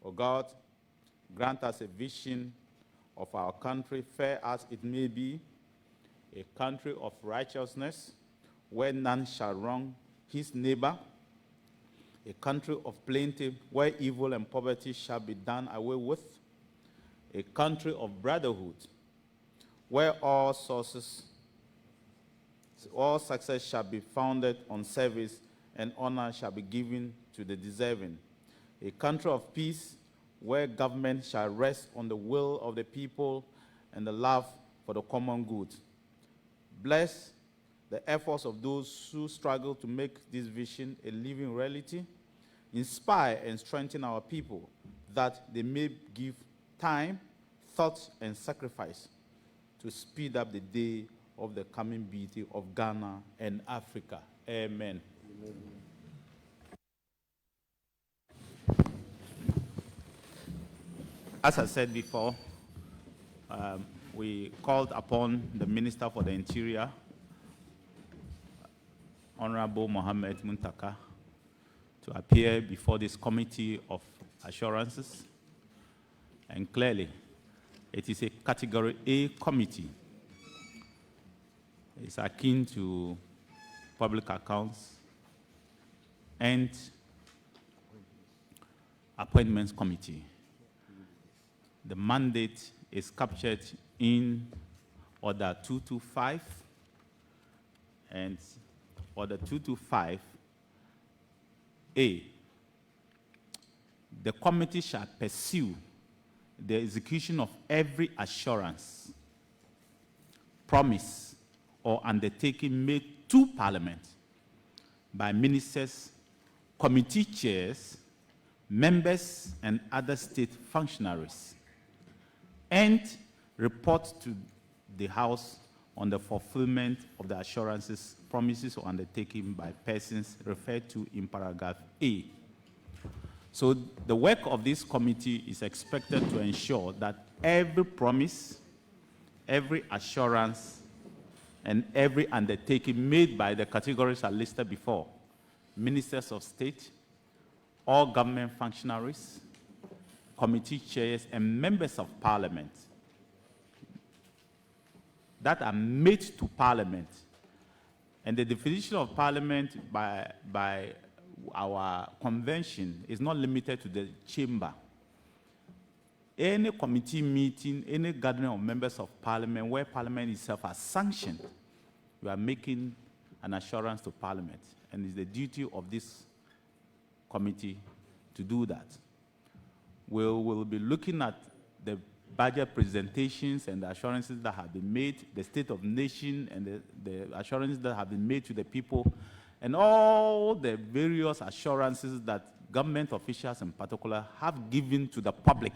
O God, grant us a vision of our country, fair as it may be, a country of righteousness, where none shall wrong his neighbor, a country of plenty, where evil and poverty shall be done away with, a country of brotherhood, where all success shall be founded on service and honor shall be given to the deserving, a country of peace, where government shall rest on the will of the people and the love for the common good. Bless the efforts of those who struggle to make this vision a living reality. Inspire and strengthen our people that they may give time, thought, and sacrifice to speed up the day of the coming beauty of Ghana and Africa. Amen. Amen. As I said before, we called upon the Minister for the Interior, Honorable Mohammed Muntaka, to appear before this committee of assurances. And clearly, it is a Category A committee. It's akin to public accounts and appointments committee. The mandate is captured in Order 225, and Order 225A. The committee shall pursue the execution of every assurance, promise, or undertaking made to Parliament by ministers, committee chairs, members, and other state functionaries, and report to the House on the fulfillment of the assurances, promises, or undertaken by persons referred to in paragraph A. So the work of this committee is expected to ensure that every promise, every assurance, and every undertaking made by the categories are listed before: ministers of state, all government functionaries, committee chairs, and members of Parliament that are made to Parliament. And the definition of Parliament by our convention is not limited to the chamber. Any committee meeting, any gathering of members of Parliament where Parliament itself has sanctioned, we are making an assurance to Parliament. And it's the duty of this committee to do that. We'll be looking at the budget presentations and the assurances that have been made, the state of the nation and the assurances that have been made to the people, and all the various assurances that government officials in particular have given to the public.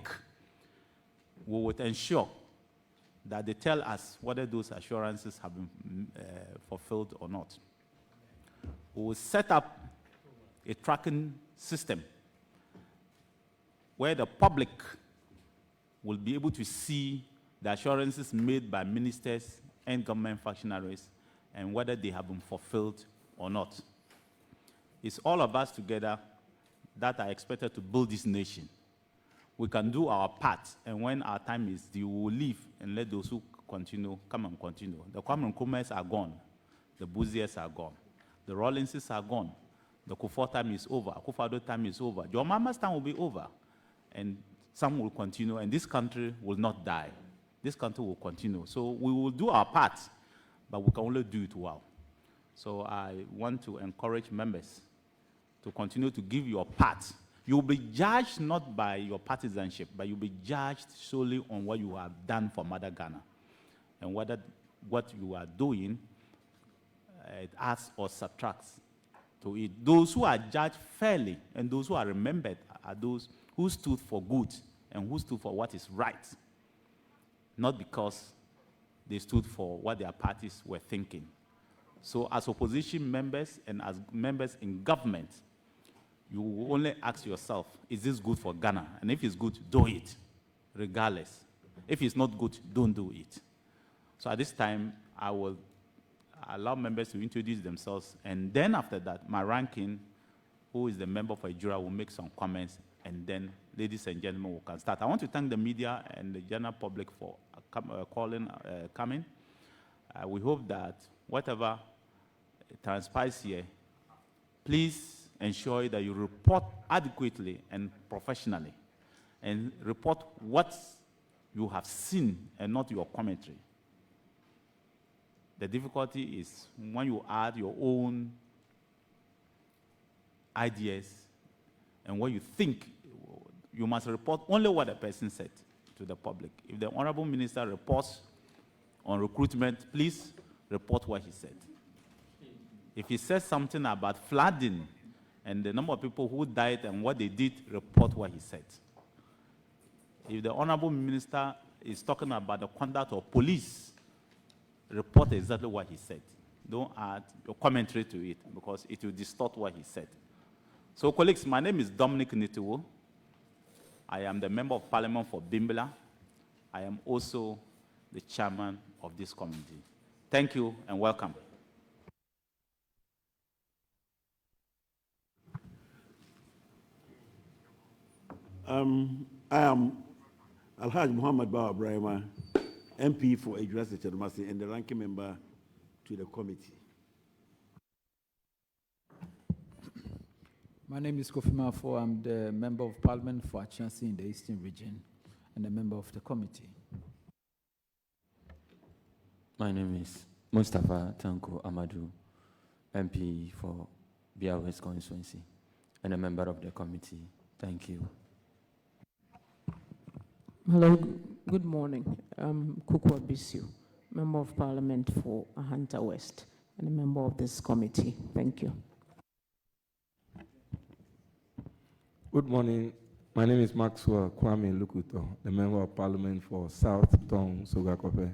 We would ensure that they tell us whether those assurances have been fulfilled or not. We will set up a tracking system where the public will be able to see the assurances made by ministers and government functionaries and whether they have been fulfilled or not. It's all of us together that are expected to build this nation. We can do our part, and when our time is due, we will leave and let those who continue come and continue. The Kwame Nkrumahs are gone. The Buziers are gone. The Rawlinses are gone. The Kufuor time is over. Akufo-Addo time is over. John Mahama's time will be over. And some will continue, and this country will not die. This country will continue. So we will do our part, but we can only do it well. So I want to encourage members to continue to give your part. You will be judged not by your partisanship, but you'll be judged solely on what you have done for Mother Ghana, and whether what you are doing it adds or subtracts to it. Those who are judged fairly and those who are remembered are those who stood for good and who stood for what is right, not because they stood for what their parties were thinking. So as opposition members and as members in government, you will only ask yourself, is this good for Ghana? And if it's good, do it, regardless. If it's not good, don't do it. So at this time, I will allow members to introduce themselves, and then after that, my ranking, who is the member for Ijura, will make some comments, and then, ladies and gentlemen, we can start. I want to thank the media and the general public for coming. We hope that whatever transpires here, please ensure that you report adequately and professionally, and report what you have seen and not your commentary. The difficulty is when you add your own ideas and what you think, you must report only what the person said to the public. If the Honorable Minister reports on recruitment, please report what he said. If he says something about flooding and the number of people who died and what they did, report what he said. If the Honorable Minister is talking about the conduct of police, report exactly what he said. Don't add your commentary to it because it will distort what he said. So, colleagues, my name is Dominic Nitiwo. I am the Member of Parliament for Bimbala. I am also the chairman of this committee. Thank you and welcome. I am Alhaji Muhammad Bawa Brahima, MP for Ejurasi Chadumasi and the ranking member to the committee. My name is Kofi Mafo. I'm the Member of Parliament for Achansi in the Eastern Region and a member of the committee. My name is Mustafa Tanko Amadou, MP for Bia West Constituency and a member of the committee. Thank you. Hello, good morning. I'm Kuku Abisio, Member of Parliament for Ahanta West and a member of this committee. Thank you. Good morning. My name is Maxwell Kwame Lukuto, the Member of Parliament for South Tong Sogakope,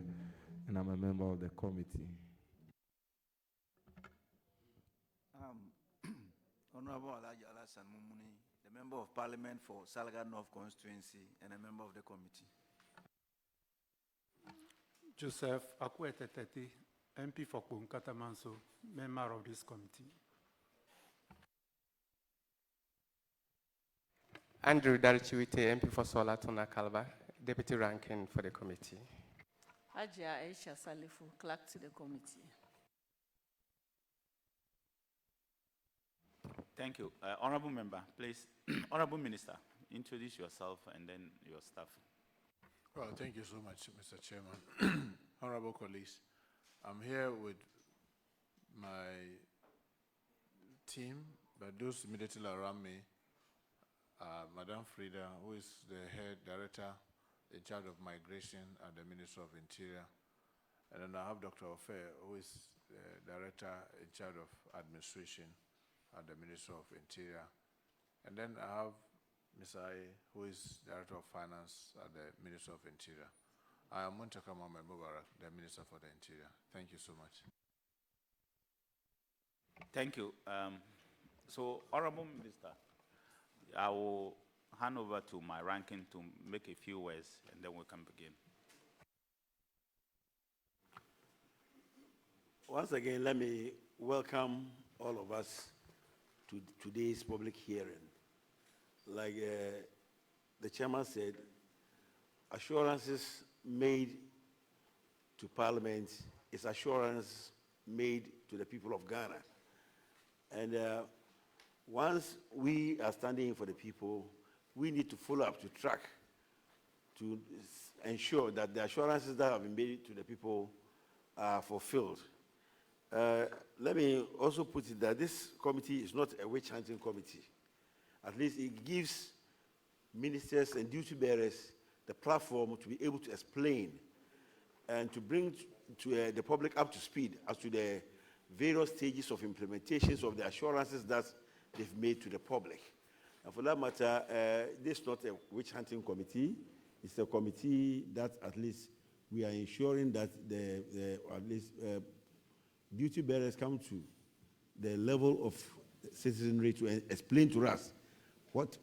and I'm a member of the committee. Honorable Alhaji Alasan Mumuni, the Member of Parliament for Salga North Constituency and a member of the committee. Joseph Akwete Teti, MP for Kunkata Manso, member of this committee. Andrew Darichiwite, MP for Solatona Kalba, Deputy Ranking for the committee. Ajia Aisha Salifu, Clerk to the committee. Thank you. Honorable Member, please. Honorable Minister, introduce yourself and then your staff. Well, thank you so much, Mr. Chairman. Honorable colleagues, I'm here with my team, but those immediately around me, Madam Frida, who is the head director in charge of migration at the Ministry of Interior. And then I have Dr. Ofe, who is the director in charge of administration at the Ministry of Interior. And then I have Ms. Aye, who is director of finance at the Ministry of Interior. I am Muntaka Mubarak, the Minister for the Interior. Thank you so much. Thank you. So, Honorable Minister, I will hand over to my ranking to make a few words, and then we can begin. Once again, let me welcome all of us to today's public hearing. Like the chairman said, assurances made to Parliament is assurance made to the people of Ghana. And once we are standing in for the people, we need to follow up, to track, to ensure that the assurances that have been made to the people are fulfilled. Let me also put it that this committee is not a witch-hunting committee. At least it gives ministers and duty bearers the platform to be able to explain and to bring the public up to speed as to the various stages of implementations of the assurances that they've made to the public. And for that matter, this is not a witch-hunting committee. It's a committee that at least we are ensuring that at least duty bearers come to the level of citizenry to explain to us what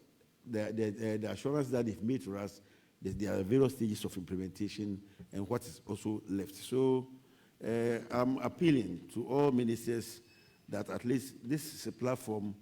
the assurance that they've made to us. There are various stages of implementation and what is also left. So I'm appealing to all ministers that at least this is a platform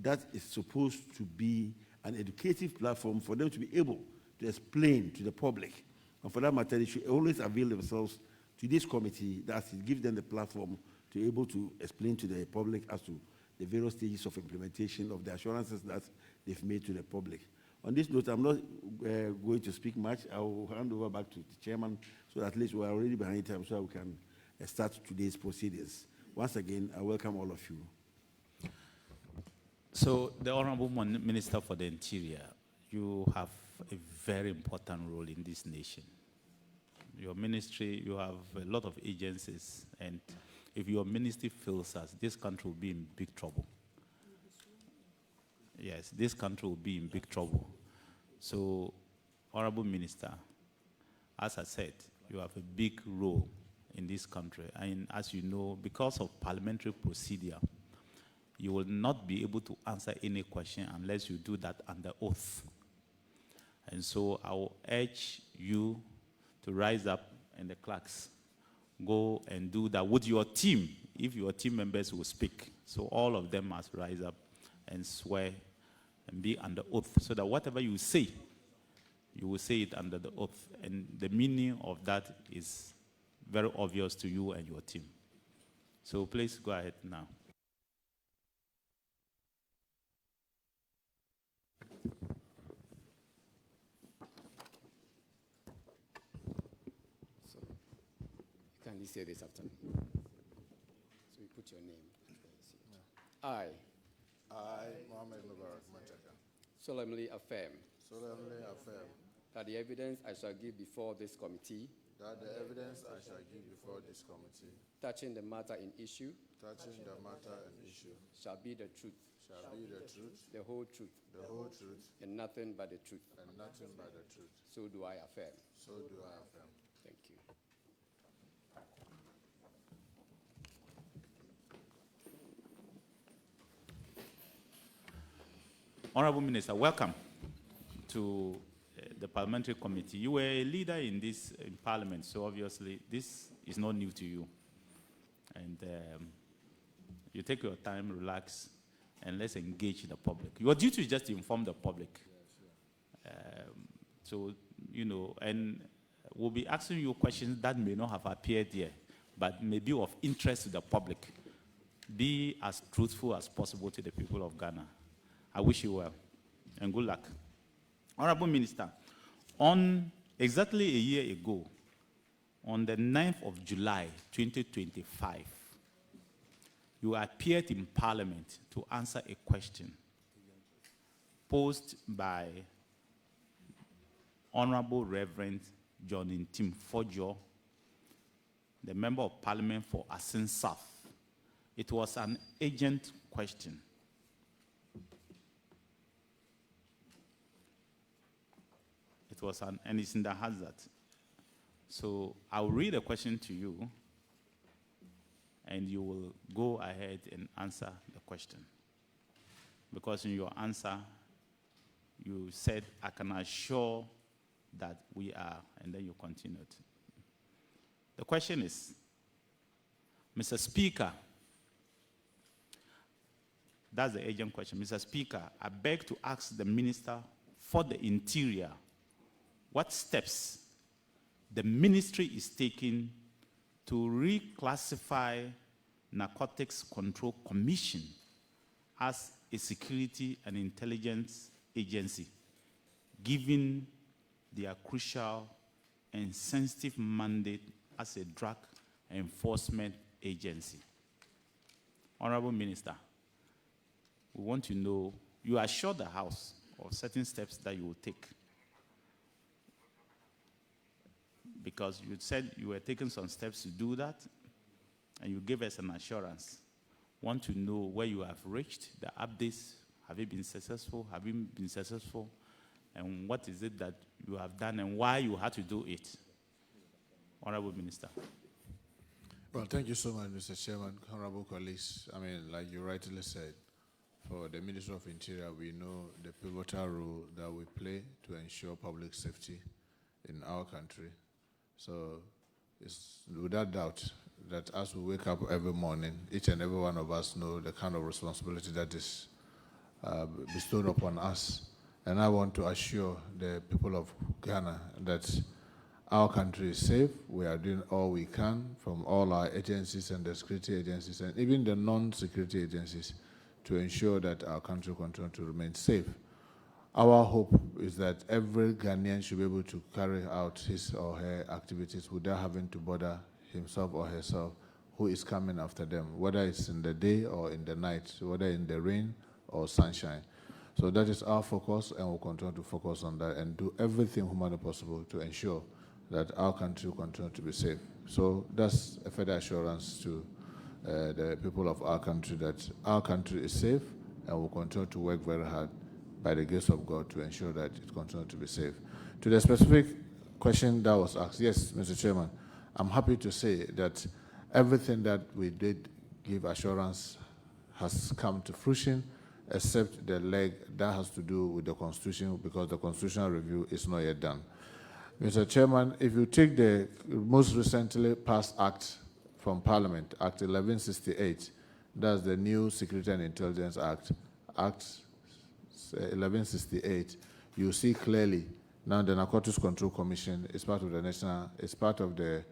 that is supposed to be an educative platform for them to be able to explain to the public. And for that matter, they should always avail themselves to this committee that it gives them the platform to be able to explain to the public as to the various stages of implementation of the assurances that they've made to the public. On this note, I'm not going to speak much. I will hand over back to the chairman so that at least we're already behind time so we can start today's proceedings. Once again, I welcome all of you. So, the Honorable Minister for the Interior, you have a very important role in this nation. Your ministry, you have a lot of agencies, and if your ministry fails us, this country will be in big trouble. Yes, this country will be in big trouble. So, Honorable Minister, as I said, you have a big role in this country. And as you know, because of parliamentary procedure, you will not be able to answer any question unless you do that under oath. And so I will urge you to rise up, and the clerks go and do that with your team, if your team members will speak. So all of them must rise up and swear and be under oath, so that whatever you say, you will say it under the oath. And the meaning of that is very obvious to you and your team. So please go ahead now. Kindly say this after me. So you put your name. I, Mohammed Muntaka, solemnly affirm that the evidence I shall give before this committee the evidence I shall give before this committee touching the matter in issue shall be the truth, the whole truth, and nothing but the truth. So do I affirm. Thank you. Honorable Minister, welcome to the Parliamentary Committee. You were a leader in this in Parliament, so obviously this is not new to you. And you take your time, relax, and let's engage the public. Your duty is just to inform the public. So, you know, and we'll be asking you questions that may not have appeared here, but may be of interest to the public. Be as truthful as possible to the people of Ghana. I wish you well, and good luck. Honorable Minister, on exactly a year ago, on the 9th of July, 2025, you appeared in Parliament to answer a question posed by Honorable Reverend John Ntim Fojo, the Member of Parliament for Asem South. It was an urgent question. It was and it's in the hazard. So I'll read a question to you, and you will go ahead and answer the question. Because in your answer, you said, I can assure that we are, and then you continued. The question is, Mr. Speaker, that's the urgent question. Mr. Speaker, I beg to ask the Minister for the Interior what steps the ministry is taking to reclassify Narcotics Control Commission as a security and intelligence agency, given their crucial and sensitive mandate as a drug enforcement agency. Honorable Minister, we want to know, you assure the House of certain steps that you will take, because you said you were taking some steps to do that, and you gave us an assurance. Want to know where you have reached, the updates. Have you been successful? Have you been successful? And what is it that you have done and why you had to do it? Honorable Minister. Well, thank you so much, Mr. Chairman, honorable colleagues. I mean, like you rightly said, for the Ministry of Interior, we know the pivotal role that we play to ensure public safety in our country. So it's without doubt that as we wake up every morning, each and every one of us know the kind of responsibility that is bestowed upon us And I want to assure the people of Ghana that our country is safe. We are doing all we can from all our agencies and the security agencies and even the non-security agencies to ensure that our country continues to remain safe. Our hope is that every Ghanaian should be able to carry out his or her activities without having to bother himself or herself who is coming after them, whether it's in the day or in the night, whether in the rain or sunshine. So that is our focus, and we'll continue to focus on that and do everything humanly possible to ensure that our country will continue to be safe. So that's a further assurance to the people of our country that our country is safe, and we'll continue to work very hard by the grace of God to ensure that it continues to be safe. To the specific question that was asked, yes, Mr. Chairman, I'm happy to say that everything that we did give assurance has come to fruition, except the leg that has to do with the Constitution, because the constitutional review is not yet done. Mr. Chairman, if you take the most recently passed act from Parliament, Act 1168, that's the new Security and Intelligence Act, Act 1168, you see clearly now the Narcotics Control Commission is part of the national, is part of the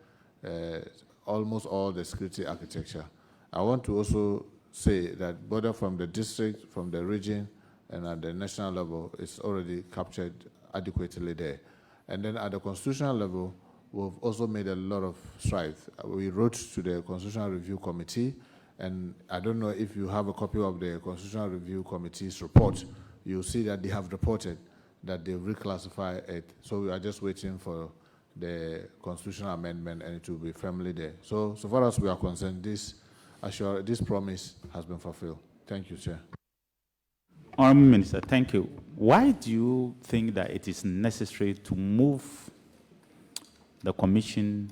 almost all the security architecture. I want to also say that whether from the district, from the region, and at the national level, it's already captured adequately there. And then at the constitutional level, we've also made a lot of strides. We wrote to the Constitutional Review Committee, and I don't know if you have a copy of the Constitutional Review Committee's report. You'll see that they have reported that they've reclassified it. So we are just waiting for the constitutional amendment, and it will be firmly there. So far as we are concerned, this promise has been fulfilled. Thank you, Chair. Honourable Minister, thank you. Why do you think that it is necessary to move the commission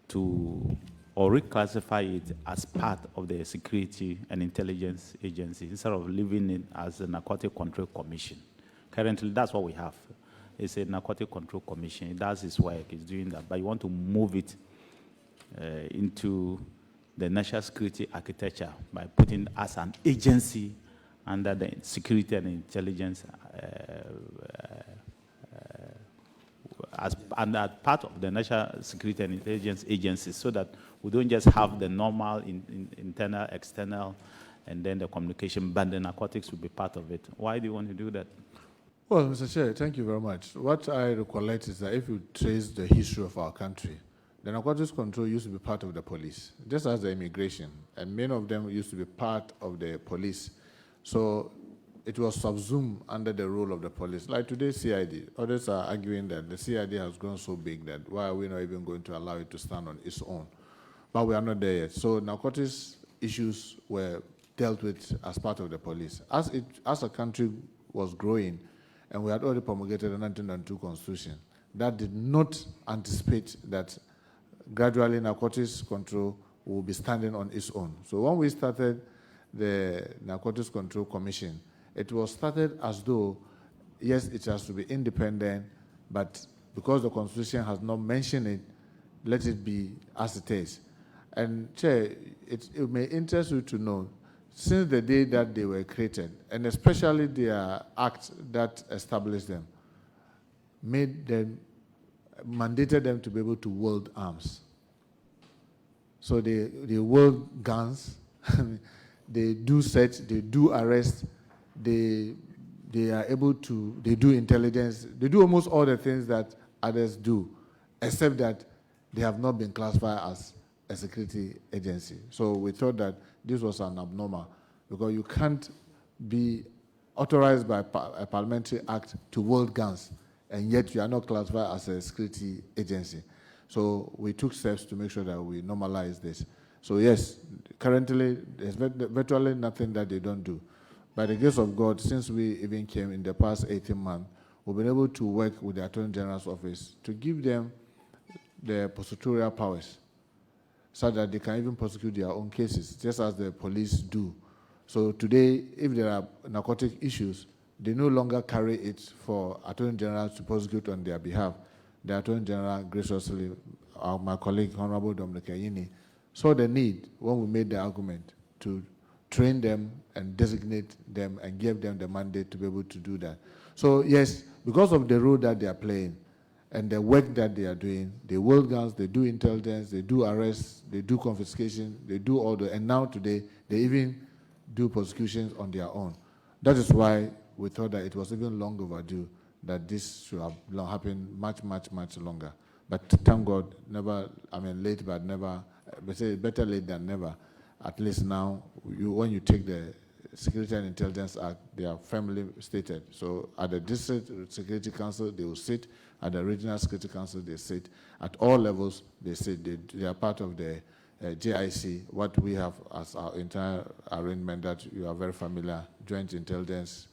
to, or reclassify it as part of the Security and Intelligence Agency instead of leaving it as a Narcotic Control Commission? Currently, that's what we have. It's a Narcotic Control Commission. It does its work, it's doing that, but you want to move it into the national security architecture by putting it as an agency under the Security and Intelligence as part of the National Security and Intelligence Agency, so that we don't just have the normal internal, external, and then the communication, but the narcotics will be part of it. Why do you want to do that? Well, Mr. Chair, thank you very much. What I recollect is that if you trace the history of our country, the narcotics control used to be part of the police, just as the immigration, and many of them used to be part of the police. So it was subsumed under the role of the police. Like today's CID, others are arguing that the CID has grown so big that why are we not even going to allow it to stand on its own? But we are not there yet. So narcotics issues were dealt with as part of the police. As a country was growing, and we had already promulgated the 1992 Constitution, that did not anticipate that gradually narcotics control will be standing on its own. So when we started the Narcotics Control Commission, it was started as though, yes, it has to be independent, but because the Constitution has not mentioned it, let it be as it is. And Chair, it may interest you to know, since the day that they were created, and especially their act that established them, mandated them to be able to wield arms. So they wield guns, they do search, they do arrest, they are able to, they do intelligence, they do almost all the things that others do, except that they have not been classified as a security agency. So we thought that this was an abnormal, because you can't be authorized by a parliamentary act to wield guns, and yet you are not classified as a security agency. So we took steps to make sure that we normalize this. So yes, currently there's virtually nothing that they don't do. By the grace of God, since we even came in the past 18 months, we've been able to work with the Attorney General's office to give them the prosecutorial powers so that they can even prosecute their own cases, just as the police do. So today, if there are narcotic issues, they no longer carry it for Attorney General to prosecute on their behalf. The Attorney General graciously, my colleague, Honorable Dominic Ayini, saw the need when we made the argument to train them and designate them and give them the mandate to be able to do that. So yes, because of the role that they are playing and the work that they are doing, they wield guns, they do intelligence, they do arrests, they do confiscation, they do all the, and now today, they even do prosecutions on their own. That is why we thought that it was even long overdue that this should have happened much, much, much longer. But thank God, never, I mean, late but never, but say better late than never. At least now, when you take the Security and Intelligence Act, they are firmly stated. So at the District Security Council, they will sit. At the Regional Security Council, they sit. At all levels, they sit. They are part of the JIC, what we have as our entire arrangement that you are very familiar, Joint Intelligence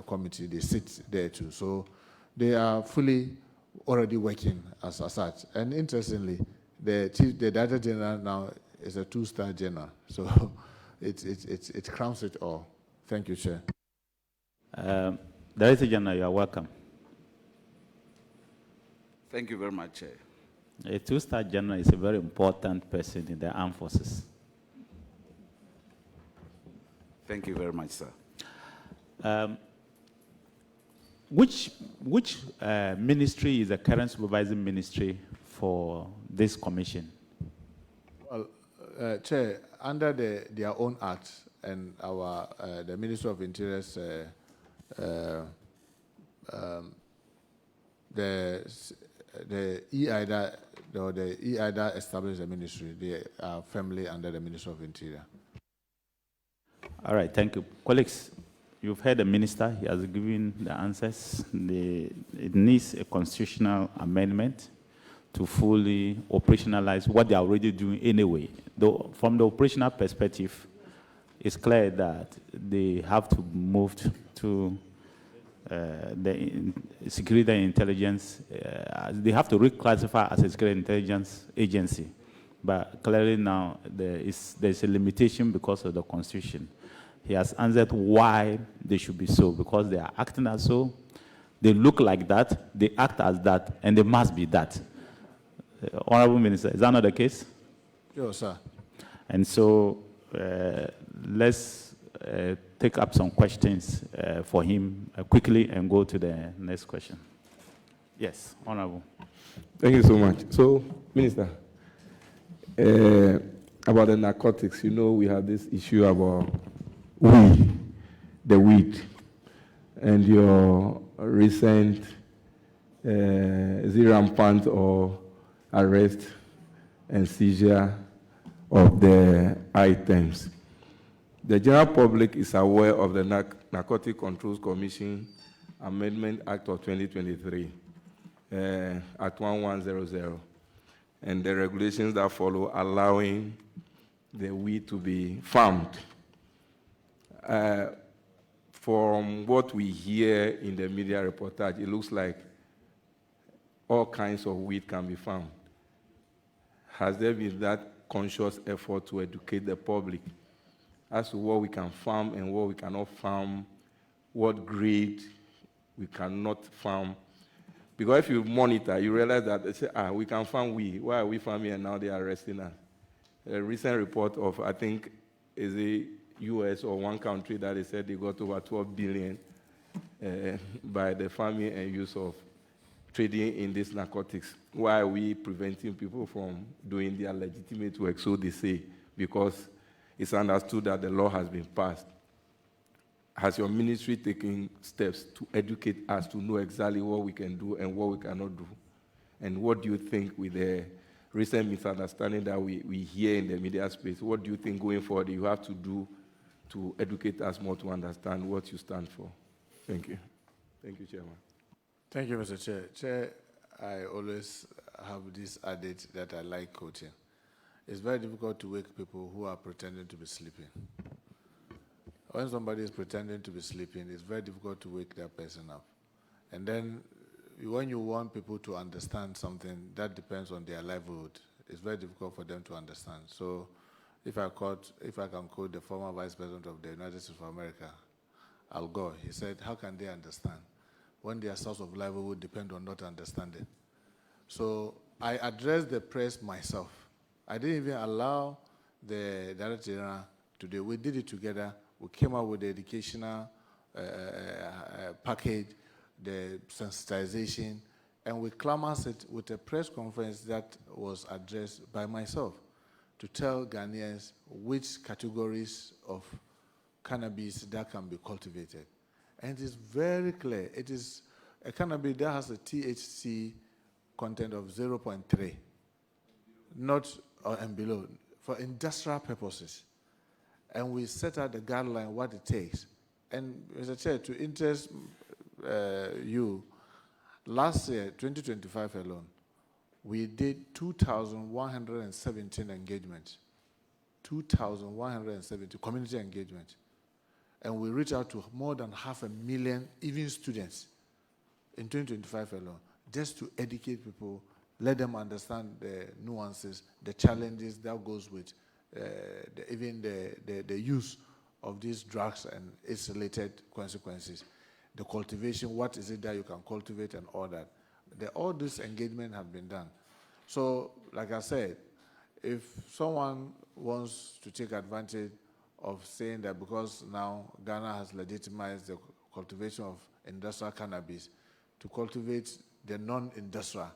Committee, they sit there too. So they are fully already working as such. And interestingly, the Director General now is a 2-star general. So it crowns it all. Thank you, Chair. Director General, you are welcome. Thank you very much, Chair. A 2-star general is a very important person in the armed forces. Thank you very much, sir. Which ministry is the current supervising ministry for this commission? Well, Chair, under their own act and our the Ministry of Interior's the EIDA or the EIDA established a ministry. They are firmly under the Ministry of Interior. All right, thank you. Colleagues, you've heard the minister. He has given the answers. It needs a constitutional amendment to fully operationalize what they are already doing anyway. Though from the operational perspective, it's clear that they have to move to the security and intelligence. They have to reclassify as a security intelligence agency. But clearly now there's a limitation because of the Constitution. He has answered why they should be so, because they are acting as so, they look like that, they act as that, and they must be that. Honorable Minister, is that not the case? Yes, sir. And so let's take up some questions for him quickly and go to the next question. Yes, Honorable. Thank you so much. So, Minister, about the narcotics, you know we have this issue about the weed, and your recent rampant or arrest and seizure of the items. The general public is aware of the Narcotic Controls Commission Amendment Act of 2023 at 1100, and the regulations that follow allowing the weed to be farmed. From what we hear in the media reportage, it looks like all kinds of weed can be found. Has there been that conscious effort to educate the public as to what we can farm and what we cannot farm, what grade we cannot farm? Because if you monitor, you realize that they say, we can farm weed. Why are we farming and now they are arresting us? A recent report of, I think, is the US or one country that they said they got over 12 billion by the farming and use of trading in these narcotics. Why are we preventing people from doing their legitimate work, so they say, because it's understood that the law has been passed? Has your ministry taken steps to educate us to know exactly what we can do and what we cannot do? And what do you think with the recent misunderstanding that we hear in the media space, what do you think going forward you have to do to educate us more to understand what you stand for? Thank you. Thank you, Chairman. Thank you, Mr. Chair. Chair, I always have this adage that I like quoting. It's very difficult to wake people who are pretending to be sleeping. When somebody is pretending to be sleeping, it's very difficult to wake that person up. And then when you want people to understand something, that depends on their livelihood. It's very difficult for them to understand. So if I can quote the former Vice President of the United States of America, Al Gore, he said, how can they understand when their source of livelihood depends on not understanding? So I addressed the press myself. I didn't even allow the Director General today. We did it together. We came up with the educational package, the sensitization, and we clamored it with a press conference that was addressed by myself to tell Ghanaians which categories of cannabis that can be cultivated. And it is very clear. It is a cannabis that has a THC content of 0.3, not and below, for industrial purposes. And we set out the guideline, what it takes. And as I said, to interest you, last year, 2025 alone, we did 2,117 engagements, 2,170 community engagements. And we reached out to more than 500,000, even students, in 2025 alone, just to educate people, let them understand the nuances, the challenges that goes with even the use of these drugs and its related consequences. The cultivation, what is it that you can cultivate and all that. All this engagement have been done. So, like I said, if someone wants to take advantage of saying that because now Ghana has legitimized the cultivation of industrial cannabis to cultivate the non-industrial,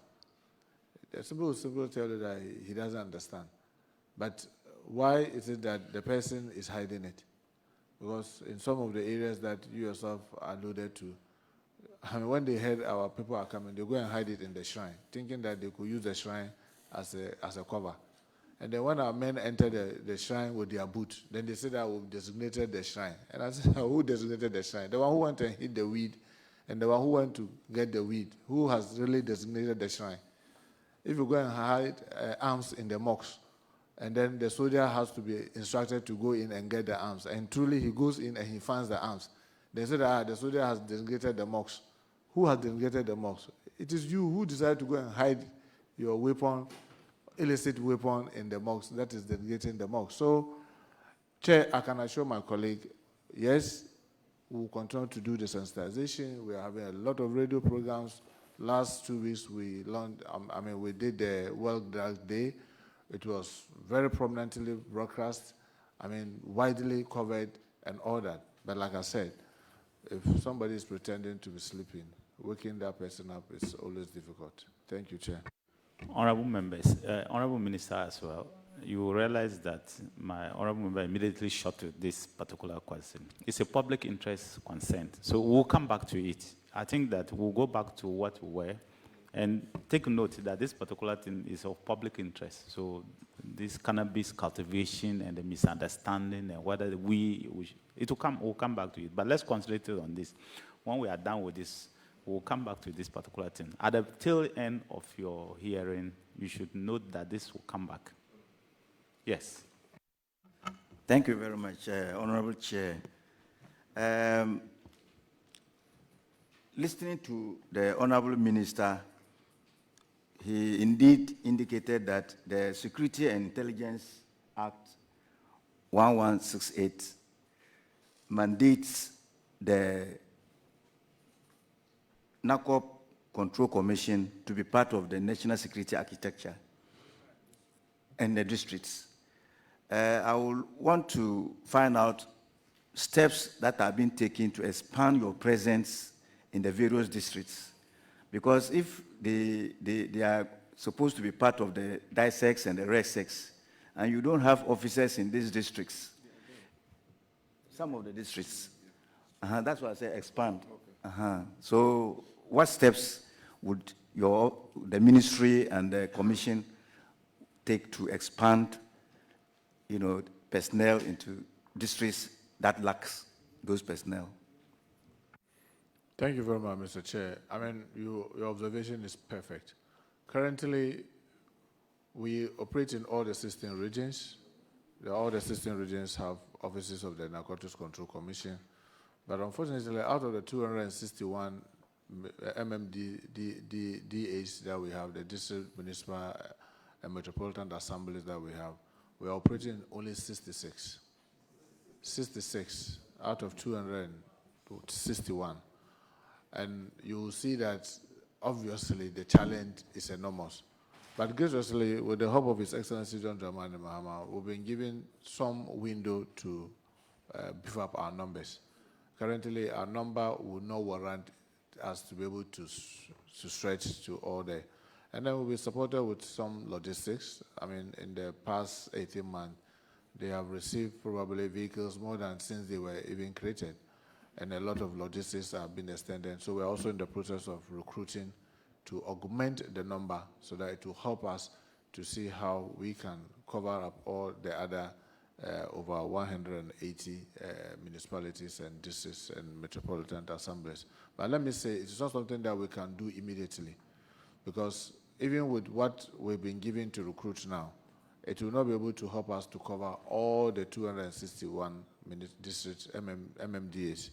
somebody will tell you that he doesn't understand. But why is it that the person is hiding it? Because in some of the areas that you yourself alluded to, I mean, when they heard our people are coming, they go and hide it in the shrine, thinking that they could use the shrine as a cover. And then when our men enter the shrine with their boot, then they say that we've designated the shrine. And I said, who designated the shrine? The one who went and hit the weed, and the one who went to get the weed. Who has really designated the shrine? If you go and hide arms in the mosque, and then the soldier has to be instructed to go in and get the arms, and truly he goes in and he finds the arms, they say that the soldier has designated the mosque. Who has designated the mosque? It is you who decided to go and hide your weapon, illicit weapon in the mosque that is designating the mosque. So, Chair, I can assure my colleague, yes, we will continue to do the sensitization. We are having a lot of radio programs. Last 2 weeks, we did the World Drug Day. It was very prominently broadcast, widely covered and all that. But like I said, if somebody is pretending to be sleeping, waking that person up is always difficult. Thank you, Chair. Honorable members, Honorable Minister as well, you will realize that my Honorable member immediately shot to this particular question. It's a public interest concern, so we'll come back to it. I think that we'll go back to what we were and take note that this particular thing is of public interest. So this cannabis cultivation and the misunderstanding and whether we'll come back to it. But let's concentrate on this. When we are done with this, we'll come back to this particular thing. At the tail end of your hearing, you should note that this will come back. Yes. Thank you very much, Honorable Chair. Listening to the Honorable Minister, he indeed indicated that the Security and Intelligence Act 1168 mandates the NACOP Control Commission to be part of the national security architecture and the districts. I will want to find out steps that are being taken to expand your presence in the various districts. Because if they are supposed to be part of the DISEX and the RESEX, and you don't have officers in these districts, some of the districts, that's why I say expand. So what steps would the ministry and the commission take to expand, personnel into districts that lacks those personnel? Thank you very much, Mr. Chair. Your observation is perfect. Currently, we operate in all the 16 regions. All the 16 regions have offices of the Narcotics Control Commission. But unfortunately, out of the 261 MMDAs that we have, the district, municipal, and metropolitan assemblies that we have, we are operating only 66. 66 out of 261. And you will see that, obviously, the challenge is enormous. But graciously, with the help of His Excellency John Dramani Mahama, we've been given some window to beef up our numbers. Currently, our number will not warrant us to be able to stretch to all day. And then we'll be supported with some logistics. I mean, in the past 18 months, they have received probably vehicles more than since they were even created. And a lot of logistics have been extended. So we're also in the process of recruiting to augment the number so that it will help us to see how we can cover up all the other over 180 municipalities and districts and metropolitan assemblies. But let me say, it's not something that we can do immediately, because even with what we've been given to recruit now, it will not be able to help us to cover all the 261 districts, MMDAs.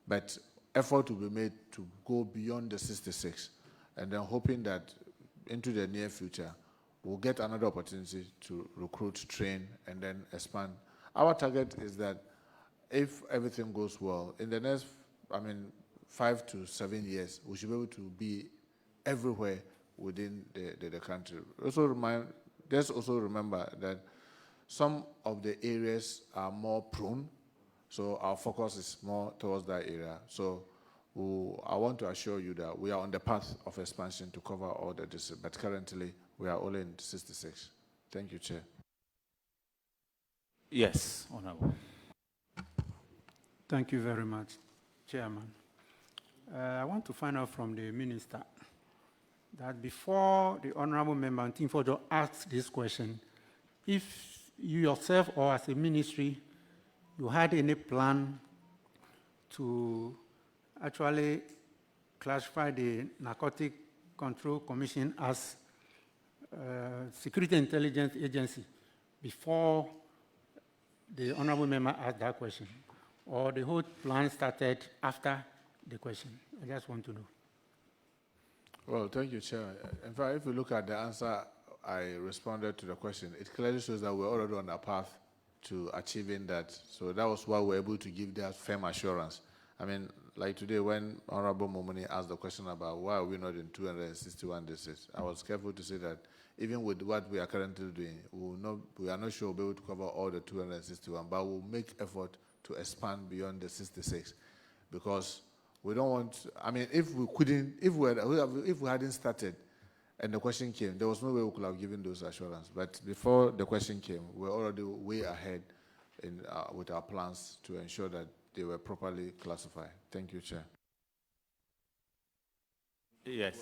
But effort will be made to go beyond the 66, and then hoping that into the near future, we'll get another opportunity to recruit, train, and then expand. Our target is that if everything goes well, in the next, 5 to 7 years, we should be able to be everywhere within the country. Let's also remember that some of the areas are more prone, so our focus is more towards that area. So I want to assure you that we are on the path of expansion to cover all the districts, but currently we are only in 66. Thank you, Chair. Yes, Honorable. Thank you very much, Chairman. I want to find out from the Minister that before the Honorable Member Ntimfojo asked this question, if you yourself or as a ministry, you had any plan to actually classify the Narcotic Control Commission as Security Intelligence Agency before the Honorable Member asked that question, or the whole plan started after the question? I just want to know. Well, thank you, Chair. In fact, if you look at the answer I responded to the question, it clearly shows that we're already on a path to achieving that. So that was why we're able to give that firm assurance. I mean, like today, when Honorable Momoni asked the question about why are we not in 261 districts, I was careful to say that even with what we are currently doing, we are not sure we'll be able to cover all the 261, but we'll make effort to expand beyond the 66, because we don't want, if we hadn't started and the question came, there was no way we could have given those assurances. But before the question came, we're already way ahead with our plans to ensure that they were properly classified. Thank you, Chair. Yes.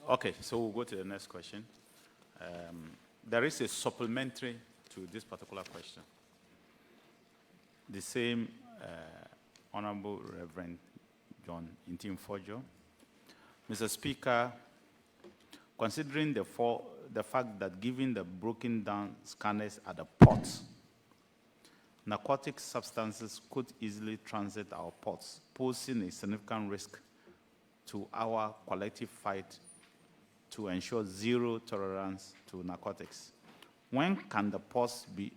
Okay, so we'll go to the next question. There is a supplementary to this particular question. The same Honorable Reverend John Ntimfojo. Mr. Speaker, considering the fact that given the broken down scanners at the ports, narcotic substances could easily transit our ports, posing a significant risk to our collective fight to ensure zero tolerance to narcotics. When can the ports be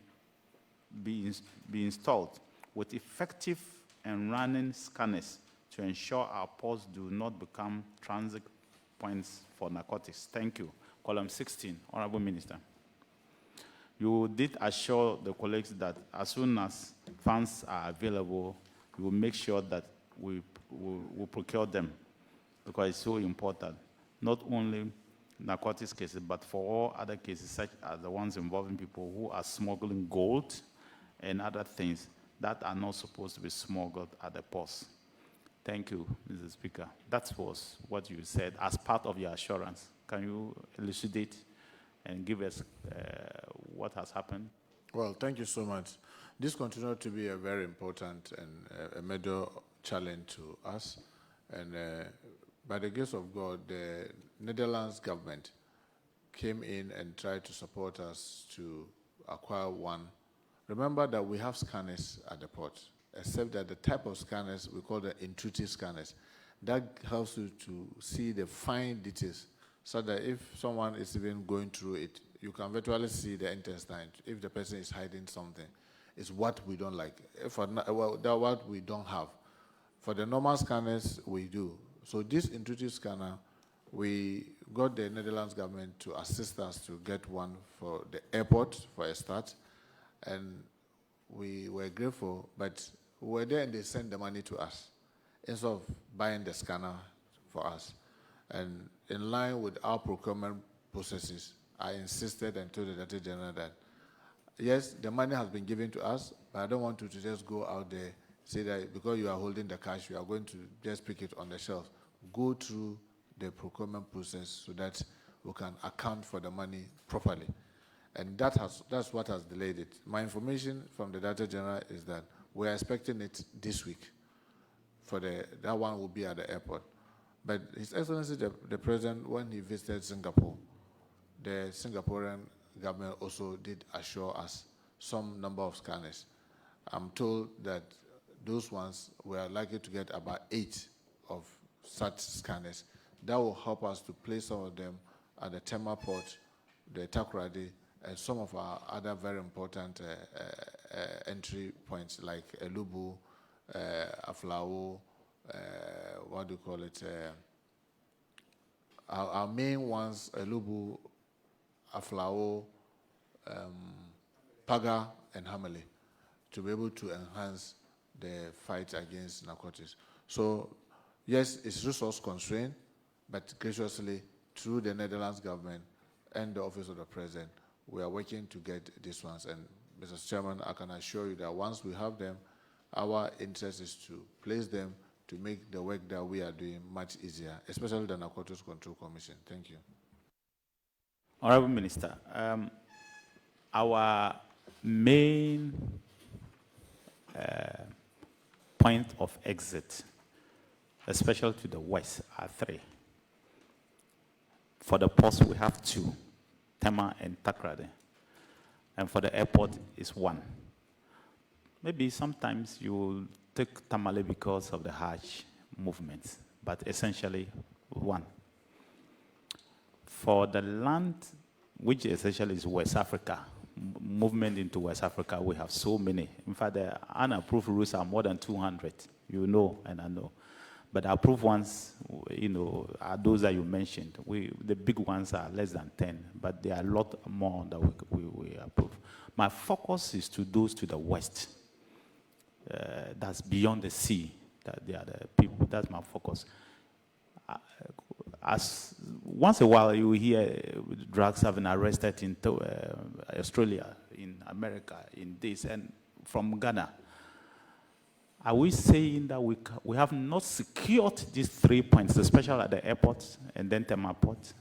installed with effective and running scanners to ensure our ports do not become transit points for narcotics? Thank you. Column 16, Honorable Minister. You did assure the colleagues that as soon as funds are available, you will make sure that we procure them, because it's so important, not only narcotics cases, but for all other cases, such as the ones involving people who are smuggling gold and other things that are not supposed to be smuggled at the ports. Thank you, Mr. Speaker. That was what you said as part of your assurance. Can you elucidate and give us what has happened? Well, thank you so much. This continues to be a very important and a major challenge to us. And by the grace of God, the Netherlands government came in and tried to support us to acquire one. Remember that we have scanners at the port, except that the type of scanners we call the intuitive scanners. That helps you to see the fine details, so that if someone is even going through it, you can virtually see the intestine. If the person is hiding something, it's what we don't like. What we don't have. For the normal scanners, we do. So this intuitive scanner, We got the Netherlands government to assist us to get one for the airport for a start, and we were grateful, but we were there and they sent the money to us instead of buying the scanner for us. And in line with our procurement processes, I insisted and told the Director General that, yes, the money has been given to us, but I don't want you to just go out there, say that because you are holding the cash, you are going to just pick it on the shelf. Go through the procurement process so that we can account for the money properly. And that's what has delayed it. My information from the Director General is that we're expecting it this week. That one will be at the airport. But His Excellency, the President, when he visited Singapore, the Singaporean government also did assure us some number of scanners. I'm told that those ones were likely to get about 8 of such scanners. That will help us to place some of them at the Tema port, the Takoradi, and some of our other very important entry points like Elubu, Aflao, what do you call it? Our main ones, Elubu, Aflao, Paga, and Hamele, to be able to enhance the fight against narcotics. So, yes, it's resource constrained, but graciously, through the Netherlands government and the Office of the President, we are working to get these ones. And Mr. Chairman, I can assure you that once we have them, our interest is to place them to make the work that we are doing much easier, especially the Narcotics Control Commission. Thank you. Honorable Minister, our main point of exit, especially to the west, are 3. For the ports, we have 2, Tema and Takrady. And for the airport, is 1. Maybe sometimes you will take Tamale because of the Hajj movements, but essentially 1. For the land, which essentially is West Africa, movement into West Africa, we have so many. In fact, the unapproved routes are more than 200. You know, and I know. But the approved ones, are those that you mentioned. The big ones are less than 10, but there are a lot more that we approve. My focus is to those to the west. That's beyond the sea. That they are the people. That's my focus. As once a while you hear drugs have been arrested in Australia, in America, in this, and from Ghana. Are we saying that we have not secured these 3 points, especially at the airport and then Tema Port?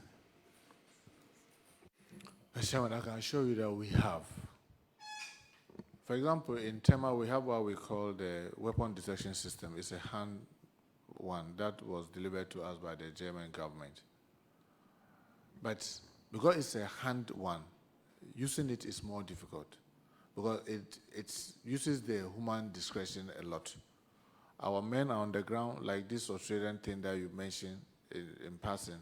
Mr. Chairman, I can assure you that we have. For example, in Tema, we have what we call the weapon detection system. It's a hand one that was delivered to us by the German government. But because it's a hand one, using it is more difficult because it uses the human discretion a lot. Our men are on the ground, like this Australian thing that you mentioned in passing.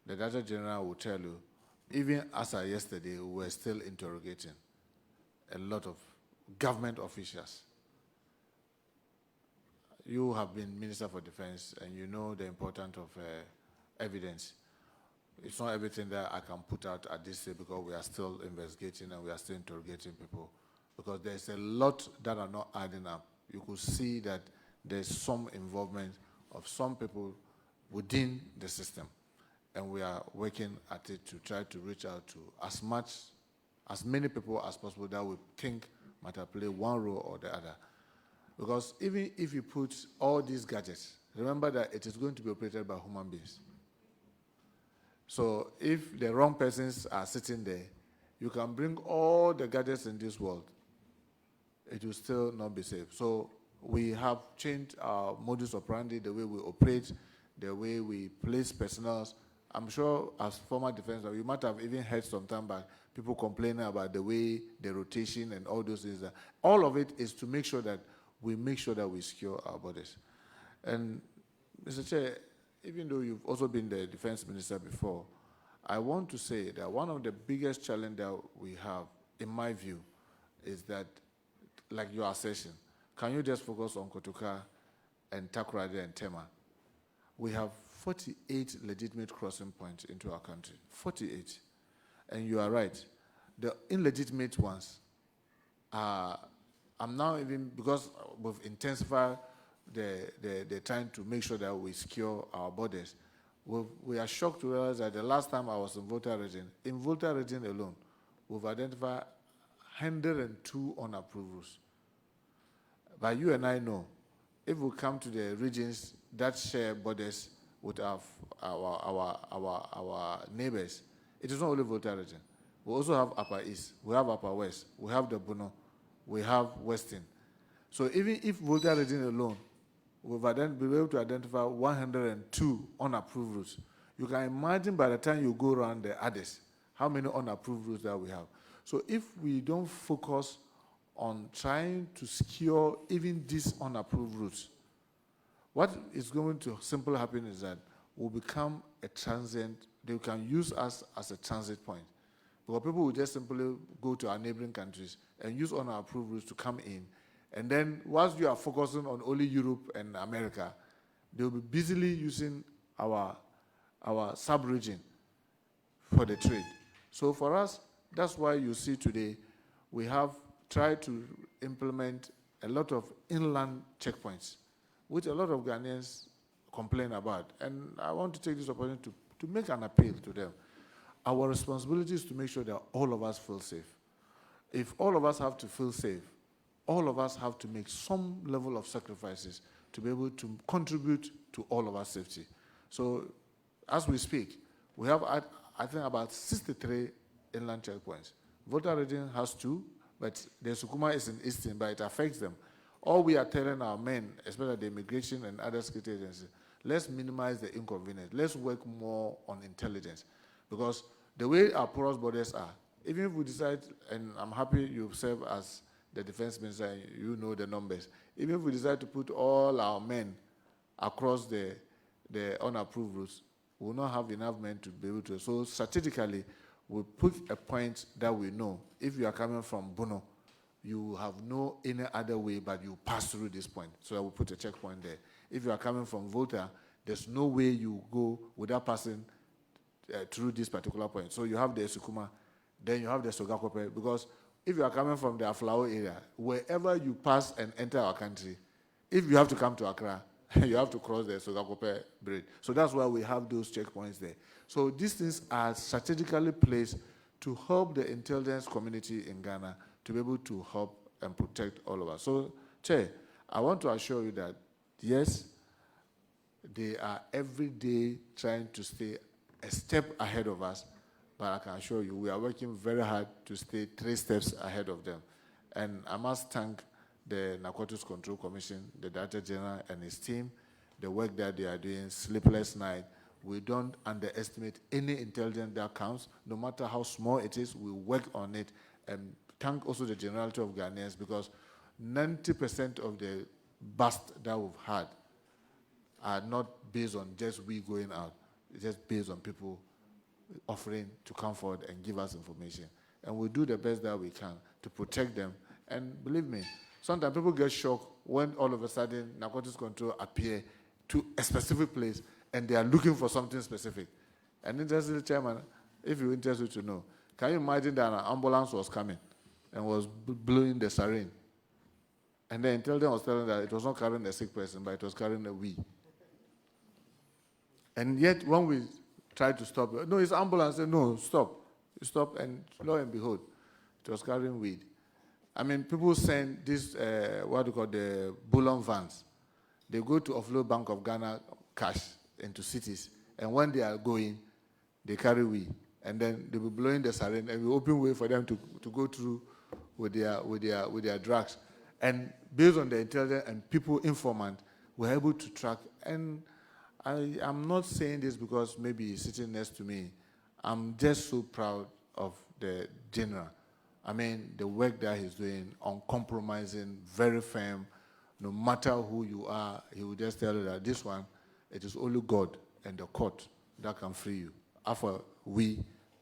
The Director General will tell you, even as of yesterday, we were still interrogating a lot of government officials. You have been Minister for Defense, and you know the importance of evidence. It's not everything that I can put out at this stage because we are still investigating and we are still interrogating people. Because there's a lot that are not adding up. You could see that there's some involvement of some people within the system. And we are working at it to try to reach out to as many people as possible that we think might have played one role or the other. Because even if you put all these gadgets, remember that it is going to be operated by human beings. So if the wrong persons are sitting there, you can bring all the gadgets in this world. It will still not be safe. So we have changed our modus operandi, the way we operate, the way we place personnel. I'm sure as former defense, you might have even heard some time back people complaining about the way, the rotation and all those things. All of it is to make sure that we secure our borders. And Mr. Chair, even though you've also been the defense minister before, I want to say that one of the biggest challenges that we have, in my view, is that, like your assertion, can you just focus on Kotoka and Takoradi and Tema? We have 48 legitimate crossing points into our country. 48. And you are right. The illegitimate ones are, I'm now even, because we've intensified the trying to make sure that we secure our borders, we are shocked to realize that the last time I was in Volta region alone, we've identified 102 unapproved routes. But you and I know, if we come to the regions that share borders with our neighbors, it is not only Volta region. We also have Upper East, we have Upper West, we have the Bono, we have Western. So even if Volta region alone, we've been able to identify 102 unapproved routes. You can imagine by the time you go around the others, how many unapproved routes that we have. So if we don't focus on trying to secure even these unapproved routes, what is going to simply happen is that we'll become a transient, they can use us as a transit point. Because people will just simply go to our neighboring countries and use unapproved routes to come in. And then whilst you are focusing on only Europe and America, they'll be busily using our sub-region for the trade. So for us, that's why you see today, we have tried to implement a lot of inland checkpoints, which a lot of Ghanaians complain about. And I want to take this opportunity to make an appeal to them. Our responsibility is to make sure that all of us feel safe. If all of us have to feel safe, all of us have to make some level of sacrifices to be able to contribute to all of our safety. So as we speak, we have, I think, about 63 inland checkpoints. Volta region has 2, but the C.O.A is in Eastern, but it affects them. All we are telling our men, especially the immigration and other security agencies, let's minimize the inconvenience. Let's work more on intelligence. Because the way our porous borders are, even if we decide, and I'm happy you serve as the defense minister, and you know the numbers, even if we decide to put all our men across the unapproved routes, we will not have enough men to be able to. So strategically, we put a point that we know. If you are coming from Bono, you have no any other way but you pass through this point. So I will put a checkpoint there. If you are coming from Volta, there's no way you go without passing through this particular point. So you have the C.O.A, then you have the Sogakope, because if you are coming from the Aflao area, wherever you pass and enter our country, if you have to come to Accra, you have to cross the Sogakope bridge. So that's why we have those checkpoints there. So these things are strategically placed to help the intelligence community in Ghana to be able to help and protect all of us. So, Chair, I want to assure you that, yes, they are every day trying to stay a step ahead of us, but I can assure you, we are working very hard to stay 3 steps ahead of them. And I must thank the Narcotics Control Commission, the Director General and his team, the work that they are doing, sleepless night. We don't underestimate any intelligence that counts, no matter how small it is, we work on it. And thank also the generality of Ghanaians, because 90% of the bust that we've had are not based on just we going out. It's just based on people offering to come forward and give us information. And we do the best that we can to protect them. And believe me, sometimes people get shocked when all of a sudden narcotics control appear to a specific place and they are looking for something specific. And interestingly, Chairman, if you're interested to know, can you imagine that an ambulance was coming and was blowing the siren? And the intelligence was telling that it was not carrying a sick person, but it was carrying a weed. And yet, when we tried to stop it, no, it's ambulance. Said, no, stop. You stop, and lo and behold, it was carrying weed. I mean, people send this, what do you call the bullion vans. They go to offload Bank of Ghana cash into cities, and when they are going, they carry weed. And then they'll be blowing the siren, and we open way for them to go through with their drugs. And based on the intelligence and people informant, we're able to track. And I'm not saying this because maybe he's sitting next to me. I'm just so proud of the general. I mean, the work that he's doing, uncompromising, very firm. No matter who you are, he will just tell you that this one, it is only God and the court that can free you. After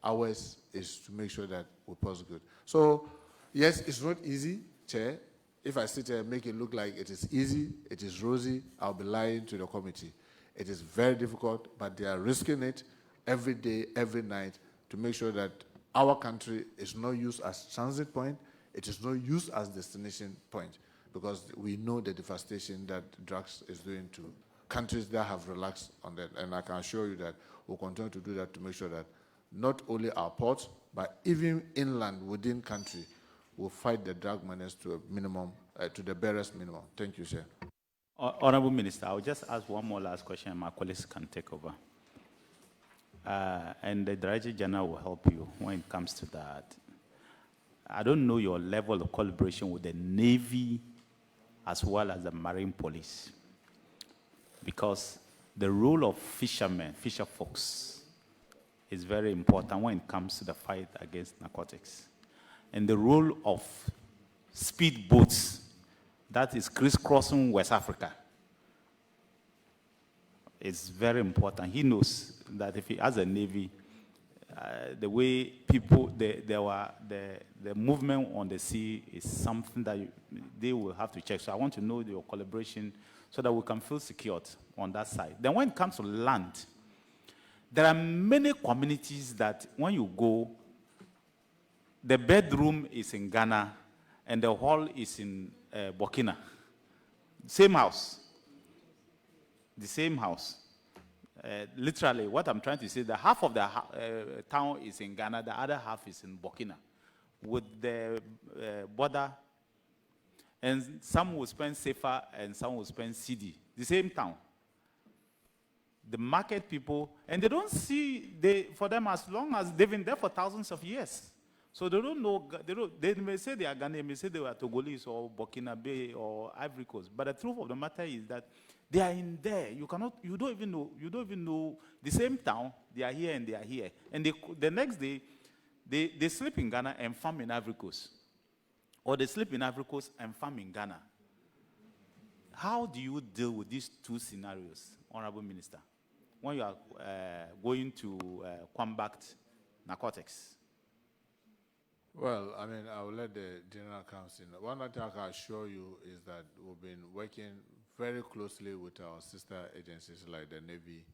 ours is to make sure that we prosecute. So, yes, it's not easy, Chair. If I sit here and make it look like it is easy, it is rosy, I'll be lying to the committee. It is very difficult, but they are risking it every day, every night, to make sure that our country is not used as transit point, it is not used as destination point, because we know the devastation that drugs is doing to countries that have relaxed on that. And I can assure you that we'll continue to do that to make sure that not only our ports, but even inland within country, will fight the drug menace to a minimum, to the barest minimum. Thank you, sir. Honorable Minister, I'll just ask one more last question and my colleagues can take over. And the Director General will help you when it comes to that. I don't know your level of collaboration with the Navy as well as the Marine Police, because the role of fishermen, fisher folks, is very important when it comes to the fight against narcotics. And the role of speedboats, that is crisscrossing West Africa, is very important. He knows that if he has a Navy, the way people, the movement on the sea is something that they will have to check. So I want to know your collaboration so that we can feel secured on that side. Then when it comes to land, there are many communities that when you go, the bedroom is in Ghana and the hall is in Burkina. Same house. The same house. Literally, what I'm trying to say, the half of the town is in Ghana, the other half is in Burkina, with the border, and some will spend safer and some will spend CD. The same town. The market people, and they don't see, for them, as long as they've been there for thousands of years. So they don't know, they may say they are Ghanaian, they may say they are Togolese or Burkina Faso or Ivory Coast, but the truth of the matter is that they are in there. You don't even know the same town, they are here and they are here. And the next day, they sleep in Ghana and farm in Ivory Coast. Or they sleep in Ivory Coast and farm in Ghana. How do you deal with these two scenarios, Honorable Minister, when you are going to combat narcotics? Well, I mean, I will let the General Counsel. One thing I can assure you is that we've been working very closely with our sister agencies like the Navy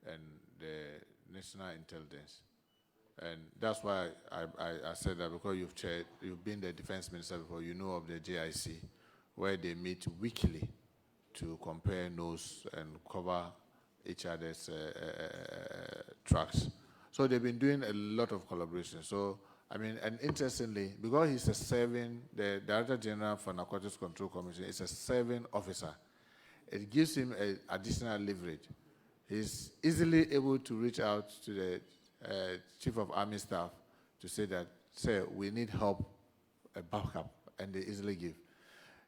and the National Intelligence. And that's why I said that, because you've been the defense minister before, you know of the JIC, where they meet weekly to compare notes and cover each other's tracks. So they've been doing a lot of collaboration. So, I mean, and interestingly, because he's the Director General for Narcotics Control Commission is a serving officer, it gives him an additional leverage. He's easily able to reach out to the Chief of Army Staff to say that, sir, we need help, a backup, and they easily give.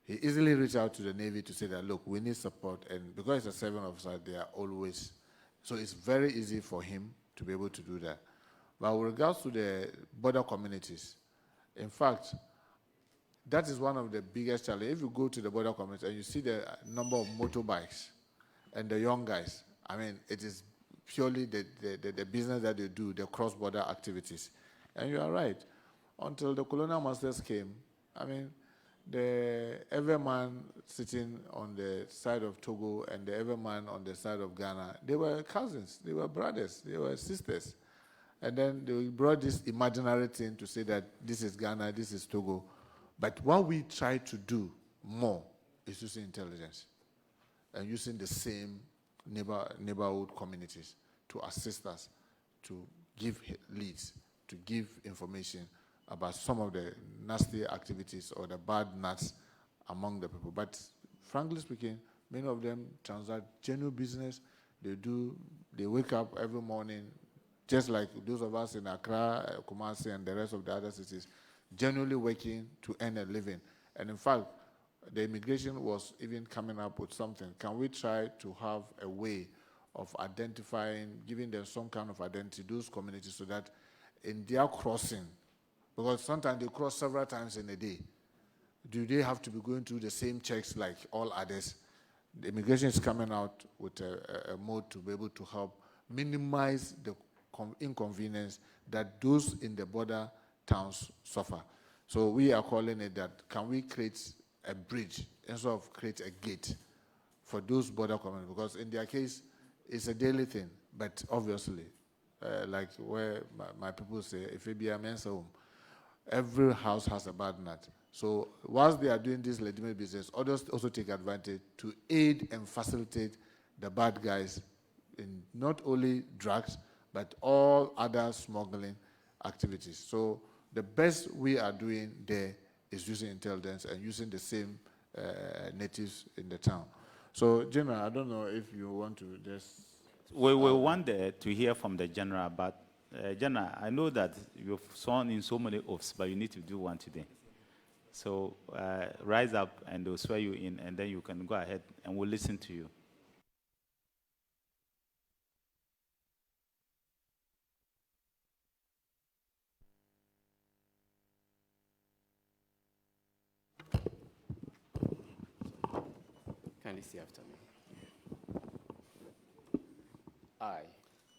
He easily reached out to the Navy to say that, look, we need support, and because he's a serving officer, they are always, so it's very easy for him to be able to do that. But with regards to the border communities, in fact, that is one of the biggest challenges. If you go to the border communities and you see the number of motorbikes and the young guys, I mean, it is purely the business that they do, the cross-border activities. And you are right. Until the colonial masters came, I mean, the Everman sitting on the side of Togo and the Everman on the side of Ghana, they were cousins, they were brothers, they were sisters. And then they brought this imaginary thing to say that this is Ghana, this is Togo. But what we try to do more is using intelligence and using the same neighborhood communities to assist us, to give leads, to give information about some of the nasty activities or the bad nuts among the people. But frankly speaking, many of them transact genuine business. They wake up every morning, just like those of us in Accra, Kumasi, and the rest of the other cities, genuinely working to earn a living. And in fact, the immigration was even coming up with something. Can we try to have a way of identifying, giving them some kind of identity, those communities, so that in their crossing, because sometimes they cross several times in a day, do they have to be going through the same checks like all others? The immigration is coming out with a mode to be able to help minimize the inconvenience that those in the border towns suffer. So we are calling it that, can we create a bridge instead of create a gate for those border communities? Because in their case, it's a daily thing, but obviously, like where my people say, if it be a men's home, every house has a bad nut. So whilst they are doing this legitimate business, others also take advantage to aid and facilitate the bad guys in not only drugs, but all other smuggling activities. So the best we are doing there is using intelligence and using the same natives in the town. So, General, I don't know if you want to just... We want to hear from the General, but General, I know that you've sworn in so many oaths, but you need to do one today. So rise up and they'll swear you in, and then you can go ahead and we'll listen to you. Kindly say after me.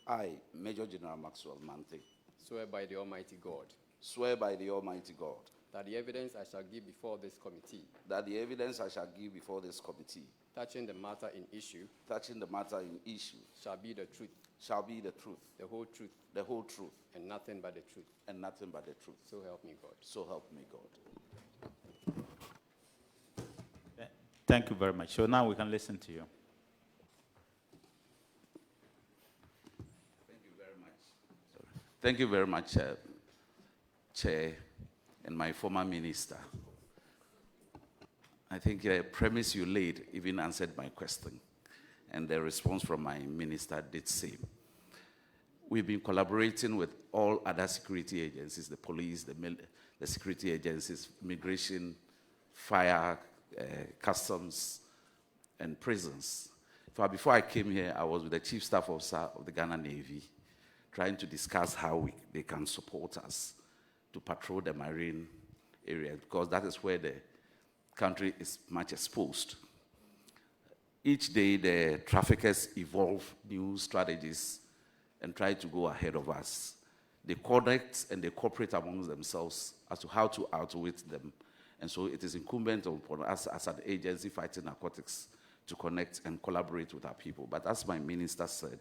I, Major General Maxwell Mante, Swear by the Almighty God swear by the Almighty God that the evidence I shall give before this committee that the evidence I shall give before this committee touching the matter in issue shall be the truth, the whole truth, and nothing but the truth. So help me God. So help me God. Thank you very much. So now we can listen to you. Thank you very much, Chair, and my former minister. I think the premise you laid even answered my question, and the response from my minister did same. We've been collaborating with all other security agencies, the police, the security agencies, immigration, fire, customs, and prisons. Before I came here, I was with the Chief Staff Officer of the Ghana Navy, trying to discuss how they can support us to patrol the marine area, because that is where the country is much exposed. Each day, the traffickers evolve new strategies and try to go ahead of us. They connect and they cooperate amongst themselves as to how to outwit them. And so it is incumbent upon us as an agency fighting narcotics to connect and collaborate with our people. But as my minister said,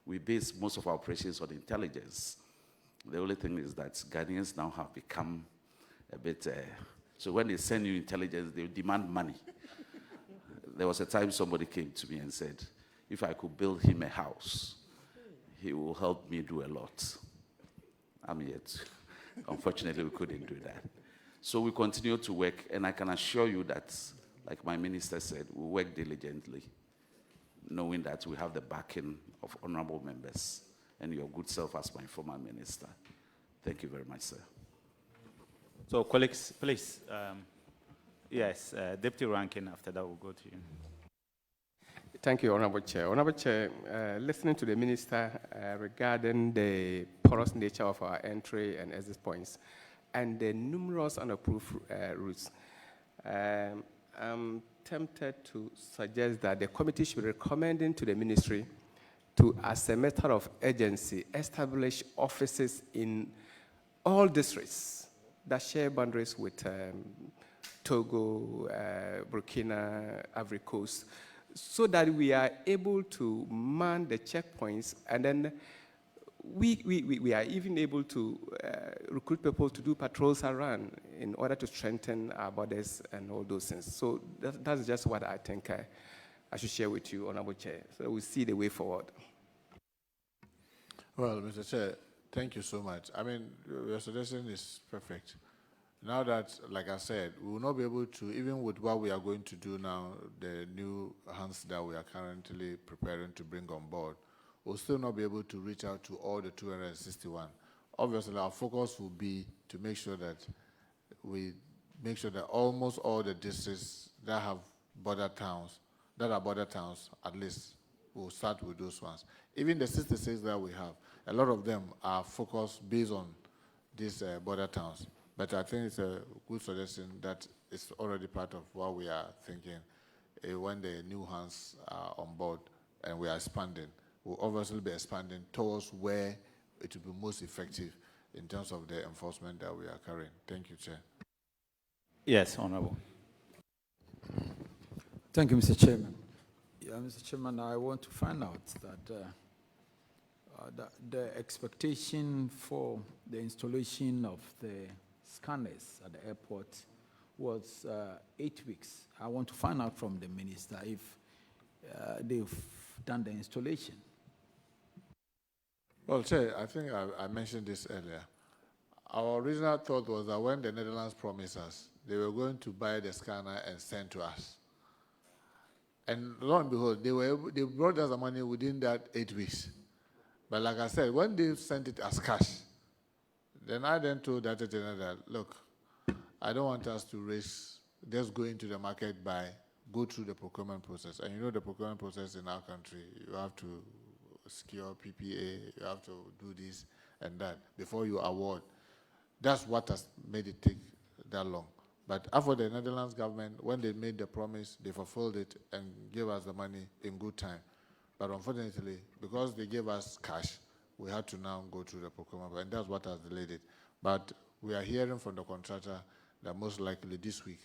we base most of our operations on intelligence. The only thing is that Ghanaians now have become a bit, so when they send you intelligence, they demand money. There was a time somebody came to me and said, if I could build him a house, he will help me do a lot. Unfortunately, we couldn't do that. So we continue to work, and I can assure you that, like my minister said, we work diligently, knowing that we have the backing of honorable members and your good self as my former minister. Thank you very much, sir. So, colleagues, please. Yes, Deputy Ranking, after that, we'll go to you. Thank you, Honorable Chair. Honorable Chair, listening to the Minister regarding the porous nature of our entry and exit points and the numerous unapproved routes, I'm tempted to suggest that the committee should be recommending to the ministry to, as a matter of urgency, establish offices in all districts that share boundaries with Togo, Burkina, Ivory Coast, so that we are able to man the checkpoints, and then we are even able to recruit people to do patrols around in order to strengthen our borders and all those things. So that's just what I think I should share with you, Honorable Chair, so we see the way forward. Well, Mr. Chair, thank you so much. I mean, your suggestion is perfect. Now that, like I said, we will not be able to, even with what we are going to do now, the new hands that we are currently preparing to bring on board, we'll still not be able to reach out to all the 261. Obviously, our focus will be to make sure that we make sure that almost all the districts that have border towns, at least we'll start with those ones. Even the 66 that we have, a lot of them are focused based on these border towns. But I think it's a good suggestion that is already part of what we are thinking when the new hands are on board and we are expanding. We'll obviously be expanding towards where it will be most effective in terms of the enforcement that we are carrying. Thank you, Chair. Yes, Honorable. Thank you, Mr. Chairman. Yeah, Mr. Chairman, I want to find out that the expectation for the installation of the scanners at the airport was 8 weeks. I want to find out from the minister if they've done the installation. Well, Chair, I think I mentioned this earlier. Our original thought was that when the Netherlands promised us, they were going to buy the scanner and send to us. And lo and behold, they brought us the money within that 8 weeks. But like I said, when they sent it as cash, then I then told that that, look, I don't want us to just go into the market go through the procurement process. And you know the procurement process in our country, you have to secure PPA, you have to do this and that before you award. That's what has made it take that long. But after the Netherlands government, when they made the promise, they fulfilled it and gave us the money in good time. But unfortunately, because they gave us cash, we had to now go through the procurement, and that's what has delayed it. But we are hearing from the contractor that most likely this week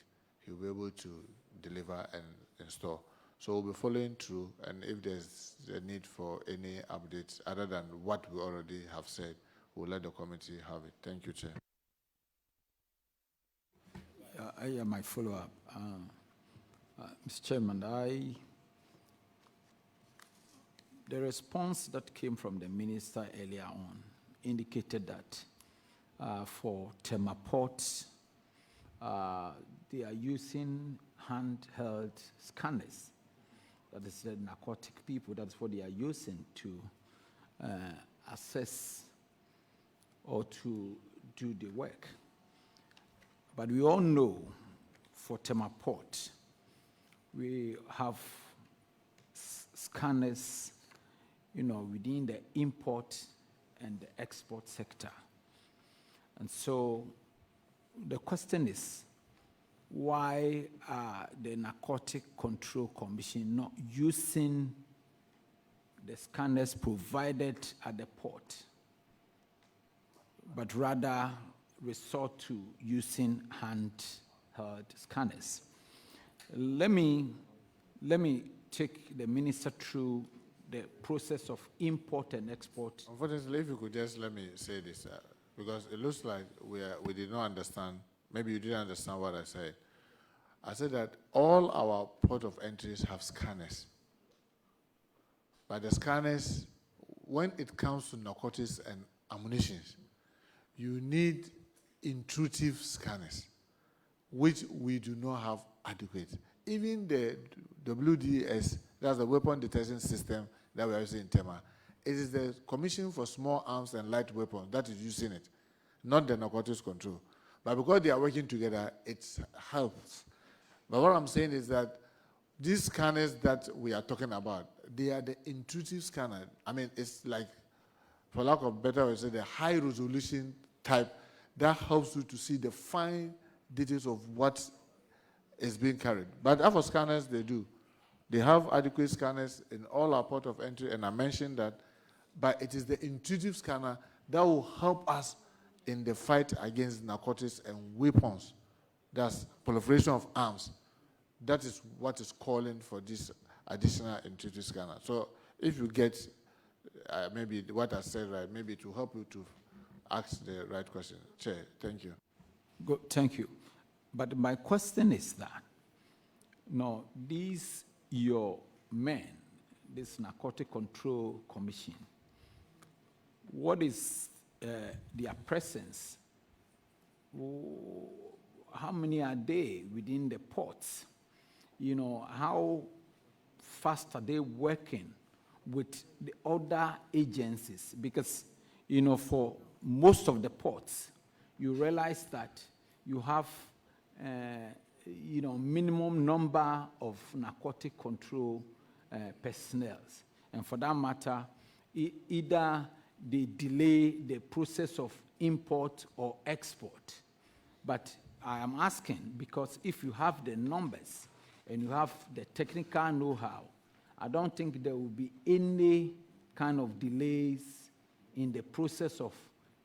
he'll be able to deliver and install. So we'll be following through, and if there's a need for any updates other than what we already have said, we'll let the committee have it. Thank you, Chair. I have my follow-up. Mr. Chairman, the response that came from the minister earlier on indicated that for Thermaports, they are using handheld scanners. That is the narcotic people, that's what they are using to assess or to do the work. But we all know for Thermaport, we have scanners, within the import and the export sector. And so the question is, why are the Narcotic Control Commission not using the scanners provided at the port, but rather resort to using handheld scanners? Let me take the minister through the process of import and export. Unfortunately, if you could just let me say this, because it looks like we did not understand. Maybe you didn't understand what I said. I said that all our port of entries have scanners. But the scanners, when it comes to narcotics and ammunition, you need intrusive scanners, which we do not have adequate. Even the WDS, that's the weapon detection system that we are using in Tema, it is the Commission for Small Arms and Light Weapons that is using it, not the Narcotics Control. But because they are working together, it helps. But what I'm saying is that these scanners that we are talking about, they are the intrusive scanner. I mean, it's like, for lack of better way, say the high resolution type that helps you to see the fine details of what is being carried. But other scanners, they do. They have adequate scanners in all our port of entry, and I mentioned that, but it is the intrusive scanner that will help us in the fight against narcotics and weapons. That's proliferation of arms. That is what is calling for this additional intrusive scanner. So if you get maybe what I said right, maybe it will help you to ask the right question. Chair, thank you. Good, thank you. But my question is that, these your men, this Narcotic Control Commission, what is their presence? How many are they within the ports? How fast are they working with the other agencies? Because, for most of the ports, you realize that you have, minimum number of narcotic control personnel. And for that matter, either they delay the process of import or export. But I am asking, because if you have the numbers and you have the technical know-how, I don't think there will be any kind of delays in the process of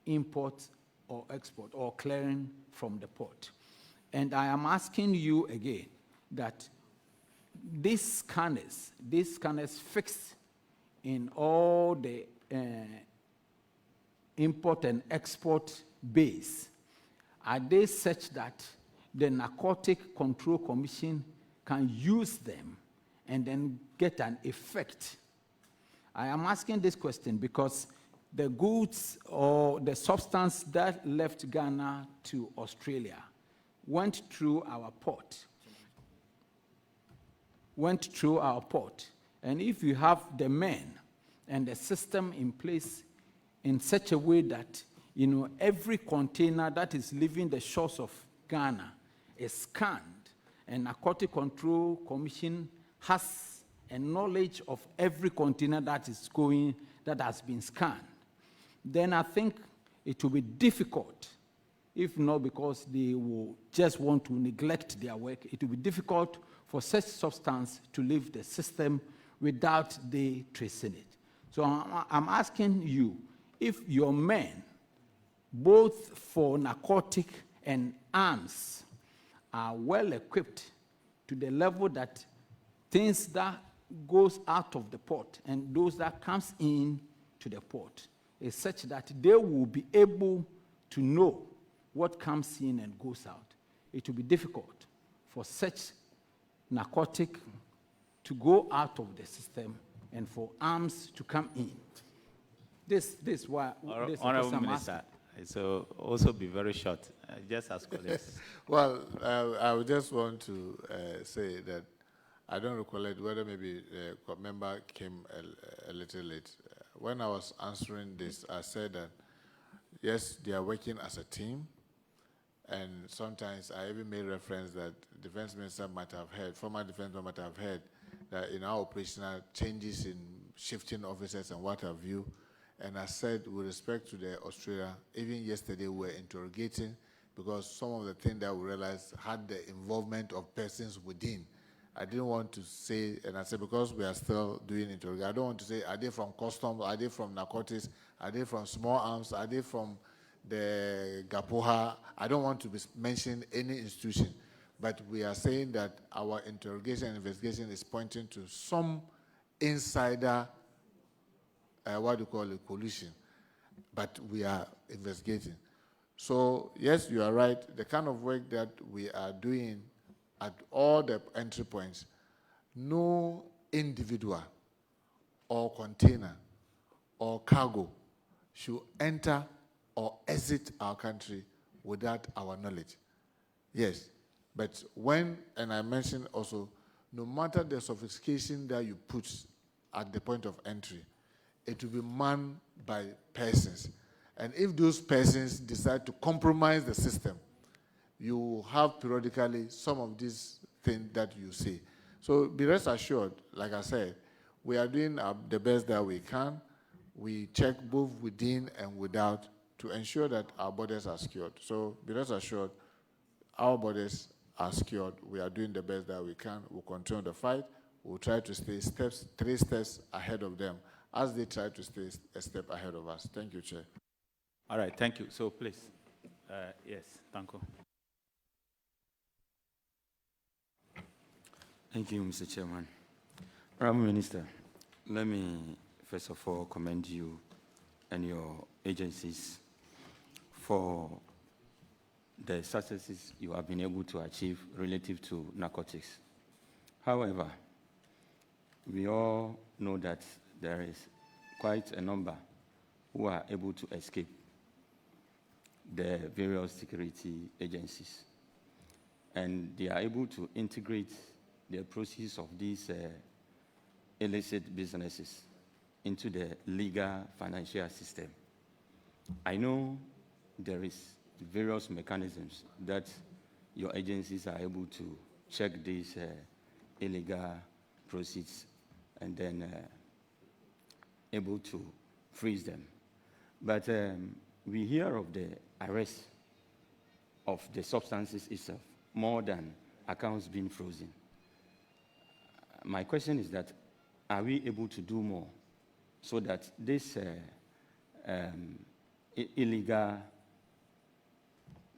import or export or clearing from the port. And I am asking you again that these scanners fixed in all the import and export base, are they such that the Narcotic Control Commission can use them and then get an effect? I am asking this question because the goods or the substance that left Ghana to Australia went through our port. And if you have the men and the system in place in such a way that, you know, every container that is leaving the shores of Ghana is scanned, and Narcotic Control Commission has a knowledge of every container that has been scanned, then I think it will be difficult, if not because they will just want to neglect their work, it will be difficult for such substance to leave the system without they tracing it. So I'm asking you, if your men, both for narcotic and arms, are well equipped to the level that things that goes out of the port and those that comes in to the port is such that they will be able to know what comes in and goes out, it will be difficult for such narcotic to go out of the system and for arms to come in. This why this Honorable Minister, so also be very short, just as colleagues. Well, I would just want to say that I don't recollect whether maybe the member came a little late. When I was answering this, I said that, yes, they are working as a team, and sometimes I even made reference that the defense minister might have heard, former defense minister might have heard, that in our operational changes in shifting officers and what have you, and I said with respect to the Australia, even yesterday we were interrogating because some of the things that we realized had the involvement of persons within. I didn't want to say, and I said because we are still doing interrogation, I don't want to say, are they from customs, are they from narcotics, are they from small arms, are they from the Gapoha? I don't want to mention any institution, but we are saying that our interrogation and investigation is pointing to some insider, what do you call it, collusion, but we are investigating. So yes, you are right, the kind of work that we are doing at all the entry points, no individual or container or cargo should enter or exit our country without our knowledge. Yes, but when, and I mentioned also, no matter the sophistication that you put at the point of entry, it will be manned by persons. And if those persons decide to compromise the system, you have periodically some of these things that you see. So be rest assured, like I said, we are doing the best that we can. We check both within and without to ensure that our borders are secured. So be rest assured, our borders are secured. We are doing the best that we can. We'll continue the fight. We'll try to stay 3 steps ahead of them as they try to stay a step ahead of us. Thank you, Chair. All right, thank you. So please, yes, thank you. Thank you, Mr. Chairman. Honorable Minister, let me first of all commend you and your agencies for the successes you have been able to achieve relative to narcotics. However, we all know that there is quite a number who are able to escape the various security agencies, and they are able to integrate the proceeds of these illicit businesses into the legal financial system. I know there is various mechanisms that your agencies are able to check these illegal proceeds and then able to freeze them. But we hear of the arrest of the substances itself more than accounts being frozen. My question is that, are we able to do more so that this illegal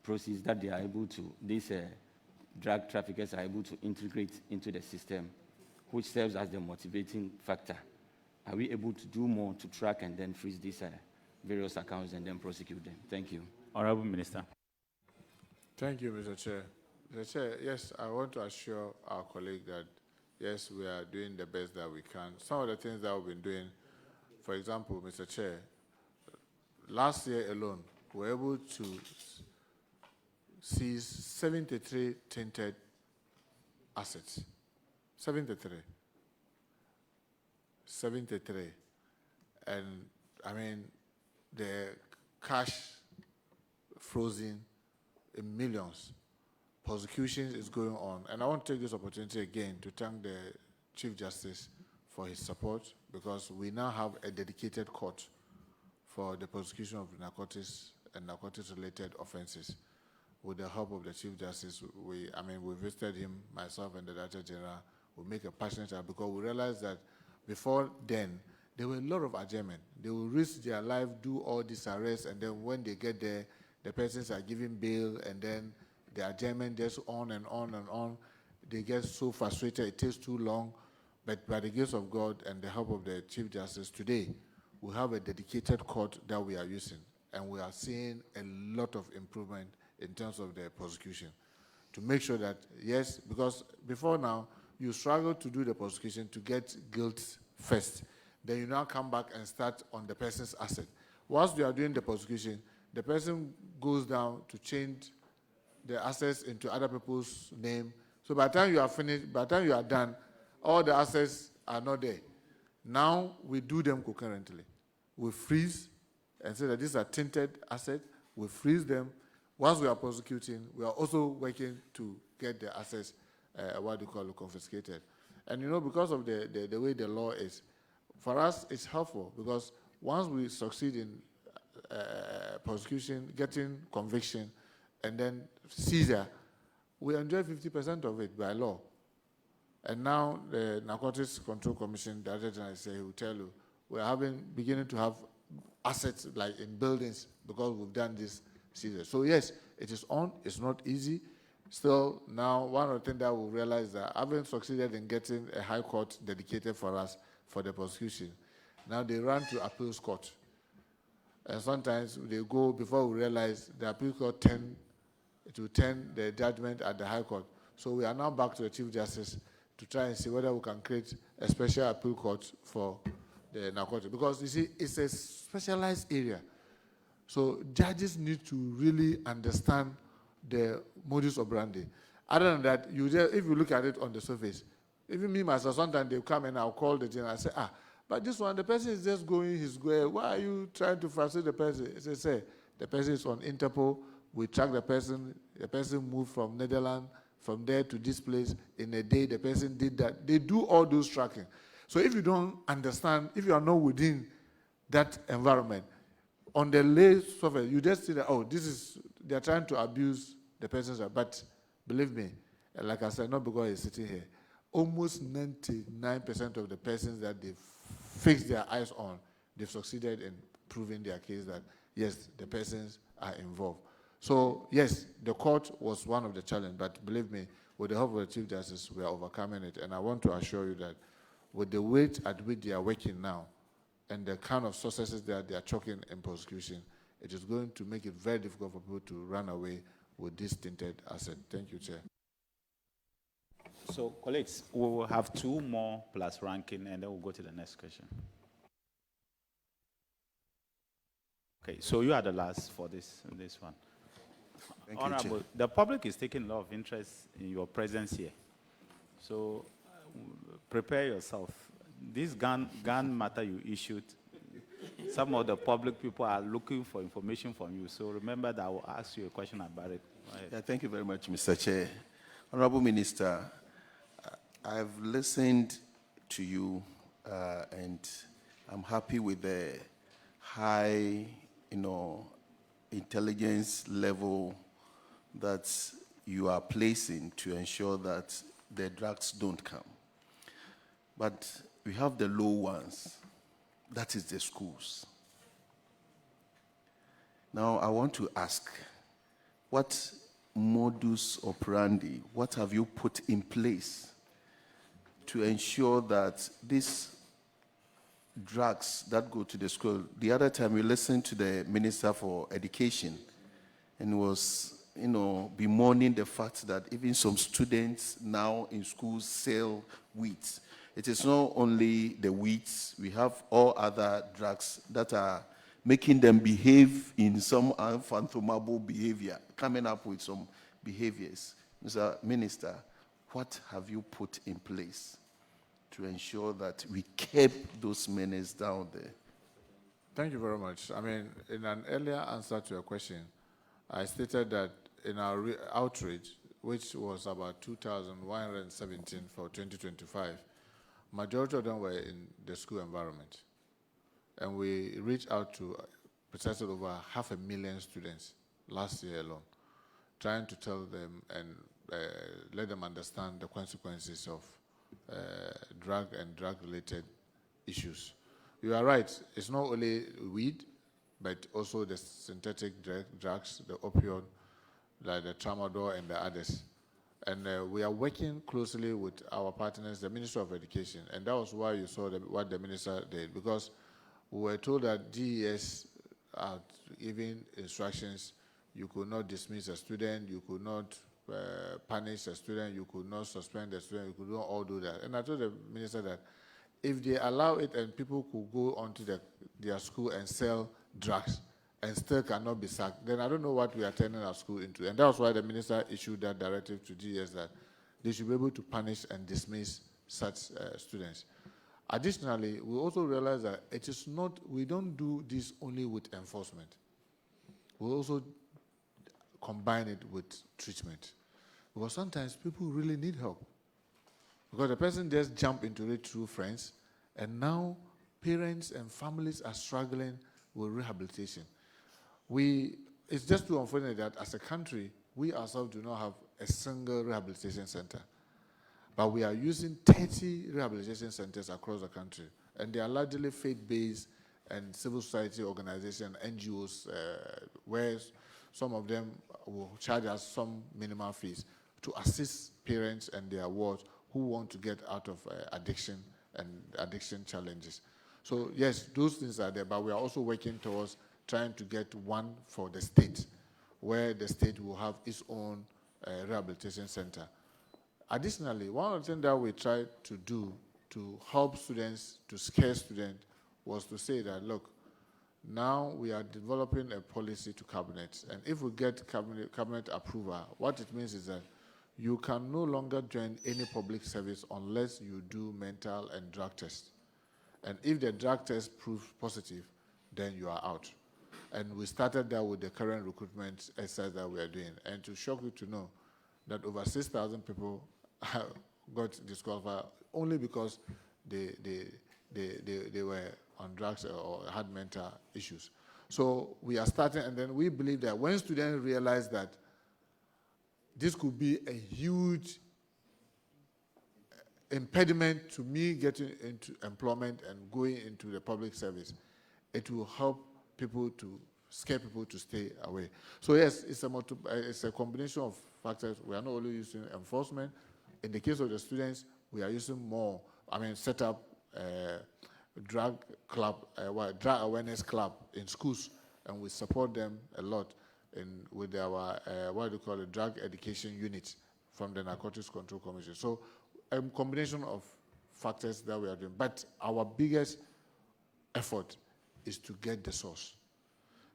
proceeds that they are able to, these drug traffickers are able to integrate into the system which serves as the motivating factor? Are we able to do more to track and then freeze these various accounts and then prosecute them? Thank you. Honorable Minister. Thank you, Mr. Chair. Mr. Chair, yes, I want to assure our colleague that, yes, we are doing the best that we can. Some of the things that we've been doing, for example, Mr. Chair, last year alone, we were able to seize 73 tainted assets. 73. And, I mean, the cash frozen in millions. Prosecution is going on. And I want to take this opportunity again to thank the Chief Justice for his support, because we now have a dedicated court for the prosecution of narcotics and narcotics-related offenses. With the help of the Chief Justice, we visited him, myself and the Director General. We make a passionate effort because we realized that before then, there were a lot of adjournment. They will risk their life, do all these arrests, and then when they get there, the persons are given bail, and then the adjournment just on and on and on. They get so frustrated, it takes too long. But by the grace of God and the help of the Chief Justice, today, we have a dedicated court that we are using, and we are seeing a lot of improvement in terms of the prosecution, to make sure that, yes, because before now, you struggle to do the prosecution to get guilt first. Then you now come back and start on the person's asset. Whilst you are doing the prosecution, the person goes down to change the assets into other people's name. So by the time you are finished, by the time you are done, all the assets are not there. Now we do them concurrently. We freeze and say that these are tainted assets. We freeze them. Once we are prosecuting, we are also working to get the assets, confiscated. And because of the way the law is, for us, it's helpful, because once we succeed in prosecution, getting conviction, and then seizure, we enjoy 50% of it by law. And now the Narcotics Control Commission, the Director General say, he will tell you, we're beginning to have assets like in buildings because we've done this seizure. So yes, it is on. It's not easy. Still, now one of the things that we realize that having succeeded in getting a high court dedicated for us for the prosecution, now they run to appeals court. And sometimes they go, before we realize, the appeals court tend the judgment at the high court. So we are now back to the Chief Justice to try and see whether we can create a special appeal court for the narcotics. Because you see, it's a specialized area. So judges need to really understand the modus operandi. Other than that, if you look at it on the surface, even me myself, sometimes they come and I'll call the general and say, but this one, the person is just going his way. Why are you trying to frustrate the person? They say, the person is on Interpol. We track the person moved from Netherlands, from there to this place. In a day, the person did that. They do all those tracking. So if you don't understand, if you are not within that environment, on the lay surface, you just see that, they're trying to abuse the person's right. But believe me, like I said, not because he's sitting here, almost 99% of the persons that they've fixed their eyes on, they've succeeded in proving their case that, yes, the persons are involved. So, yes, the court was one of the challenges, but believe me, with the help of the Chief Justice, we are overcoming it. And I want to assure you that with the weight at which they are working now and the kind of successes that they are chalking in prosecution, it is going to make it very difficult for people to run away with this tainted asset. Thank you, Chair. So, colleagues, we will have 2 more plus ranking, and then we'll go to the next question. Okay, so you are the last for this one. Thank Honorable, you, the public is taking a lot of interest in your presence here. So prepare yourself. This gun matter you issued, some of the public people are looking for information from you. So remember that I will ask you a question about it. Yeah, thank you very much, Mr. Chair. Honorable Minister, I've listened to you and I'm happy with the high, intelligence level that you are placing to ensure that the drugs don't come. But we have the low ones, that is the schools. Now, I want to ask, what modus operandi, what have you put in place to ensure that these drugs that go to the school. The other time we listened to the Minister for Education and was, bemoaning the fact that even some students now in schools sell weeds. It is not only the weeds, we have all other drugs that are making them behave in some unfathomable behavior, coming up with some behaviors. Mr. Minister, what have you put in place to ensure that we keep those menaces down there? Thank you very much. I mean, in an earlier answer to your question, I stated that in our outreach, which was about 2,117 for 2025, majority of them were in the school environment. And we reached out to precisely over 500,000 students last year alone, trying to tell them and let them understand the consequences of drug and drug-related issues. You are right, it's not only weed, but also the synthetic drugs, the opioid, like the tramadol and the others. And we are working closely with our partners, the Ministry of Education, and that was why you saw what the minister did, because we were told that DES are giving instructions. You could not dismiss a student, you could not punish a student, you could not suspend a student, you could not all do that. And I told the minister that if they allow it and people could go onto their school and sell drugs and still cannot be sacked, then I don't know what we are turning our school into. And that was why the minister issued that directive to GS that they should be able to punish and dismiss such students. Additionally, we also realize that it is not, we don't do this only with enforcement. We also combine it with treatment. Because sometimes people really need help. Because the person just jumped into it through friends, and now parents and families are struggling with rehabilitation. It's just too unfortunate that as a country, we ourselves do not have a single rehabilitation center. But we are using 30 rehabilitation centers across the country, and they are largely faith-based and civil society organizations, NGOs, where some of them will charge us some minimal fees to assist parents and their wards who want to get out of addiction and addiction challenges. So yes, those things are there, but we are also working towards trying to get one for the state, where the state will have its own rehabilitation center. Additionally, one of the things that we tried to do to help students, to scare students, was to say that, look, now we are developing a policy to cabinet, and if we get cabinet approval, what it means is that you can no longer join any public service unless you do mental and drug tests. And if the drug test proves positive, then you are out. And we started that with the current recruitment exercise that we are doing. And to shock you to know that over 6,000 people got disqualified only because they were on drugs or had mental issues. So we are starting, and then we believe that when students realize that this could be a huge impediment to me getting into employment and going into the public service, it will help people to scare people to stay away. So yes, it's a combination of factors. We are not only using enforcement. In the case of the students, we are using more. Set up drug club, drug awareness club in schools, and we support them a lot with our drug education unit from the Narcotics Control Commission. So a combination of factors that we are doing. But our biggest effort is to get the source.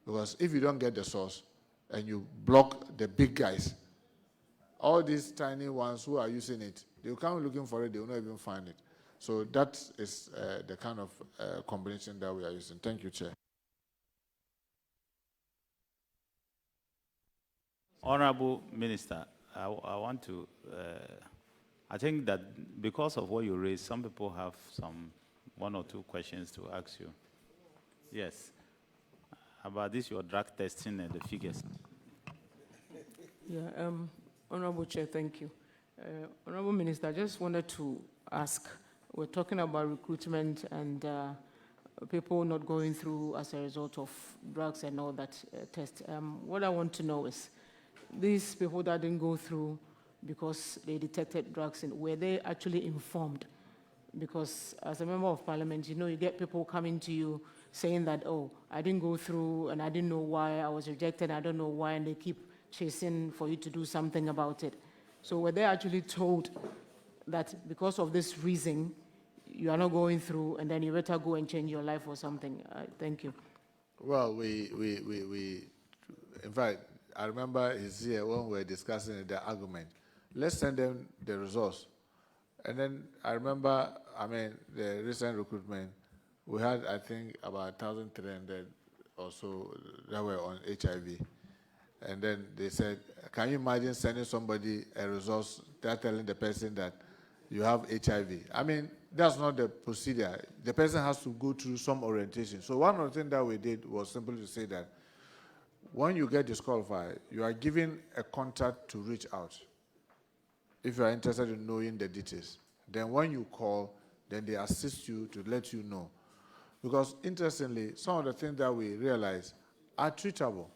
Because if you don't get the source and you block the big guys, all these tiny ones who are using it, they will come looking for it, they will not even find it. So that is the kind of combination that we are using. Thank you, Chair. Honorable Minister, I want to, I think that because of what you raised, some people have one or two questions to ask you. Yes. About this, your drug testing and the figures. Yeah, Honorable Chair, thank you. Honorable Minister, I just wanted to ask, we're talking about recruitment and people not going through as a result of drugs and all that test. What I want to know is, these people that didn't go through because they detected drugs, were they actually informed Because as a member of parliament, you know, you get people coming to you saying that, oh, I didn't go through and I didn't know why I was rejected, I don't know why, and they keep chasing for you to do something about it. So were they actually told that because of this reason, you are not going through and then you better go and change your life or something? Thank you. Well, in fact, I remember he's here when we were discussing the argument. Let's send them the results. And then I remember, the recent recruitment, we had, I think, about 1,300 or so that were on HIV. And then they said, can you imagine sending somebody a resource, they're telling the person that you have HIV? That's not the procedure. The person has to go through some orientation. So one of the things that we did was simply to say that when you get disqualified, you are given a contact to reach out if you are interested in knowing the details. Then when you call, then they assist you to let you know. Because interestingly, some of the things that we realize are treatable.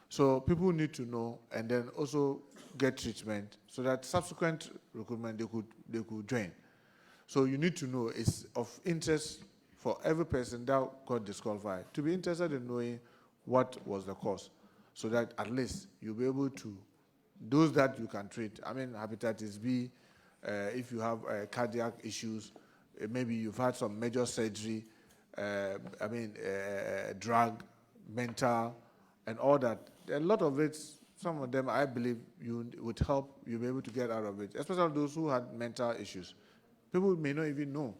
So people need to know and then also get treatment so that subsequent recruitment they could join. So you need to know it's of interest for every person that got disqualified to be interested in knowing what was the cause, so that at least you'll be able to, those that you can treat, hepatitis B, if you have cardiac issues, maybe you've had some major surgery, drug, mental, and all that. A lot of it, some of them, I believe, you would help you be able to get out of it, especially those who had mental issues. People may not even know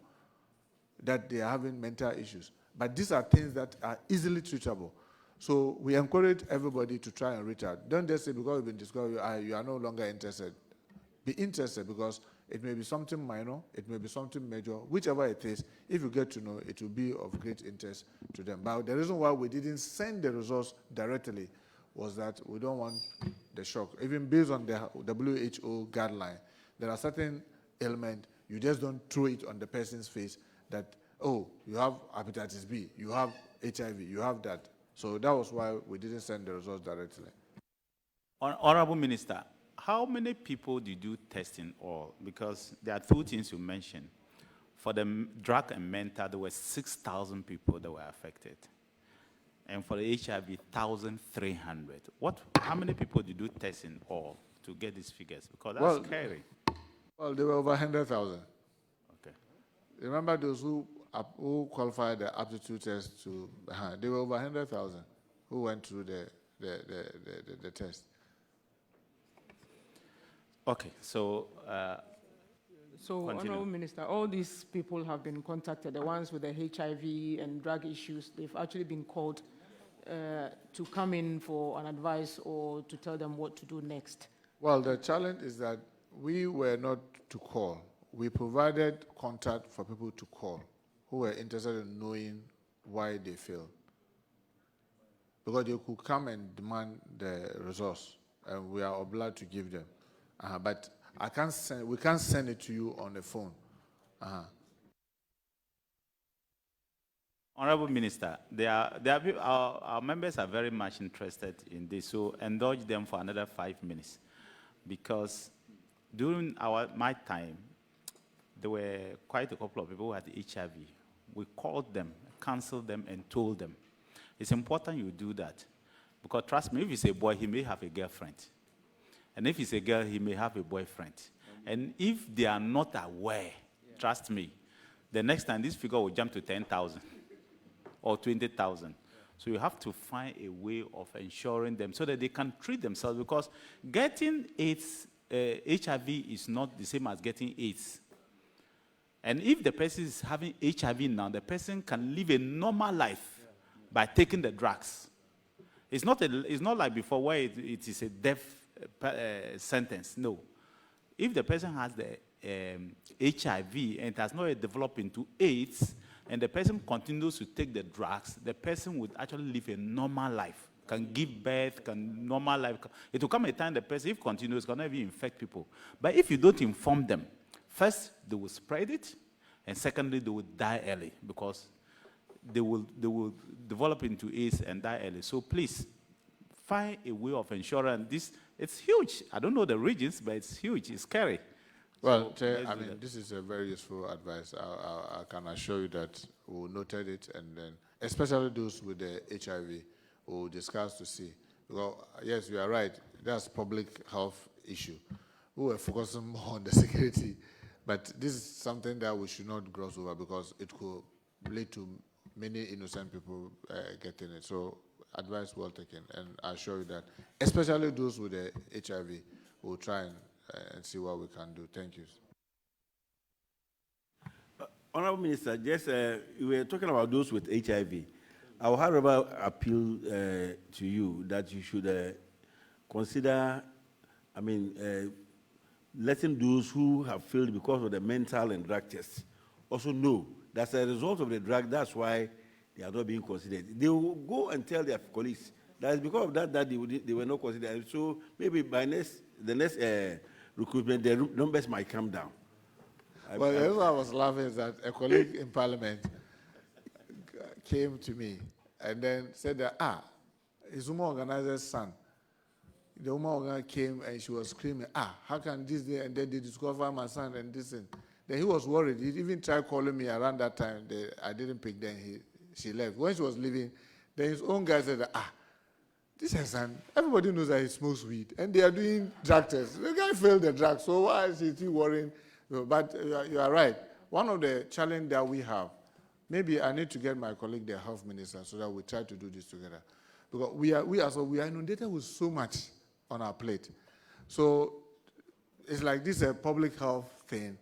that they are having mental issues. But these are things that are easily treatable. So we encourage everybody to try and reach out. Don't just say because you've been discovered, you are no longer interested. Be interested, because it may be something minor, it may be something major, whichever it is. If you get to know, it will be of great interest to them. But the reason why we didn't send the results directly was that we don't want the shock. Even based on the WHO guideline, there are certain ailments, you just don't throw it on the person's face that, oh, you have hepatitis B, you have HIV, you have that. So that was why we didn't send the results directly. Honorable Minister, how many people did you test in all? Because there are two things you mentioned. For the drug and mental, there were 6,000 people that were affected. And for the HIV, 1,300. How many people did you test in all to get these figures? Because that's scary. Well, there were over 100,000. Okay. Remember those who qualified the aptitude test to, there were over 100,000 who went through the test. Okay, so Honorable Minister, all these people have been contacted, the ones with the HIV and drug issues, they've actually been called to come in for an advice or to tell them what to do next. Well, the challenge is that we were not to call. We provided contact for people to call who were interested in knowing why they failed. Because they could come and demand the resource, and we are obliged to give them. But we can't send it to you on the phone. Honorable Minister, our members are very much interested in this, so indulge them for another 5 minutes. Because during my time, there were quite a couple of people who had HIV. We called them, counseled them, and told them. It's important you do that. Because trust me, if he's a boy, he may have a girlfriend. And if he's a girl, he may have a boyfriend. And if they are not aware, trust me, the next time this figure will jump to 10,000 or 20,000. So you have to find a way of ensuring them so that they can treat themselves, because getting AIDS, HIV is not the same as getting AIDS. And if the person is having HIV now, the person can live a normal life by taking the drugs. It's not like before where it is a death sentence. No. If the person has the HIV and it has not developed into AIDS, and the person continues to take the drugs, the person would actually live a normal life, can give birth, normal life. It will come a time the person, if continues, cannot even infect people. But if you don't inform them, first, they will spread it, and secondly, they will die early, because they will develop into AIDS and die early. So please, find a way of ensuring this. It's huge. I don't know the regions, but it's huge. It's scary. Well, So Chair, let's I do mean, that. this is a very useful advice. I can assure you that we noted it, and then, especially those with the HIV, we'll discuss to see. Well, yes, you are right. That's public health issue. We were focusing more on the security, but this is something that we should not gloss over because it could lead to many innocent people getting it. So, advice well taken, and I assure you that, especially those with the HIV, we'll try and see what we can do. Thank you. Honorable Minister, just you were talking about those with HIV. I will, however, appeal to you that you should consider, I mean, letting those who have failed because of the mental and drug tests also know that as a result of the drug, that's why they are not being considered. They will go and tell their colleagues that it's because of that they were not considered. So maybe by the next recruitment, the numbers might come down. Well, that's why I was laughing is that a colleague in Parliament came to me and then said that, his woman organizer's son. The woman organizer came and she was screaming, how can this day, and then they discover my son and this thing. Then he was worried. He even tried calling me around that time. I didn't pick, then she left. When she was leaving, then his own guy said, this is son. Everybody knows that he smokes weed, and they are doing drug tests. The guy failed the drug, so why is he worrying? But you are right. One of the challenges that we have, maybe I need to get my colleague, the health minister, so that we try to do this together. Because we are inundated with so much on our plate. So it's like this is a public health thing.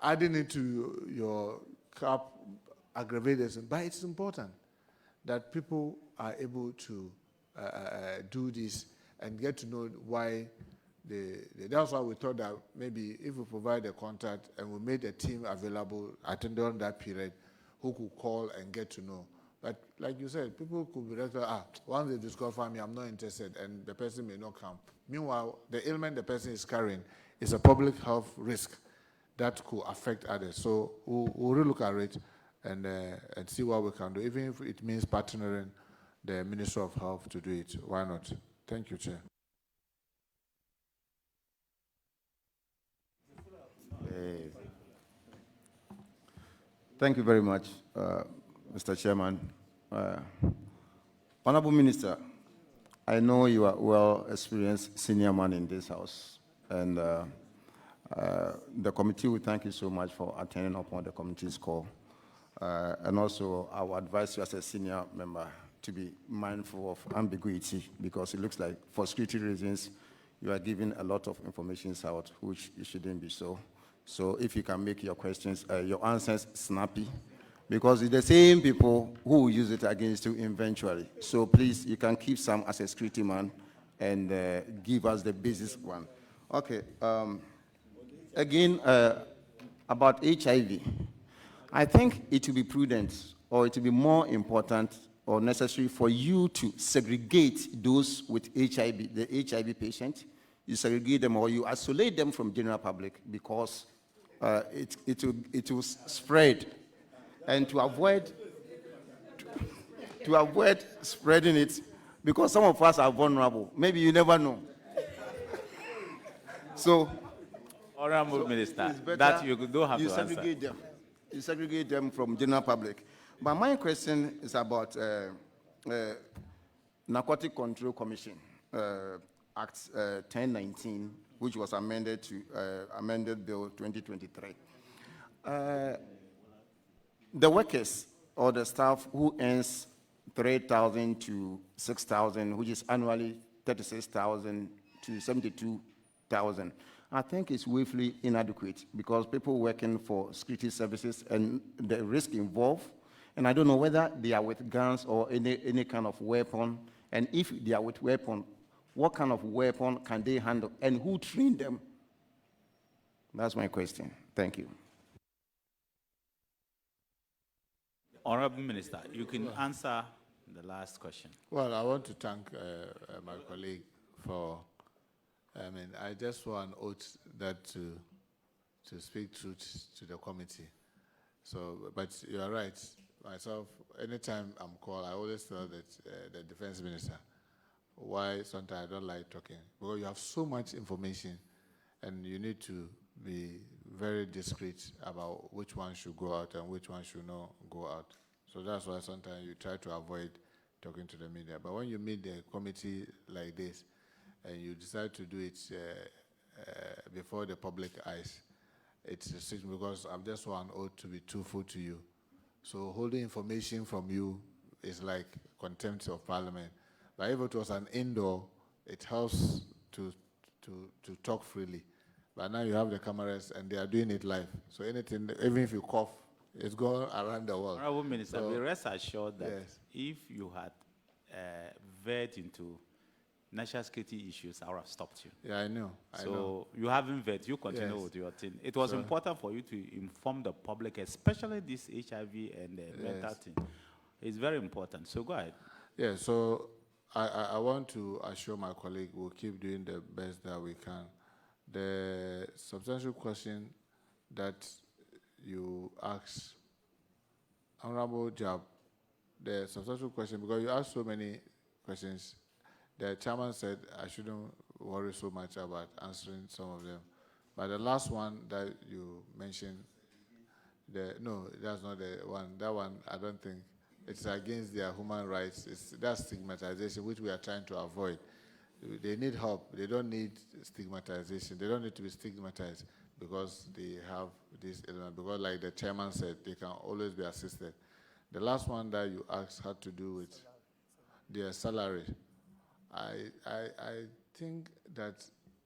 Adding it to your cap aggravates it, but it's important that people are able to do this and get to know why that's why we thought that maybe if we provide a contact and we made a team available during that period who could call and get to know. But like you said, people could be like, once they discover me, I'm not interested, and the person may not come. Meanwhile, the ailment the person is carrying is a public health risk that could affect others. So we'll relook at it and see what we can do, even if it means partnering the Ministry of Health to do it. Why not? Thank you, Chair. Thank you very much, Mr. Chairman. Honorable Minister, I know you are well-experienced senior man in this House, and the committee will thank you so much for attending upon the committee's call. And also, I will advise you as a senior member to be mindful of ambiguity, because it looks like for security reasons, you are giving a lot of information out, which it shouldn't be so. So if you can make your questions, your answers snappy, because it's the same people who will use it against you eventually. So please, you can keep some as a security man and give us the basic one. Okay. Again, about HIV, I think it will be prudent, or it will be more important or necessary for you to segregate those with HIV, the HIV patient. You segregate them or you isolate them from general public, because it will spread. And to avoid spreading it, because some of us are vulnerable. Maybe you never know. So, Honorable Minister, that you don't have to segregate answer. them. You segregate them from general public. But my question is about Narcotic Control Commission, Act 1019, which was amended to amended Bill 2023. The workers or the staff who earns 3,000 to 6,000, which is annually 36,000 to 72,000, I think it's woefully inadequate, because people working for security services and the risk involved, and I don't know whether they are with guns or any kind of weapon, and if they are with weapon, what kind of weapon can they handle, and who trained them? That's my question. Thank you. Honorable Minister, you can answer the last question. Well, I want to thank my colleague for, I just want an oath that to speak truth to the committee. So, but you are right. Myself, anytime I'm called, I always tell the defense minister why sometimes I don't like talking, because you have so much information and you need to be very discreet about which one should go out and which one should not go out. So that's why sometimes you try to avoid talking to the media. But when you meet the committee like this, and you decide to do it before the public eyes, it's a decision because I'm just so on oath to be truthful to you. So holding information from you is like contempt of parliament. But if it was an indoor, it helps to talk freely. But now you have the cameras and they are doing it live. So anything, even if you cough, it's going around the world. Honorable Minister, So, be rest assured that yes. if you had veered into national security issues, I would have stopped you. Yeah, I know. I know. So you haven't veered, you continue Yes. with your thing. It was So- important for you to inform the public, especially this HIV and mental Yes. thing. It's very important. So go ahead. Yeah, so I want to assure my colleague we'll keep doing the best that we can. The substantial question that you asked, Honorable Jab, the substantial question, because you asked so many questions, the chairman said I shouldn't worry so much about answering some of them. But the last one that you mentioned, no, that's not the one. That one, I don't think. It's against their human rights. That's stigmatization, which we are trying to avoid. They need help. They don't need stigmatization. They don't need to be stigmatized because they have this element. Because like the chairman said, they can always be assisted. The last one that you asked had to do with their salary. I think that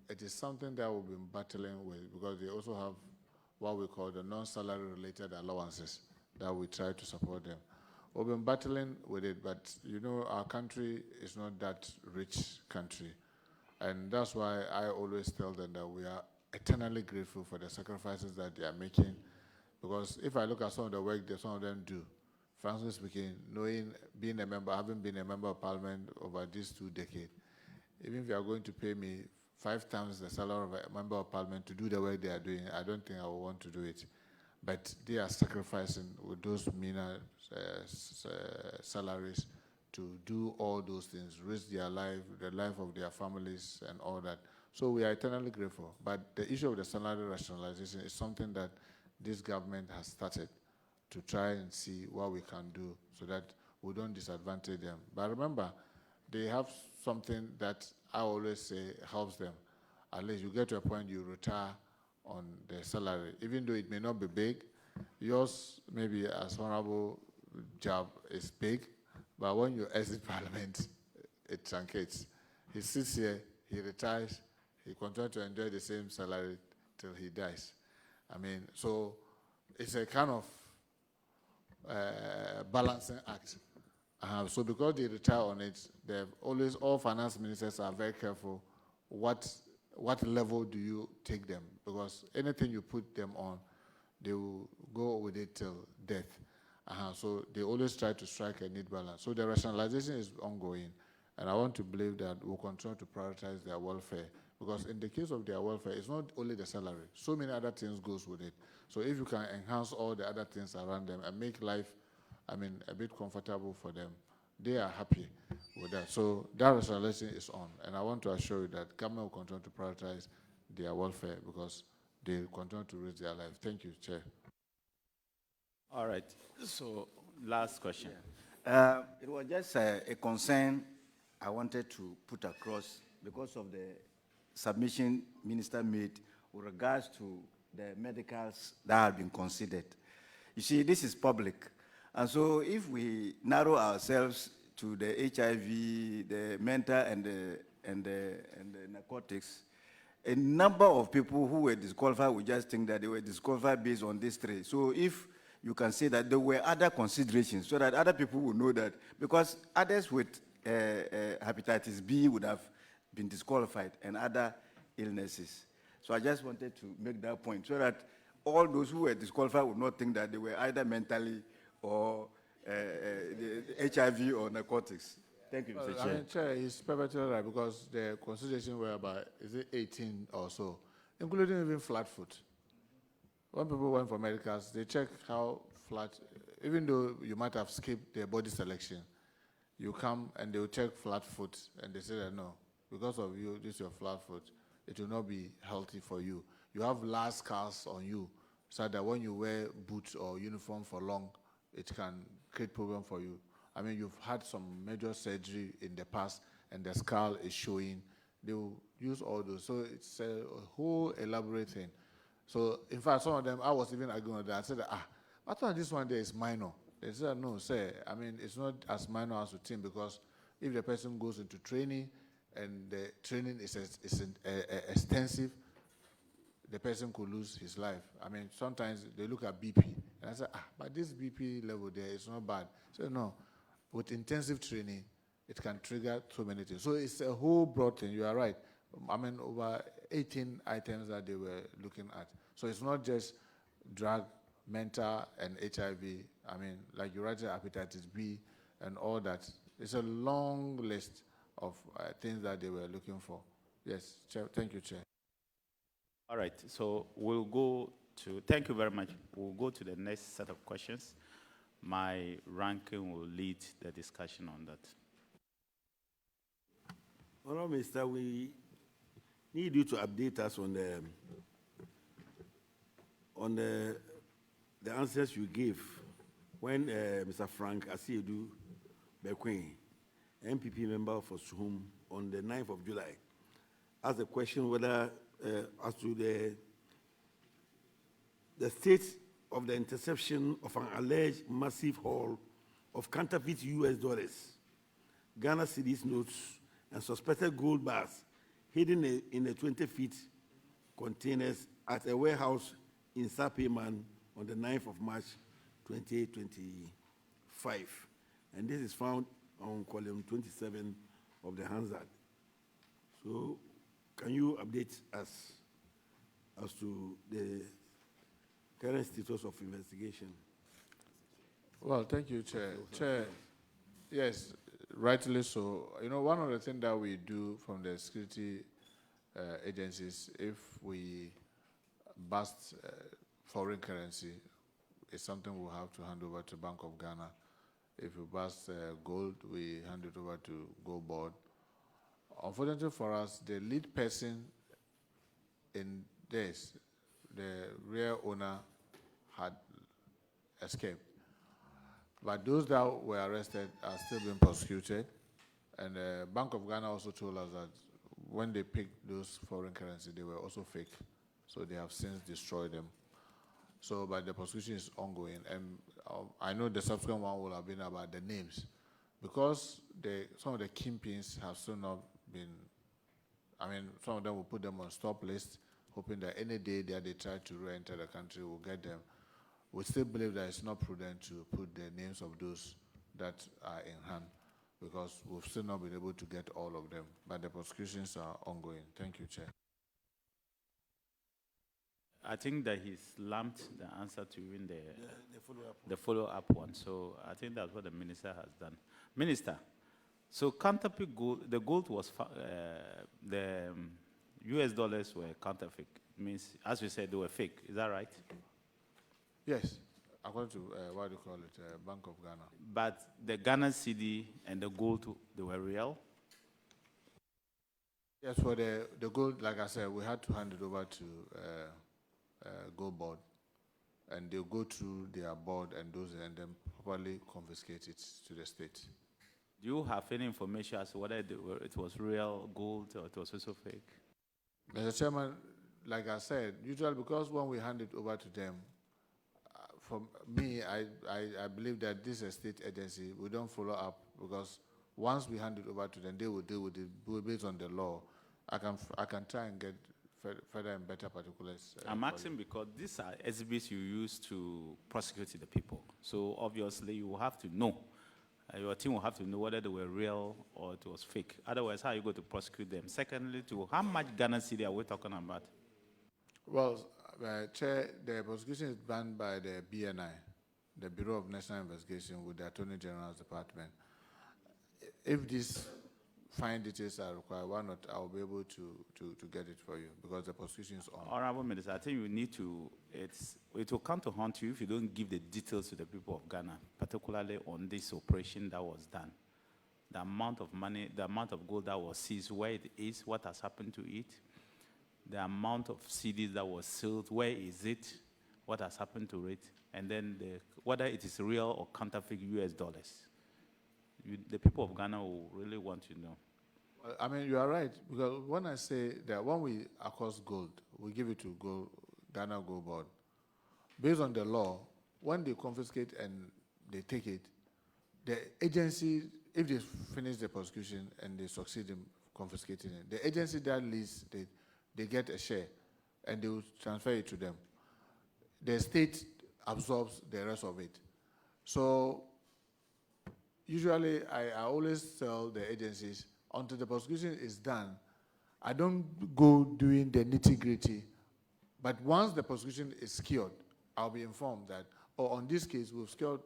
it is something that we've been battling with because they also have what we call the non-salary related allowances that we try to support them. We've been battling with it, but you know, our country is not that rich country. And that's why I always tell them that we are eternally grateful for the sacrifices that they are making. Because if I look at some of the work that some of them do, frankly speaking, knowing, being a member, having been a member of parliament over these 2 decades, even if you are going to pay me 5 times the salary of a member of parliament to do the work they are doing, I don't think I will want to do it. But they are sacrificing with those meaner salaries to do all those things, risk their life, the life of their families and all that. So we are eternally grateful. But the issue of the salary rationalization is something that this government has started to try and see what we can do so that we don't disadvantage them. But remember, they have something that I always say helps them. At least you get to a point you retire on the salary, even though it may not be big. Yours, maybe as Honorable Jab, is big, but when you exit Parliament, it truncates. He sits here, he retires, he continues to enjoy the same salary till he dies. I mean, so it's a kind of balancing act. So because they retire on it, all finance ministers are very careful what level do you take them, because anything you put them on, they will go with it till death. So they always try to strike a neat balance. So the rationalization is ongoing, and I want to believe that we'll continue to prioritize their welfare, because in the case of their welfare, it's not only the salary. So many other things goes with it. So if you can enhance all the other things around them and make life, a bit comfortable for them, they are happy with that. So that rationalization is on, and I want to assure you that government will continue to prioritize their welfare because they continue to raise their life. Thank you, Chair. All right. So last question. It was just a concern I wanted to put across because of the submission Minister made with regards to the medicals that have been considered. You see, this is public. And so if we narrow ourselves to the HIV, the mental and the narcotics, a number of people who were disqualified would just think that they were disqualified based on these 3. So if you can say that there were other considerations so that other people would know that, because others with hepatitis B would have been disqualified and other illnesses. So I just wanted to make that point so that all those who were disqualified would not think that they were either mentally or HIV or narcotics. Thank you, Mr. Chair. Chair, he's perfectly right because the consideration were about, 18 or so, including even flat foot. When people went for medicals, they check how flat, even though you might have skipped the body selection, you come and they will check flat foot and they say that no, because of you, this is your flat foot, it will not be healthy for you. you have large scars on you, so that when you wear boots or uniform for long, it can create problem for you. I mean, you've had some major surgery in the past, and the skull is showing. They will use all those. So it's a whole elaborate thing. So in fact, some of them, I was even arguing with that. I said, I thought this one there is minor. They said, no, sir. I mean, it's not as minor as you think, because if the person goes into training and the training is extensive, the person could lose his life. I mean, sometimes they look at BP, and I say, but this BP level there is not bad. So no, with intensive training, it can trigger so many things. So it's a whole broad thing. You are right. I mean, over 18 items that they were looking at. So it's not just drug, mental, and HIV. I mean, like you write, hepatitis B, and all that. It's a long list of things that they were looking for. Yes, Chair. Thank you, Chair. All right, so we'll go to, thank you very much. We'll go to the next set of questions. My ranking will lead the discussion on that. Honourable Minister, we need you to update us on the answers you gave when Mr. Frank Asiedu Bekwin, MPP member for Suhum, on the 9th of July, asked the question whether, as to the state of the interception of an alleged massive haul of counterfeit US dollars, Ghana cedis notes, and suspected gold bars hidden in the 20-feet containers at a warehouse in Sapeman on the 9th of March 2025. And this is found on column 27 of the Hansard. So can you update us as to the current status of investigation? Well, thank you, Chair. Chair, yes, rightly so. You know, one of the things that we do from the security agencies, if we bust foreign currency, it's something we'll have to hand over to Bank of Ghana. If we bust gold, we hand it over to Gold Board. Unfortunately for us, the lead person in this, the real owner, had escaped. But those that were arrested are still being prosecuted. And the Bank of Ghana also told us that when they picked those foreign currency, they were also fake. So they have since destroyed them. So, but the prosecution is ongoing. And I know the subsequent one will have been about the names. Because some of the kingpins have still not been, I mean, some of them will put them on stop list, hoping that any day that they try to re-enter the country, we'll get them. We still believe that it's not prudent to put the names of those that are in hand, because we've still not been able to get all of them. But the prosecutions are ongoing. Thank you, Chair. I think that he's lumped the answer to even the follow-up one. So I think that's what the minister has done. Minister, so counterfeit gold, the gold was, the US dollars were counterfeit. Means, as you said, they were fake. Is that right? Yes, according to, what do you call it, Bank of Ghana. But the Ghana CD and the gold, they were real? Yes, for the gold, like I said, we had to hand it over to Gold Board, and they'll go through their board and then properly confiscate it to the state. Do you have any information as to whether it was real gold or it was also fake? Mr. Chairman, like I said, usually because when we hand it over to them, for me, I believe that this is a state agency. We don't follow up, because once we hand it over to them, they will deal with it based on the law. I can try and get further and better particulars. I'm asking because these are exhibits you use to prosecute the people. So obviously you will have to know. Your team will have to know whether they were real or it was fake. Otherwise, how are you going to prosecute them? Secondly, how much Ghana cedi are we talking about? Well, Chair, the prosecution is done by the BNI, the Bureau of National Investigation, with the Attorney General's Department. If these fine details are required, why not? I'll be able to get it for you, because the prosecution is on. Honorable Minister, I think you need to, it will come to haunt you if you don't give the details to the people of Ghana, particularly on this operation that was done. The amount of money, the amount of gold that was seized, where it is, what has happened to it, the amount of CDs that was sealed, where is it, what has happened to it, and then whether it is real or counterfeit US dollars. The people of Ghana will really want to know. Well, I mean, you are right, because when I say that when we accost gold, we give it to Ghana Gold Board. Based on the law, when they confiscate and they take it, the agency, if they finish the prosecution and they succeed in confiscating it, the agency that leads, they get a share and they will transfer it to them. The state absorbs the rest of it. So usually I always tell the agencies, until the prosecution is done, I don't go doing the nitty-gritty, but once the prosecution is secured, I'll be informed that, on this case, we've secured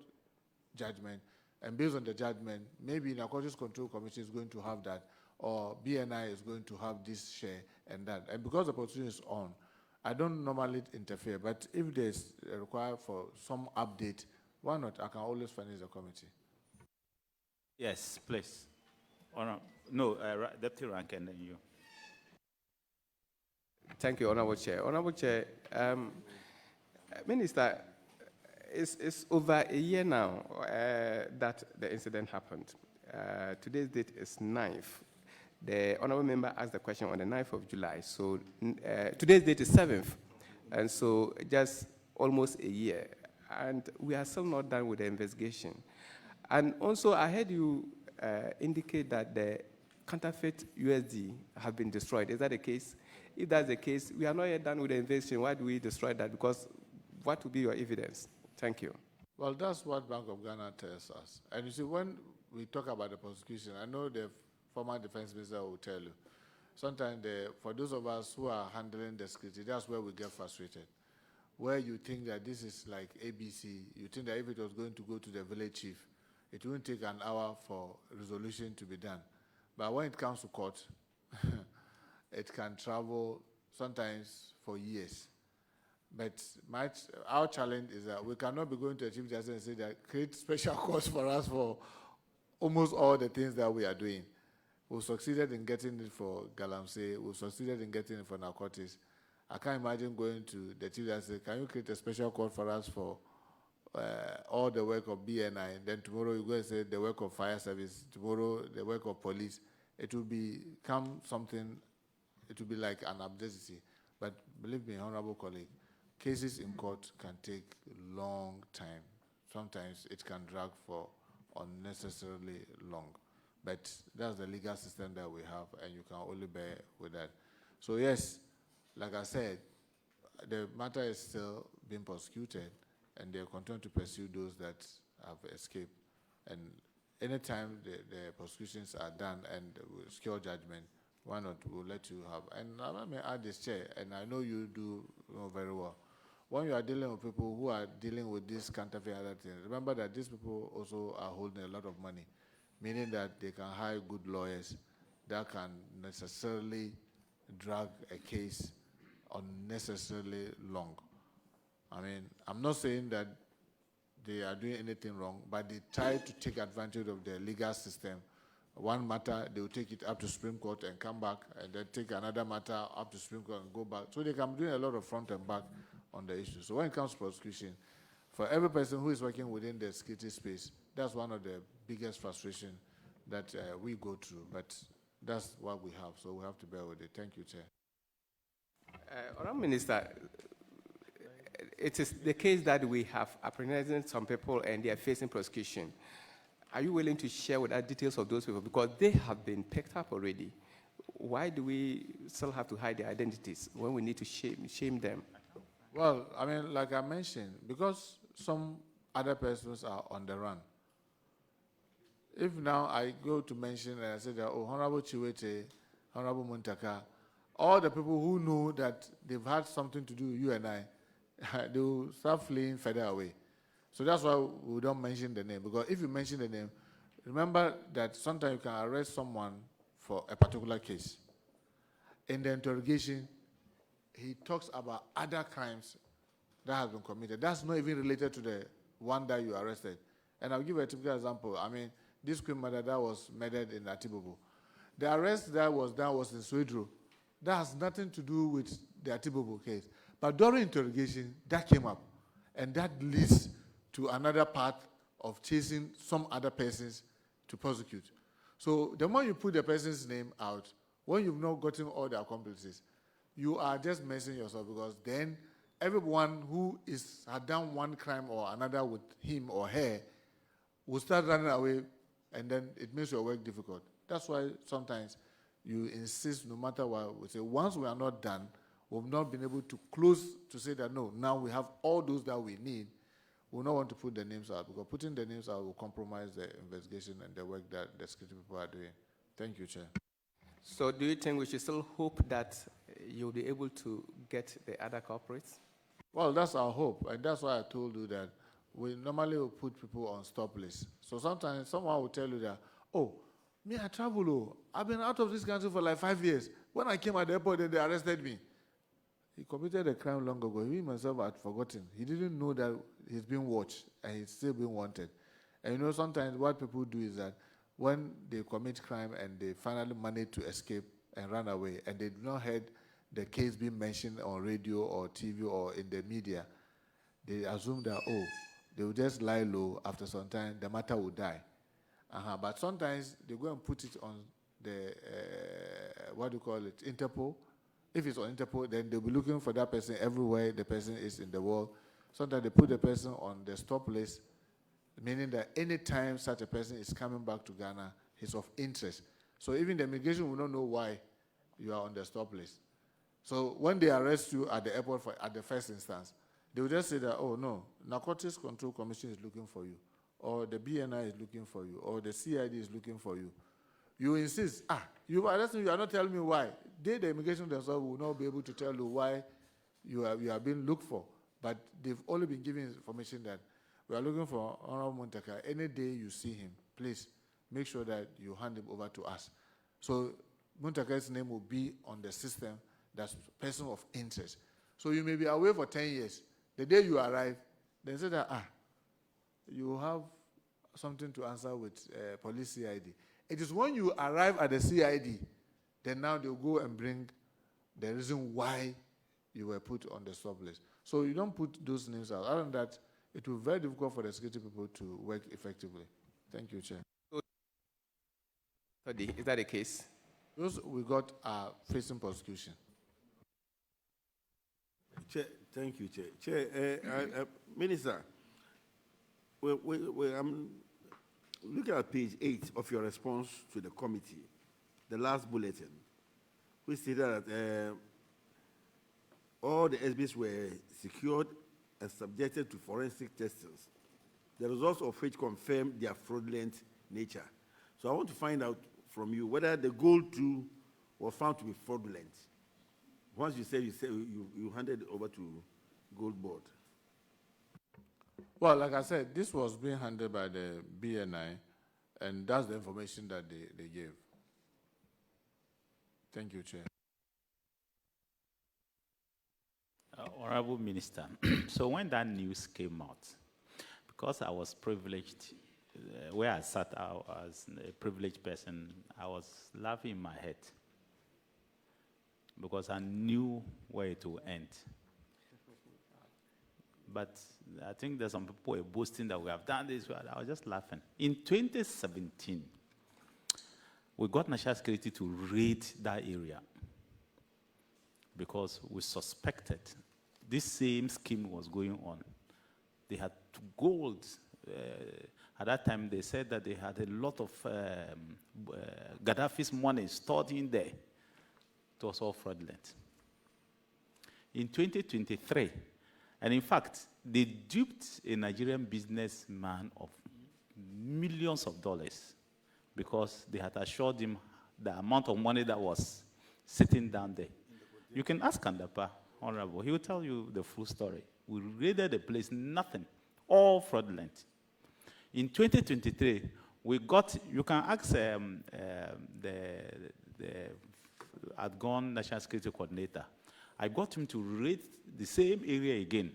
judgment, and based on the judgment, maybe Narcotics Control Commission is going to have that, or BNI is going to have this share and that. And because the prosecution is on, I don't normally interfere, but if there's a require for some update, why not? I can always furnish the committee. Yes, please. Deputy Rank and then you. Thank you, Honorable Chair. Honorable Chair, Minister, it's over a year now that the incident happened. Today's date is 9th. The Honorable Member asked the question on the 9th of July. So today's date is 7th. And so just almost a year. And we are still not done with the investigation. And also, I heard you indicate that the counterfeit USD have been destroyed. Is that the case? If that's the case, we are not yet done with the investigation. Why do we destroy that? Because what will be your evidence? Thank you. Well, that's what Bank of Ghana tells us. And you see, when we talk about the prosecution, I know the former defense minister will tell you, sometimes for those of us who are handling the security, that's where we get frustrated. Where you think that this is like ABC, you think that if it was going to go to the village chief, it wouldn't take an hour for resolution to be done. But when it comes to court, it can travel sometimes for years. But our challenge is that we cannot be going to the Chief Justice and say that create special courts for us for almost all the things that we are doing. We've succeeded in getting it for Galamsey. We've succeeded in getting it for narcotics. I can't imagine going to the Chief Justice and say, can you create a special court for us for all the work of BNI? Then tomorrow you go and say the work of fire service. Tomorrow the work of police. It will become something, it will be like an absurdity. But believe me, honorable colleague, cases in court can take a long time. Sometimes it can drag for unnecessarily long. But that's the legal system that we have, and you can only bear with that. So yes, like I said, the matter is still being prosecuted, and they continue to pursue those that have escaped. And anytime the prosecutions are done and we secure judgment, why not? We'll let you have. And I may add this, Chair, and I know you do very well. When you are dealing with people who are dealing with this counterfeit other things, remember that these people also are holding a lot of money, meaning that they can hire good lawyers that can necessarily drag a case unnecessarily long. I mean, I'm not saying that they are doing anything wrong, but they try to take advantage of the legal system. One matter, they will take it up to Supreme Court and come back, and then take another matter up to Supreme Court and go back. So they can be doing a lot of front and back on the issue. So when it comes to prosecution, for every person who is working within the security space, that's one of the biggest frustrations that we go through. But that's what we have, so we have to bear with it. Thank you, Chair. Honourable Minister, it is the case that we have apprehended some people and they are facing prosecution. Are you willing to share with us details of those people? Because they have been picked up already. Why do we still have to hide their identities when we need to shame them? Well, I mean, like I mentioned, because some other persons are on the run. If now I go to mention and I say that, oh, Honorable C.O.A, Honorable Muntaka, all the people who know that they've had something to do with you and I, they will start fleeing further away. So that's why we don't mention the name. Because if you mention the name, remember that sometimes you can arrest someone for a particular case. In the interrogation, he talks about other crimes that have been committed. That's not even related to the one that you arrested. And I'll give you a typical example. I mean, this queen mother that was murdered in Atibobo. The arrest that was done was in Swedru. That has nothing to do with the Atibobo case. But during interrogation, that came up. And that leads to another path of chasing some other persons to prosecute. So the more you put the person's name out, when you've not gotten all the accomplices, you are just messing yourself, because then everyone who had done one crime or another with him or her will start running away, and then it makes your work difficult. That's why sometimes you insist, no matter what, we say, once we are not done, we've not been able to close to say that, no, now we have all those that we need. We don't want to put the names out, because putting the names out will compromise the investigation and the work that the security people are doing. Thank you, Chair. So do you think we should still hope that you'll be able to get the other culprits? Well, that's our hope, and that's why I told you that we normally will put people on stop lists. So sometimes someone will tell you that, oh, me, I travel, oh, I've been out of this country for like 5 years. When I came at the airport, then they arrested me. He committed a crime long ago. He himself had forgotten. He didn't know that he's being watched and he's still being wanted. And you know, sometimes what people do is that when they commit crime and they finally manage to escape and run away, and they do not heard the case being mentioned on radio or TV or in the media, they assume that, oh, they will just lie low. After some time, the matter will die. But sometimes they go and put it on the, what do you call it, Interpol. If it's on Interpol, then they'll be looking for that person everywhere the person is in the world. Sometimes they put the person on the stop list, meaning that any time such a person is coming back to Ghana, he's of interest. So even the immigration will not know why you are on the stop list. So when they arrest you at the airport at the first instance, they will just say that, oh no, Narcotics Control Commission is looking for you, or the BNI is looking for you, or the CID is looking for you. You insist, you've arrested me, you are not telling me why. They, the immigration themselves, will not be able to tell you why you are being looked for. But they've only been giving information that we are looking for Honorable Muntaka. Any day you see him, please make sure that you hand him over to us. So Muntaka's name will be on the system that's person of interest. So you may be away for 10 years. The day you arrive, they say that, you have something to answer with police CID. It is when you arrive at the CID, then now they'll go and bring the reason why you were put on the stop list. So you don't put those names out. Other than that, it will be very difficult for the security people to work effectively. Thank you, Chair. Is that the case? Those we got are facing prosecution. Chair, thank you, Chair. Chair, Minister, I'm looking at page 8 of your response to the committee, the last bulletin, which stated that all the SBs were secured and subjected to forensic testings, the results of which confirm their fraudulent nature. So I want to find out from you whether the gold too was found to be fraudulent. Once you handed it over to Gold Board. Well, like I said, this was being handled by the BNI, and that's the information that they gave. Thank you, Chair. Honorable Minister, so when that news came out, because I was privileged, where I sat out as a privileged person, I was laughing in my head because I knew where it would end. But I think there's some people who are boasting that we have done this. I was just laughing. In 2017, we got National Security to raid that area because we suspected this same scheme was going on. They had gold. At that time, they said that they had a lot of Gaddafi's money stored in there. It was all fraudulent. In 2023, and in fact, they duped a Nigerian businessman of millions of dollars because they had assured him the amount of money that was sitting down there. You can ask Kandapa, Honorable. He will tell you the full story. We raided the place, nothing, all fraudulent. In 2023, we got, you can ask the outgone National Security Coordinator. I got him to raid the same area again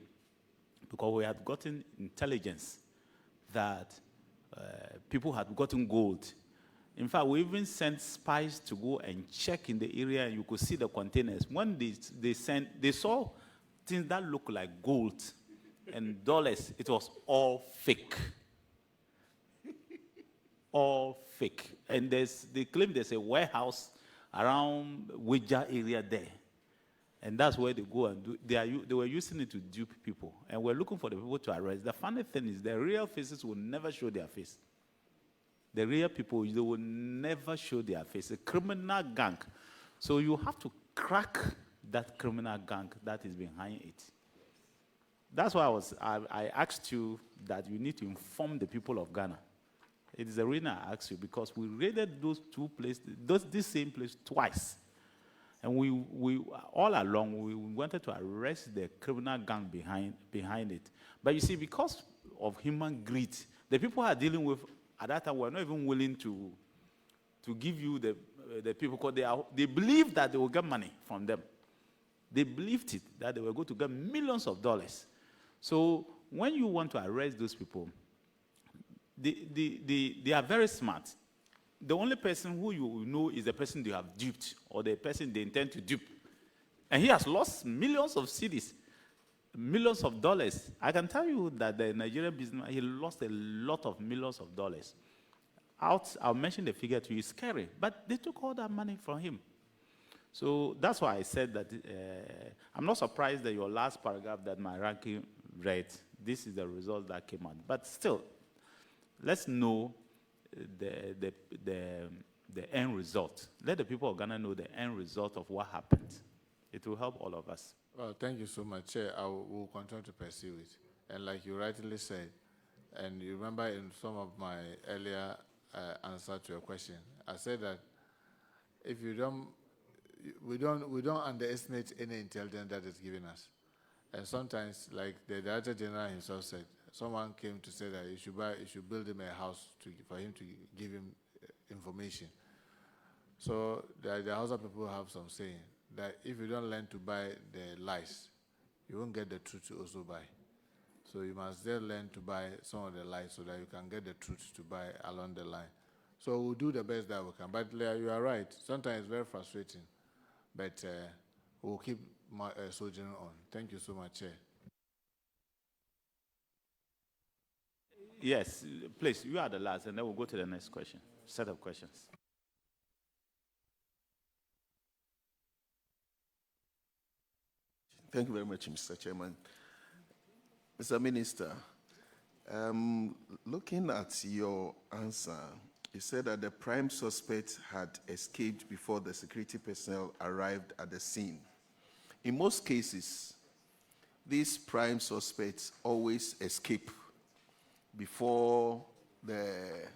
because we had gotten intelligence that people had gotten gold In fact, we even sent spies to go and check in the area, and you could see the containers. When they saw things that looked like gold and dollars. It was all fake. All fake. And they claim there's a warehouse around Wija area there. And that's where they go and do. They were using it to dupe people. And we're looking for the people to arrest. The funny thing is the real faces will never show their face. The real people, they will never show their face. A criminal gang. So you have to crack that criminal gang that is behind it. That's why I asked you that you need to inform the people of Ghana. It is the reason I asked you, because we raided those two places, this same place twice. And we all along, we wanted to arrest the criminal gang behind it. But you see, because of human greed, the people who are dealing with at that time were not even willing to give you the people, because they believed that they will get money from them. They believed it, that they were going to get millions of dollars. So when you want to arrest those people, they are very smart. The only person who you know is the person they have duped, or the person they intend to dupe. And he has lost millions of cedis, millions of dollars. I can tell you that the Nigerian businessman, he lost a lot of millions of dollars. I'll mention the figure to you, it's scary, but they took all that money from him. So that's why I said that I'm not surprised that your last paragraph that my ranking read, this is the result that came out. But still, let's know the end result. Let the people of Ghana know the end result of what happened. It will help all of us. Well, thank you so much, Chair. I will continue to pursue it. And like you rightly said, and you remember in some of my earlier answer to your question, I said that if we don't underestimate any intelligence that is given us. And sometimes, like the Director General himself said, someone came to say that you should build him a house for him to give him information. So the Hausa people have some saying that if you don't learn to buy the lies, you won't get the truth to also buy. So you must then learn to buy some of the lies so that you can get the truth to buy along the line. So we'll do the best that we can. But you are right. Sometimes it's very frustrating. But we'll keep soldiering on. Thank you so much, Chair. Yes, please, you are the last, and then we'll go to the next question, set of questions. Thank you very much, Mr. Chairman. Mr. Minister, looking at your answer, you said that the prime suspect had escaped before the security personnel arrived at the scene. In most cases, these prime suspects always escape before the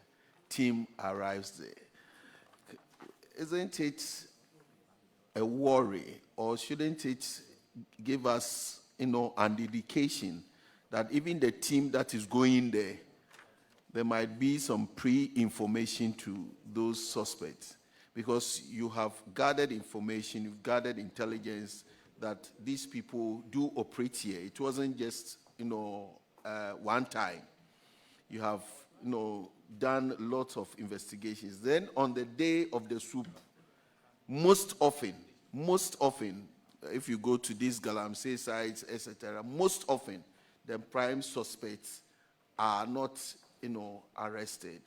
team arrives there. Isn't it a worry, or shouldn't it give us, an indication that even the team that is going there might be some pre-information to those suspects? Because you have gathered information, you've gathered intelligence that these people do operate here. It wasn't just, one time. You have, done lots of investigations. Then on the day of the swoop, most often, if you go to these Galamsey sites, etc., most often the prime suspects are not, arrested.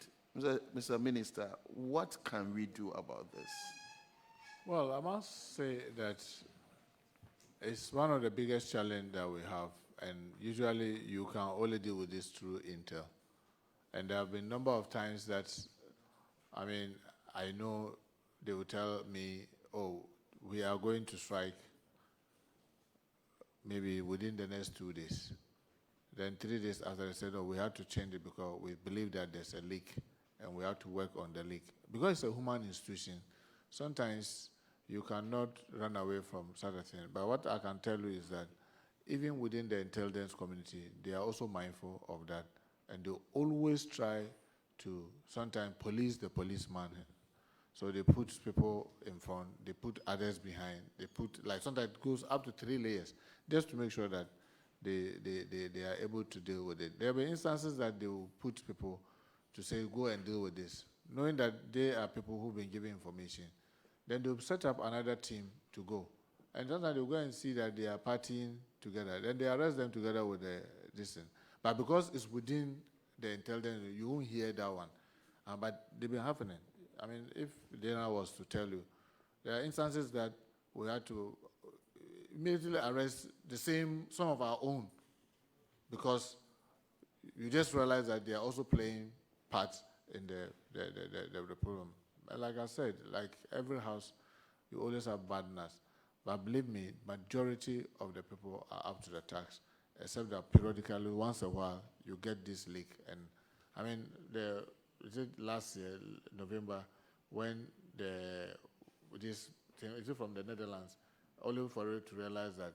Mr. Minister, what can we do about this? Well, I must say that it's one of the biggest challenges that we have, and usually you can only deal with this through intel. And there have been a number of times that, I know they will tell me, oh, we are going to strike maybe within the next 2 days. Then 3 days after, they said, oh, we have to change it because we believe that there's a leak and we have to work on the leak. Because it's a human institution, sometimes you cannot run away from such a thing. But what I can tell you is that even within the intelligence community, they are also mindful of that. And they always try to sometimes police the policeman. So they put people in front, they put others behind, they put, sometimes it goes up to 3 layers, just to make sure that they are able to deal with it. There have been instances that they will put people to say, go and deal with this. knowing that they are people who've been given information, then they'll set up another team to go. And sometimes they'll go and see that they are partying together. Then they arrest them together with this thing. But because it's within the intelligence, you won't hear that one. But they've been happening. I mean, if Dana was to tell you, there are instances that we had to immediately arrest some of our own, because you just realize that they are also playing parts in the problem. And like I said, like every house, you always have bad nuts. But believe me, majority of the people are up to the task, except that periodically, once a while, you get this leak. And I mean, is it last year, November, when this thing, is it from the Netherlands, only for it to realize that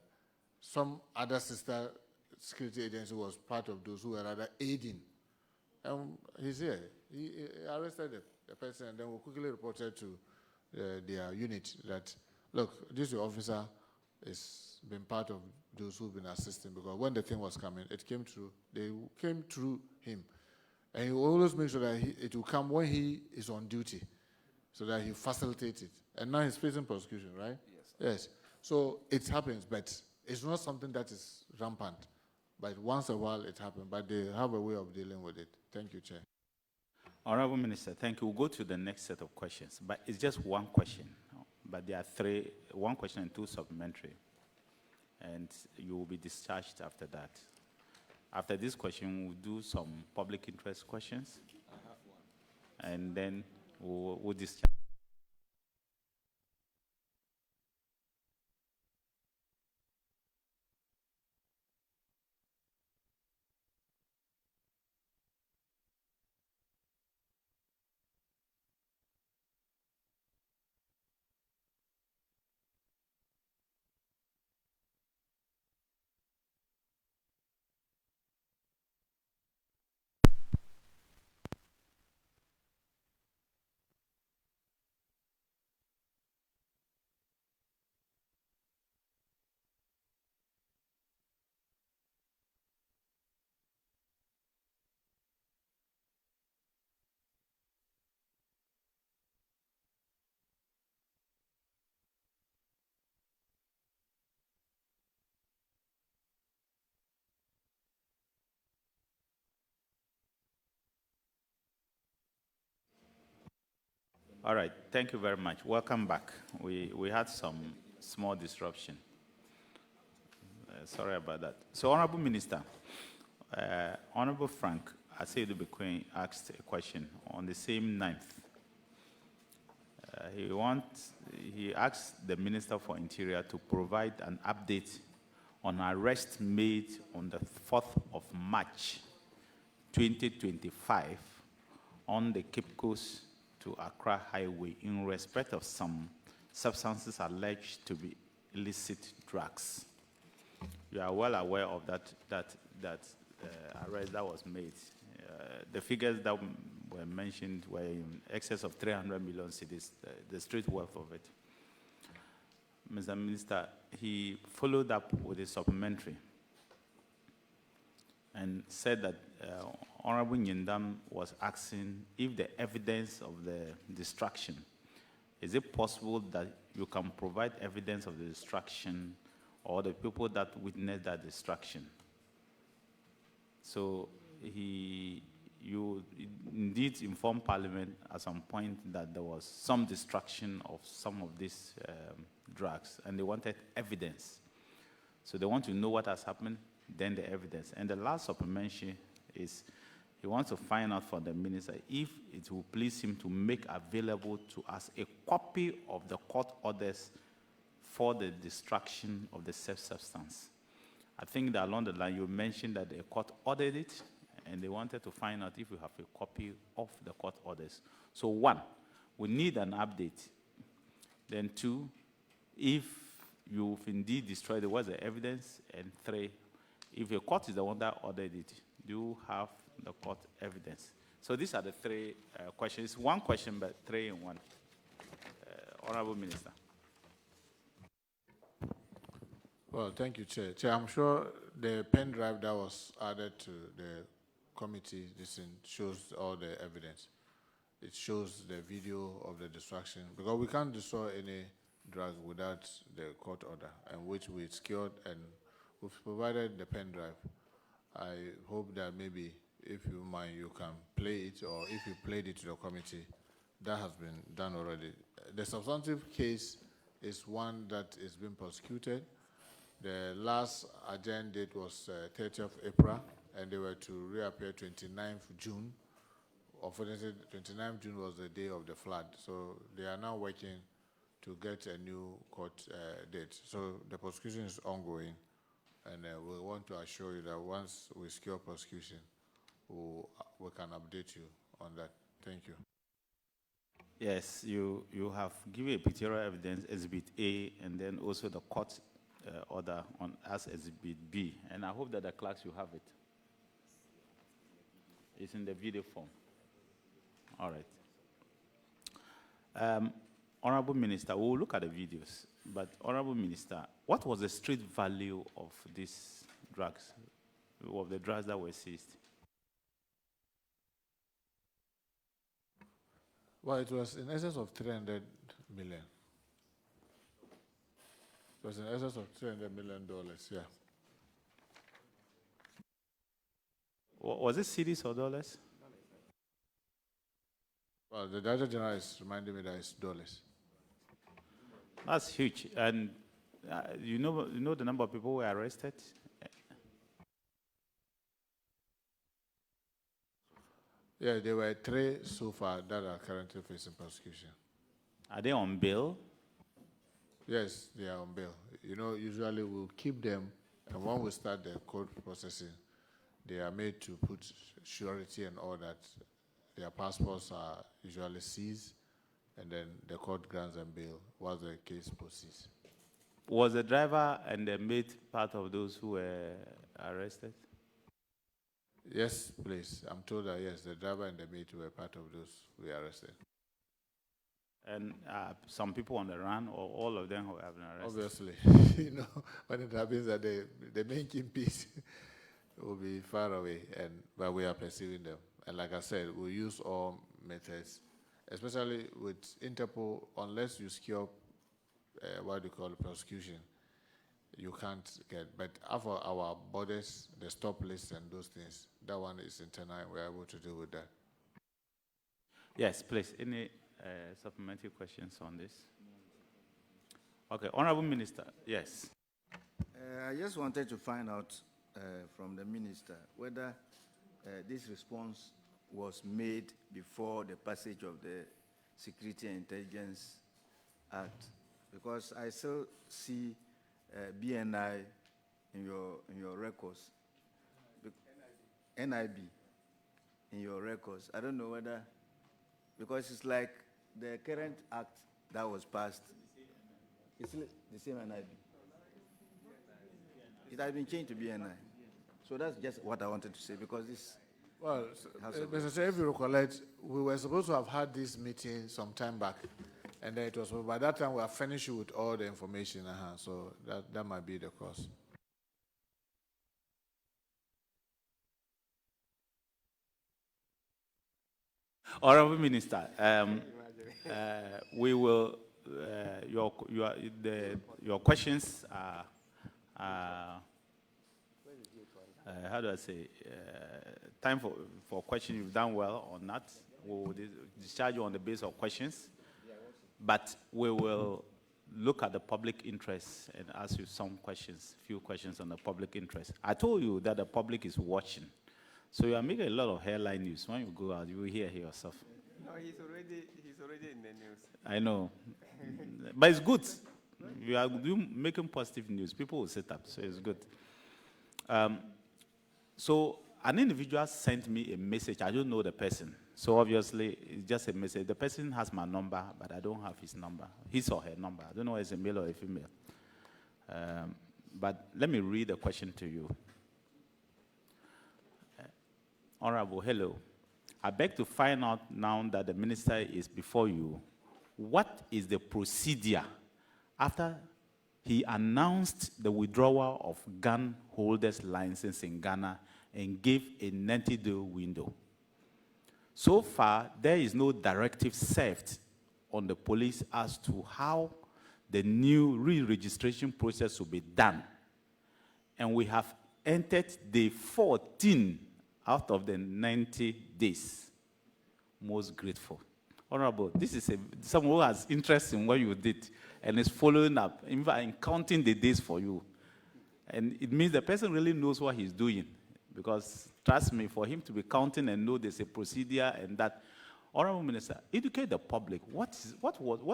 some other sister security agency was part of those who were rather aiding. He's here. He arrested the person, and then we quickly reported to their unit that, look, this officer has been part of those who've been assisting, because when the thing was coming, it came through. They came through him. And he always makes sure that it will come when he is on duty, so that he facilitates it. And now he's facing prosecution, right? Yes. Yes. So it happens, but it's not something that is rampant. But once a while it happens, but they have a way of dealing with it. Thank you, Chair. Honorable Minister, thank you. We'll go to the next set of questions, but it's just one question. But there are one question and two supplementary. And you will be discharged after that. After this question, we'll do some public interest questions. I have one. And then we'll discharge. All right, thank you very much. Welcome back. We had some small disruption. Sorry about that. So, Honorable Minister, Honorable Frank Asem asked a question on the same 9th. He asked the Minister for Interior to provide an update on arrest made on the 4th of March, 2025, on the Cape Coast to Accra Highway in respect of some substances alleged to be illicit drugs. You are well aware of that arrest that was made. The figures that were mentioned were in excess of 300 million cedis, the street worth of it. Mr. Minister, he followed up with a supplementary and said that Honorable Nyindam was asking if the evidence of the destruction, is it possible that you can provide evidence of the destruction or the people that witnessed that destruction? So you indeed informed Parliament at some point that there was some destruction of some of these drugs, and they wanted evidence. So they want to know what has happened, then the evidence. And the last supplementary is he wants to find out from the minister if it will please him to make available to us a copy of the court orders for the destruction of the said substance. I think that along the line you mentioned that the court ordered it, and they wanted to find out if you have a copy of the court orders. So 1, we need an update. Then 2, if you've indeed destroyed it, what's the evidence? And 3, if a court is the one that ordered it, do you have the court evidence? So these are the 3 questions. 1 question, but 3 in 1. Honorable Minister. Well, thank you, Chair. Chair, I'm sure the pen drive that was added to the committee, this shows all the evidence. it shows the video of the destruction, because we can't destroy any drug without the court order, and which we secured, and we've provided the pen drive. I hope that maybe, if you mind, you can play it, or if you played it to the committee, that has been done already. The substantive case is one that is being prosecuted. The last adjourned date was 30th April, and they were to reappear 29th June. Unfortunately, 29th June was the day of the flood, so they are now working to get a new court date. So the prosecution is ongoing, and we want to assure you that once we secure prosecution, we can update you on that. Thank you. Yes, you have given a pictorial evidence, Exhibit A, and then also the court order on as Exhibit B. And I hope that the clerks will have it. It's in the video form. All right. Honorable Minister, we will look at the videos, but Honorable Minister, what was the street value of these drugs, of the drugs that were seized? Well, it was in excess of 300 million. It was in excess of $300 million, yeah. Was it cedis or dollars? Well, the Director General is reminding me that it's dollars. That's huge. And you know the number of people who were arrested? Yeah, there were 3 so far that are currently facing prosecution. Are they on bail? Yes, they are on bail. You know, usually we'll keep them, and when we start the court processing, they are made to put surety and all that. Their passports are usually seized, and then the court grants them bail while the case proceeds. Was the driver and the maid part of those who were arrested? Yes, please. I'm told that, yes, the driver and the maid were part of those who were arrested. And some people on the run, or all of them who have been arrested? Obviously. You know, when it happens that the main kingpins will be far away, but we are pursuing them. And like I said, we use all methods, especially with Interpol. Unless you secure what you call prosecution, you can't get. But for our borders, the stop lists and those things, that one is internal, and we're able to deal with that. Yes, please. Any supplementary questions on this? Okay, Honorable Minister, yes. I just wanted to find out from the Minister whether this response was made before the passage of the Security and Intelligence Act, because I still see BNI in your records, NIB in your records. I don't know whether, because it's like the current act that was passed, it's the same NIB. It has been changed to BNI. So that's just what I wanted to say, because this... Well, Mr. Chair, if you recollect, we were supposed to have had this meeting some time back, and then it was, by that time we are finished with all the information, so that might be the cause. Honorable Minister, we will, your questions are how do I say, time for questions. You've done well on that. We will discharge you on the basis of questions, but we will look at the public interest and ask you some questions, few questions on the public interest. I told you that the public is watching, so you are making a lot of headline news. When you go out, you will hear yourself. No, he's already in the news. I know, but it's good. You are making positive news. People will sit up, so it's good. So an individual sent me a message. I don't know the person. So obviously, it's just a message. The person has my number, but I don't have his number, his or her number. I don't know if it's a male or a female. But let me read the question to you. Honorable, hello. I beg to find out now that the minister is before you, what is the procedure after he announced the withdrawal of gun holders' license in Ghana and gave a 90-day window? So far, there is no directive served on the police as to how the new re-registration process will be done. And we have entered day 14 out of the 90 days. Most grateful. Honorable, this is someone who has interest in what you did and is following up, in fact, in counting the days for you. And it means the person really knows what he's doing. Because, trust me, for him to be counting and know there's a procedure and that, Honorable Minister, educate the public. What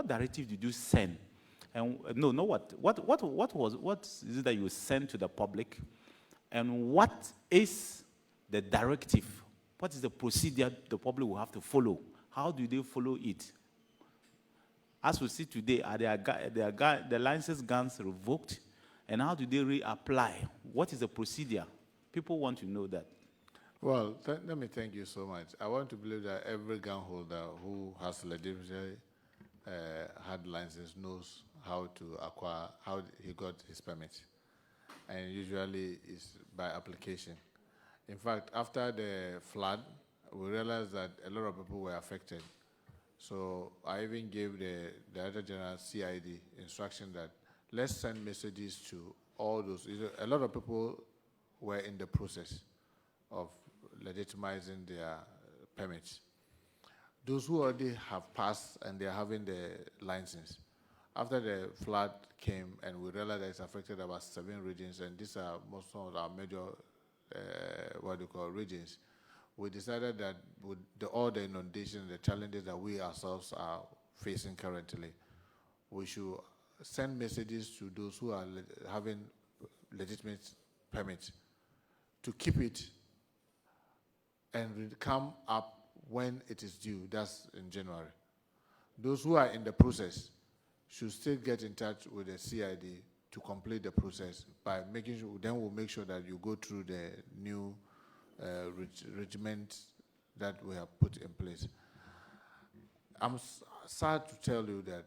directive did you send? And what is it that you sent to the public? And what is the directive? What is the procedure the public will have to follow? How do they follow it? As we see today, are the license guns revoked? And how do they reapply? What is the procedure? People want to know that. Well, let me thank you so much. I want to believe that every gun holder who has legitimately had license knows how to acquire, how he got his permit. And usually it's by application. In fact, after the flood, we realized that a lot of people were affected. So I even gave the Director General CID instruction that let's send messages to all those. A lot of people were in the process of legitimizing their permits. Those who already have passed and they're having the license, after the flood came and we realized that it's affected about 7 regions, and these are most of our major, regions, we decided that with all the inundation, the challenges that we ourselves are facing currently, we should send messages to those who are having legitimate permits to keep it and come up when it is due, that's in January. Those who are in the process should still get in touch with the CID to complete the process by making sure, then we'll make sure that you go through the new regiment that we have put in place. I'm sad to tell you that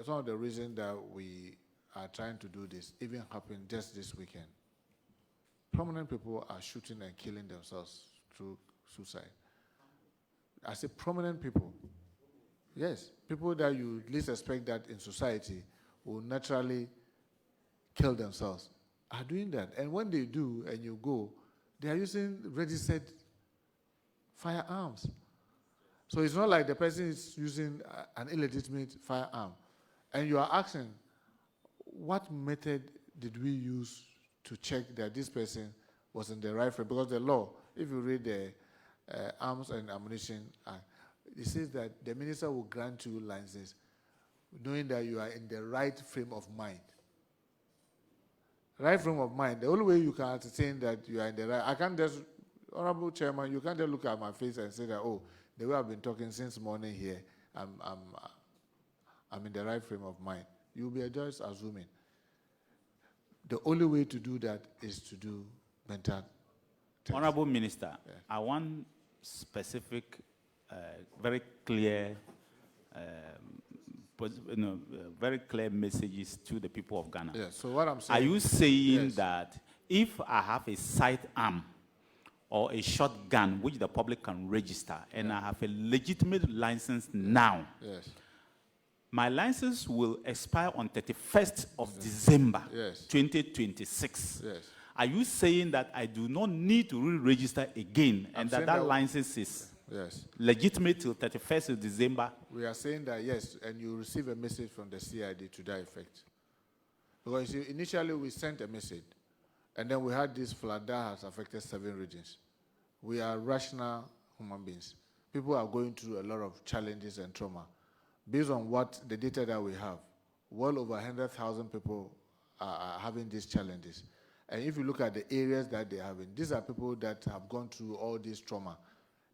some of the reasons that we are trying to do this even happened just this weekend. Prominent people are shooting and killing themselves through suicide. I say prominent people. Yes, people that you least expect that in society will naturally kill themselves are doing that. And when they do, and you go, they are using registered firearms. So it's not like the person is using an illegitimate firearm. And you are asking, what method did we use to check that this person was in the right frame? Because the law, if you read the Arms and Ammunition Act, it says that the minister will grant you licenses knowing that you are in the right frame of mind. Right frame of mind, the only way you can ascertain that you are in the right, I can't just, Honorable Chairman, you can't just look at my face and say that, oh, the way I've been talking since morning here, I'm in the right frame of mind. You'll be just assuming. The only way to do that is to do mental tests. Honorable Minister, yeah. I want specific, very clear, very clear messages to the people of Ghana. Yeah, so what I'm saying... Are you saying that if I have a sidearm or a shotgun which the public can register and I have a legitimate license now, my license will expire on 31st of December 2026. Are you saying that I do not need to re-register again and that license is legitimate till 31st of December? We are saying that yes, and you receive a message from the CID to that effect. Because you see, initially we sent a message, and then we had this flood that has affected 7 regions. We are rational human beings. People are going through a lot of challenges and trauma. Based on what the data that we have, well over 100,000 people are having these challenges. And if you look at the areas that they are having, these are people that have gone through all this trauma.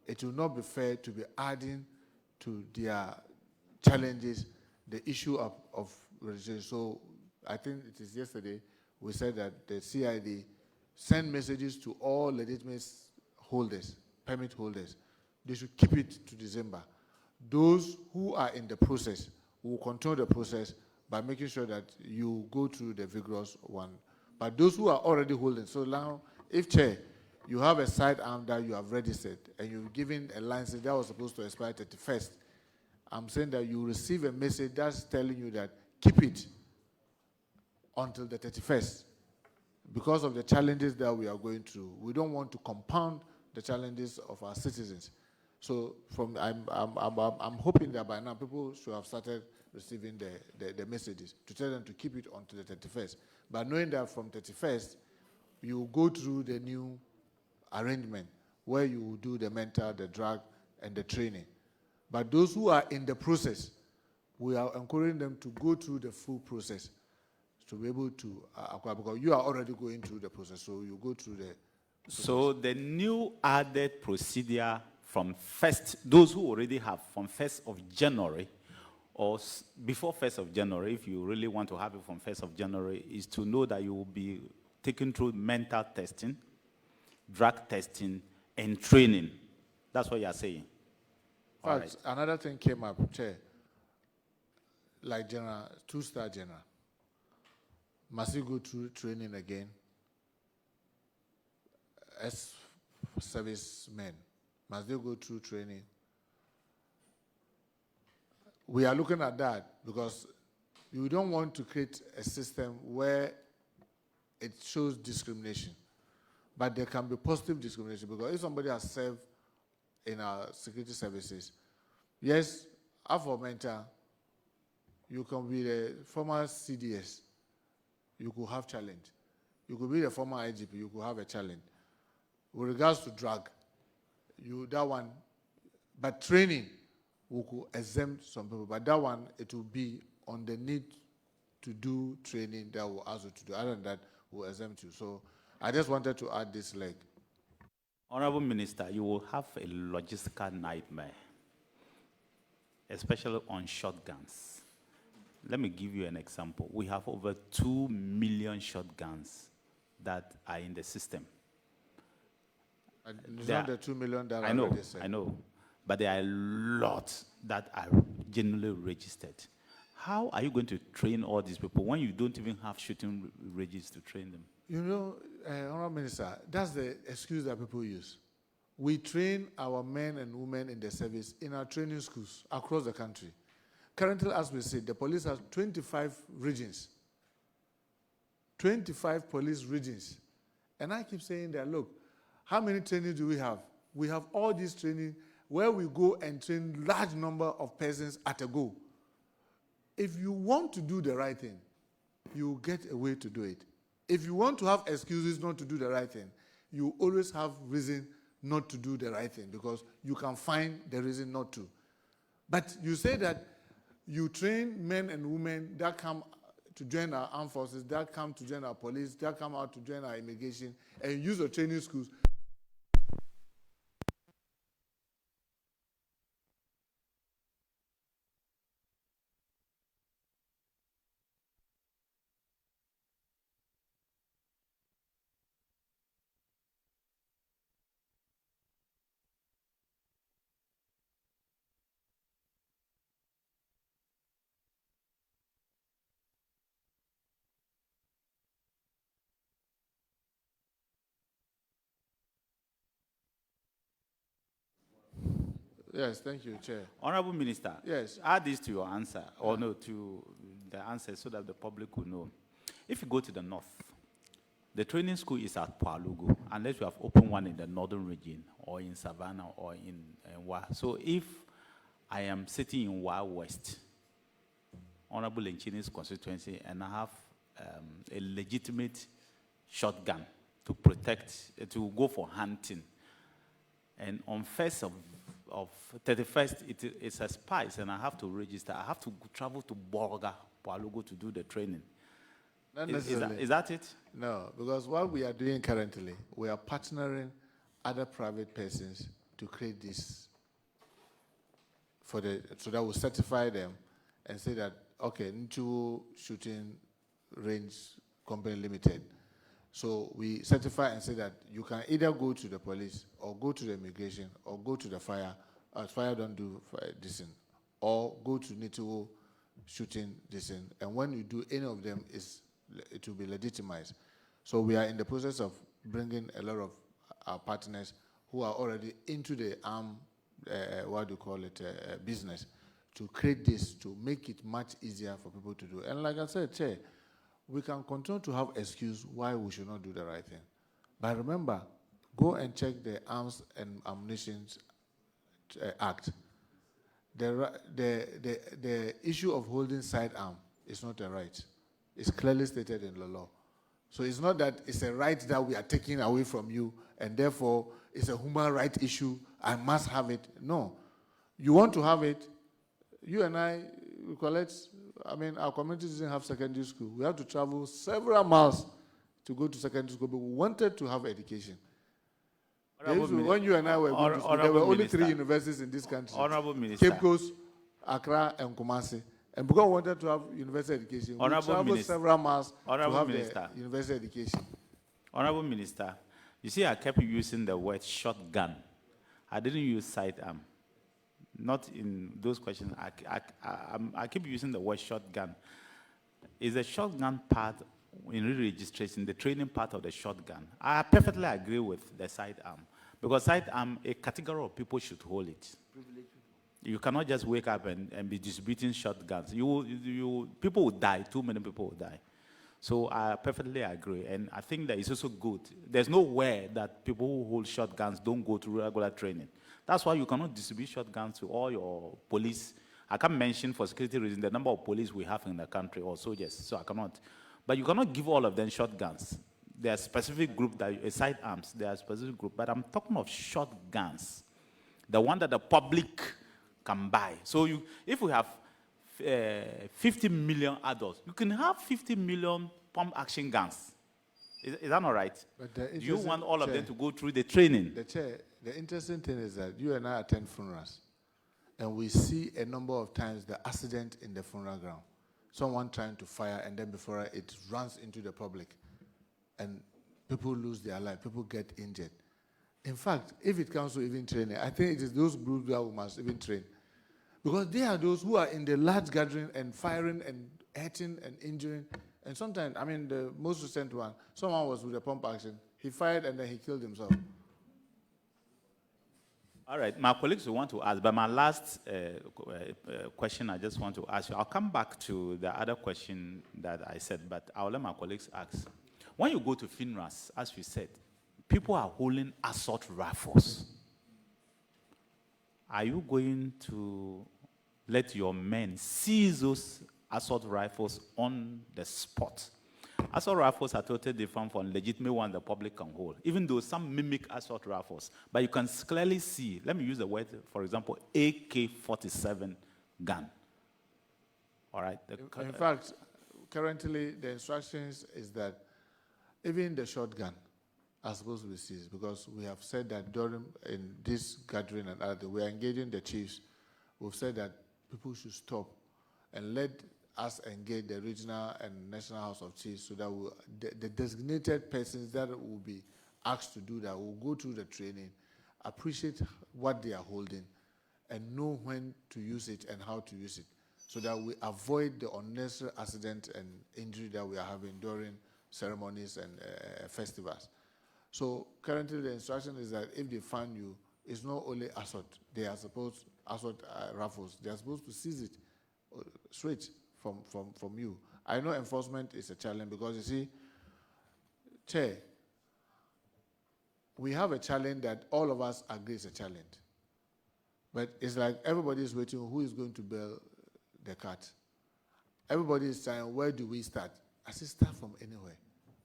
It will not be fair to be adding to their challenges the issue of registration. So I think it is yesterday we said that the CID send messages to all legitimate holders, permit holders. They should keep it to December. Those who are in the process will continue the process by making sure that you go through the vigorous one. But those who are already holding, so now, if Chair, you have a sidearm that you have registered and you've given a license that was supposed to expire 31st, I'm saying that you receive a message that's telling you that keep it until the 31st. Because of the challenges that we are going through, we don't want to compound the challenges of our citizens. So I'm hoping that by now people should have started receiving the messages to tell them to keep it until the 31st. But knowing that from 31st, you go through the new arrangement where you will do the mental, the drug, and the training. But those who are in the process, we are encouraging them to go through the full process to be able to acquire, because you are already going through the process, so you go through the process. So the new added procedure from those who already have from 1st of January, or before 1st of January, if you really want to have it from 1st of January, is to know that you will be taken through mental testing, drug testing, and training. That's what you are saying. In fact, another thing came up, Chair, like general, 2-star general. Must you go through training again? As servicemen, must they go through training? We are looking at that because you don't want to create a system where it shows discrimination. But there can be positive discrimination, because if somebody has served in our security services, yes, aforementioned, you can be the former CDS, you could have challenge. You could be the former IGP, you could have a challenge. With regards to drug, that one, but training, we could exempt some people, but that one, it will be on the need to do training that will ask you to do. Other than that, we'll exempt you. So I just wanted to add this leg. Honorable Minister, you will have a logistical nightmare, especially on shotguns. Let me give you an example. We have over 2 million shotguns that are in the system. It's not the 2 million that I know, already said. I know. But there are a lot that are genuinely registered. How are you going to train all these people when you don't even have shooting ranges to train them? You know, Honorable Minister, that's the excuse that people use. We train our men and women in the service in our training schools across the country. Currently, as we said, the police has 25 regions. 25 police regions. And I keep saying that, look, how many trainings do we have? We have all these training where we go and train large number of persons at a go. If you want to do the right thing, you get a way to do it. If you want to have excuses not to do the right thing, you always have reason not to do the right thing, because you can find the reason not to. But you say that you train men and women that come to join our armed forces, that come to join our police, that come out to join our immigration, and use the training schools. Yes, thank you, Chair. Honorable Minister, yes, add this to your answer, or no, to the answer so that the public will know. If you go to the north, the training school is at Palugu, unless you have opened one in the northern region, or in Savannah, or in Wa. So if I am sitting in Wa West, Honorable Lenchini's constituency, and I have a legitimate shotgun to protect, to go for hunting, and on 1st of 31st, it's a spice, and I have to register. I have to travel to Bolga, Palugu, to do the training. Not necessarily. Is that it? No, because what we are doing currently, we are partnering other private persons to create this so that we'll certify them and say that, okay, Nchu Shooting Range Company Limited. So we certify and say that you can either go to the police or go to the immigration or go to the fire. Fire don't do this, or go to Nituo Shooting this. And when you do any of them, it will be legitimized. So we are in the process of bringing a lot of our partners who are already into the business, to create this, to make it much easier for people to do. And like I said, Chair, we can continue to have excuse why we should not do the right thing. But remember, go and check the Arms and Ammunition Act. The issue of holding sidearm is not a right. It's clearly stated in the law. So it's not that it's a right that we are taking away from you, and therefore it's a human right issue, I must have it. No. You want to have it, you and I, we collect, our community doesn't have secondary school. We have to travel several miles to go to secondary school, but we wanted to have education. When you and I were going to school, there were only 3 universities in this country. Honorable Minister. Cape Coast, Accra, and Kumasi. And because we wanted to have university education, we traveled several miles to have the university education. Honorable Minister, you see I kept using the word shotgun. I didn't use sidearm. Not in those questions. I keep using the word shotgun. Is the shotgun part in re-registration, the training part of the shotgun? I perfectly agree with the sidearm. Because sidearm, a category of people should hold it. You cannot just wake up and be distributing shotguns. People will die. Too many people will die. So I perfectly agree. And I think that it's also good. There's nowhere that people who hold shotguns don't go to regular training. That's why you cannot distribute shotguns to all your police. I can't mention for security reasons the number of police we have in the country or soldiers, so I cannot. But you cannot give all of them shotguns. There are specific groups, sidearms, there are specific groups. But I'm talking of shotguns, the one that the public can buy. So if we have 50 million adults, you can have 50 million pump action guns. Is that not right? Do you want all of them to go through the training? The interesting thing is that you and I attend funerals, and we see a number of times the accident in the funeral ground. Someone trying to fire, and then before it runs into the public, and people lose their life, people get injured. In fact, if it comes to even training, I think it is those groups that we must even train. Because they are those who are in the large gathering and firing and hurting and injuring. And sometimes, the most recent one, someone was with a pump action. He fired and then he killed himself. All right, my colleagues will want to ask, but my last question I just want to ask you. I'll come back to the other question that I said, but I'll let my colleagues ask. When you go to funerals, as we said, people are holding assault rifles. Are you going to let your men seize those assault rifles on the spot? Assault rifles are totally different from legitimate ones the public can hold, even though some mimic assault rifles. But you can clearly see, let me use the word, for example, AK-47 gun. All right? In fact, currently the instructions is that even the shotgun are supposed to be seized, because we have said that in this gathering and other, we are engaging the chiefs. We've said that people should stop and let us engage the regional and national House of Chiefs, so that the designated persons that will be asked to do that will go through the training, appreciate what they are holding, and know when to use it and how to use it, so that we avoid the unnecessary accident and injury that we are having during ceremonies and festivals. So currently the instruction is that if they find you, it's not only assault. They are supposed, assault rifles, they are supposed to seize it straight from you. I know enforcement is a challenge, because you see, Chair, we have a challenge that all of us agree is a challenge. But it's like everybody is waiting, who is going to bail the cat? Everybody is saying, where do we start? I say, start from anywhere.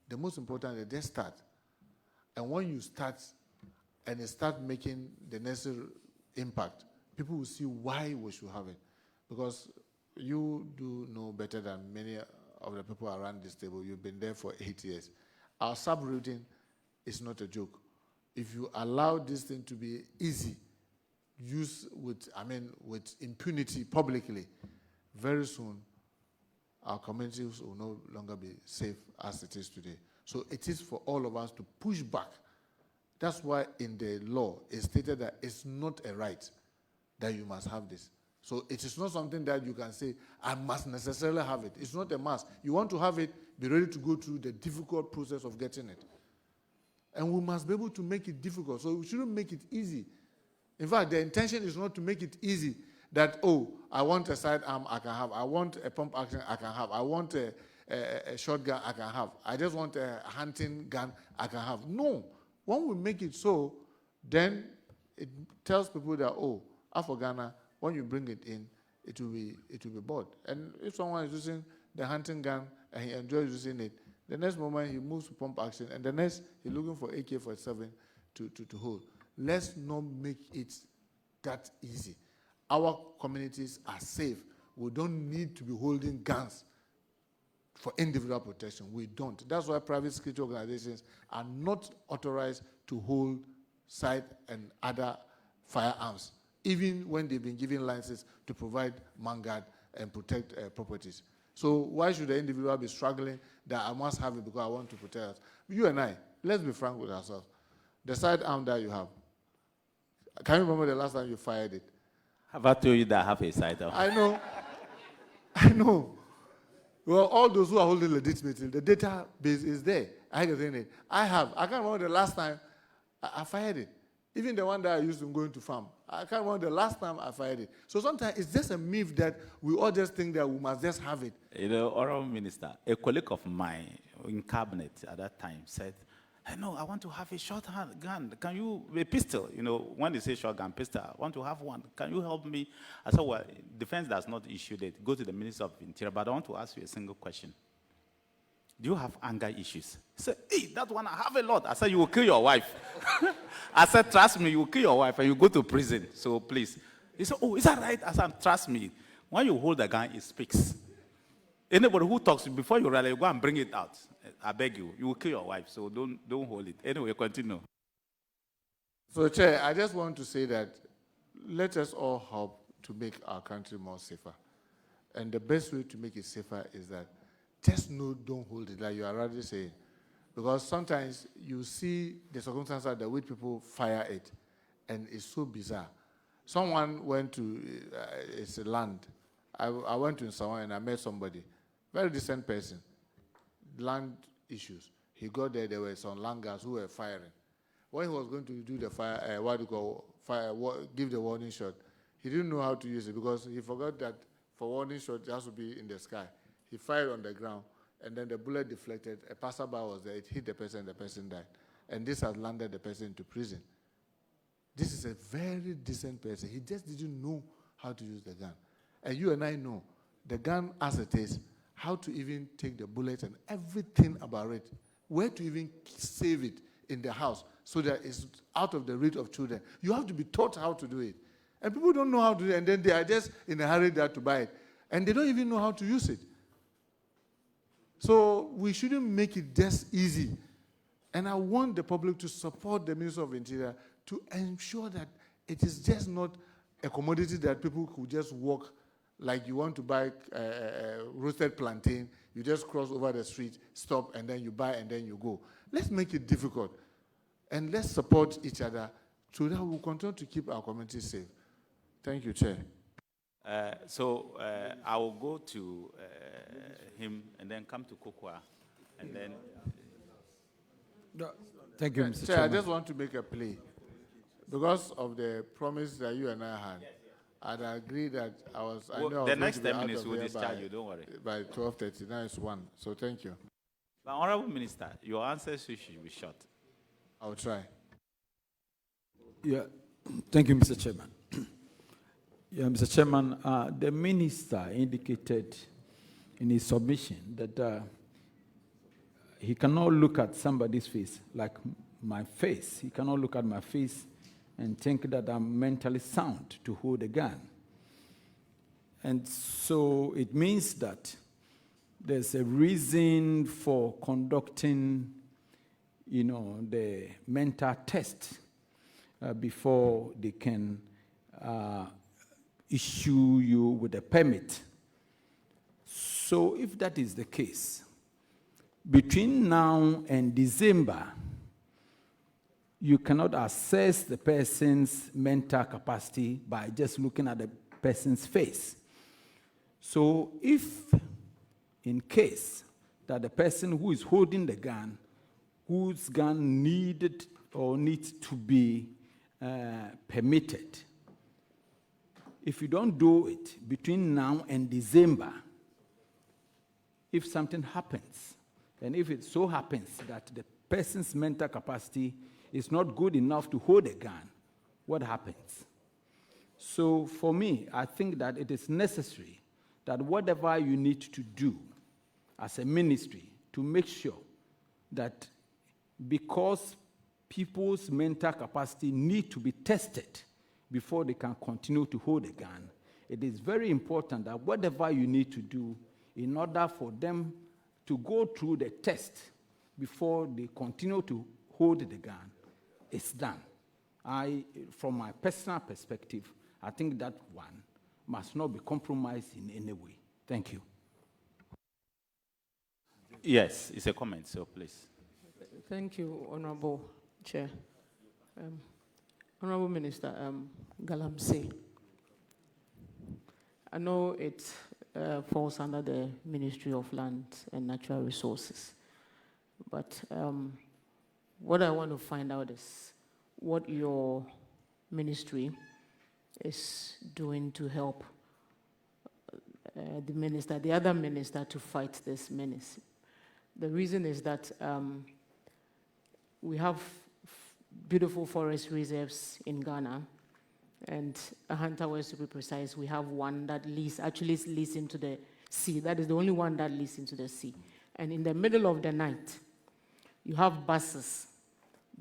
The most important is just start. And when you start, and you start making the necessary impact, people will see why we should have it. Because you do know better than many of the people around this table. You've been there for 8 years. Our sub-routing is not a joke. If you allow this thing to be easy, used with impunity publicly, very soon our communities will no longer be safe as it is today. So it is for all of us to push back. That's why in the law it's stated that it's not a right that you must have this. So it is not something that you can say, I must necessarily have it. It's not a must. You want to have it, be ready to go through the difficult process of getting it. And we must be able to make it difficult. So we shouldn't make it easy. In fact, the intention is not to make it easy that, oh, I want a sidearm, I can have. I want a pump action, I can have. I want a shotgun, I can have. I just want a hunting gun, I can have. No. When we make it so, then it tells people that, oh, after Ghana, when you bring it in, it will be bought. And if someone is using the hunting gun and he enjoys using it, the next moment he moves to pump action, and the next he's looking for AK-47 to hold. Let's not make it that easy. Our communities are safe. We don't need to be holding guns for individual protection. We don't. That's why private security organizations are not authorized to hold side and other firearms, even when they've been given licenses to provide man-guard and protect properties. So why should the individual be struggling that I must have it because I want to protect us? You and I, let's be frank with ourselves. The sidearm that you have, can you remember the last time you fired it? Have I told you that I have a sidearm? I know. I know. Well, all those who are holding legitimately, the database is there. I can say it. I can't remember the last time I fired it. Even the one that I used to go into farm. I can't remember the last time I fired it. So sometimes it's just a myth that we all just think that we must just have it. You know, Honorable Minister, a colleague of mine in cabinet at that time said, hey, no, I want to have a shotgun gun. Can you, a pistol? You know, when they say shotgun, pistol, I want to have one. Can you help me? I said, well, defense does not issue that. Go to the Minister of Interior, but I want to ask you a single question. Do you have anger issues? He said, hey, that one, I have a lot. I said, you will kill your wife. I said, trust me, you will kill your wife and you go to prison. So please. He said, oh, is that right? I said, trust me. When you hold the gun, it speaks. Anybody who talks, before you rally, you go and bring it out. I beg you, you will kill your wife, so don't hold it. Anyway, continue. So, Chair, I just want to say that let us all help to make our country more safer. And the best way to make it safer is that just don't hold it, like you are already saying. Because sometimes you see the circumstances that which people fire it, and it's so bizarre. Someone went to it's a land. I went to Sawan and I met somebody, very decent person, land issues. He got there, there were some langers who were firing. When he was going to do the fire, give the warning shot, he didn't know how to use it because he forgot that for warning shot, it has to be in the sky. He fired on the ground, and then the bullet deflected. A passerby was there, it hit the person, and the person died. And this has landed the person into prison. This is a very decent person. He just didn't know how to use the gun. And you and I know the gun as it is, how to even take the bullet and everything about it, where to even save it in the house so that it's out of the reach of children. You have to be taught how to do it. And people don't know how to do it, and then they are just in a hurry there to buy it. And they don't even know how to use it. So we shouldn't make it just easy. And I want the public to support the Minister of Interior to ensure that it is just not a commodity that people could just walk like you want to buy roasted plantain, you just cross over the street, stop, and then you buy, and then you go. Let's make it difficult. And let's support each other so that we'll continue to keep our community safe. Thank you, Chair. I will go to him and then come to C.O.A, and then... Thank you, Mr. Chair, Chairman. I just want to make a plea. Because of the promise that you and I had, I'd agree that the next 10 minutes will discharge you, don't worry. By 12:30, now it's 1. So thank you. But Honorable Minister, your answers should be short. I'll try. Yeah, thank you, Mr. Chairman. Yeah, Mr. Chairman, the minister indicated in his submission that he cannot look at somebody's face like my face. He cannot look at my face and think that I'm mentally sound to hold a gun. And so it means that there's a reason for conducting, the mental test before they can issue you with a permit. So if that is the case, between now and December, you cannot assess the person's mental capacity by just looking at the person's face. So if, in case that the person who is holding the gun whose gun needed or needs to be permitted. If you don't do it between now and December, if something happens, and if it so happens that the person's mental capacity is not good enough to hold a gun, what happens? So for me, I think that it is necessary that whatever you need to do as a ministry to make sure that because people's mental capacity need to be tested before they can continue to hold a gun, it is very important that whatever you need to do in order for them to go through the test before they continue to hold the gun is done. From my personal perspective, I think that one must not be compromised in any way. Thank you. Yes, it's a comment, so please. Thank you, Honorable Chair. Honorable Minister, Galamsey, I know it falls under the Ministry of Land and Natural Resources, but what I want to find out is what your ministry is doing to help the other minister to fight this menace. The reason is that we have beautiful forest reserves in Ghana, and Ahanta West, to be precise, we have one that actually leads into the sea. That is the only one that leads into the sea. And in the middle of the night, you have buses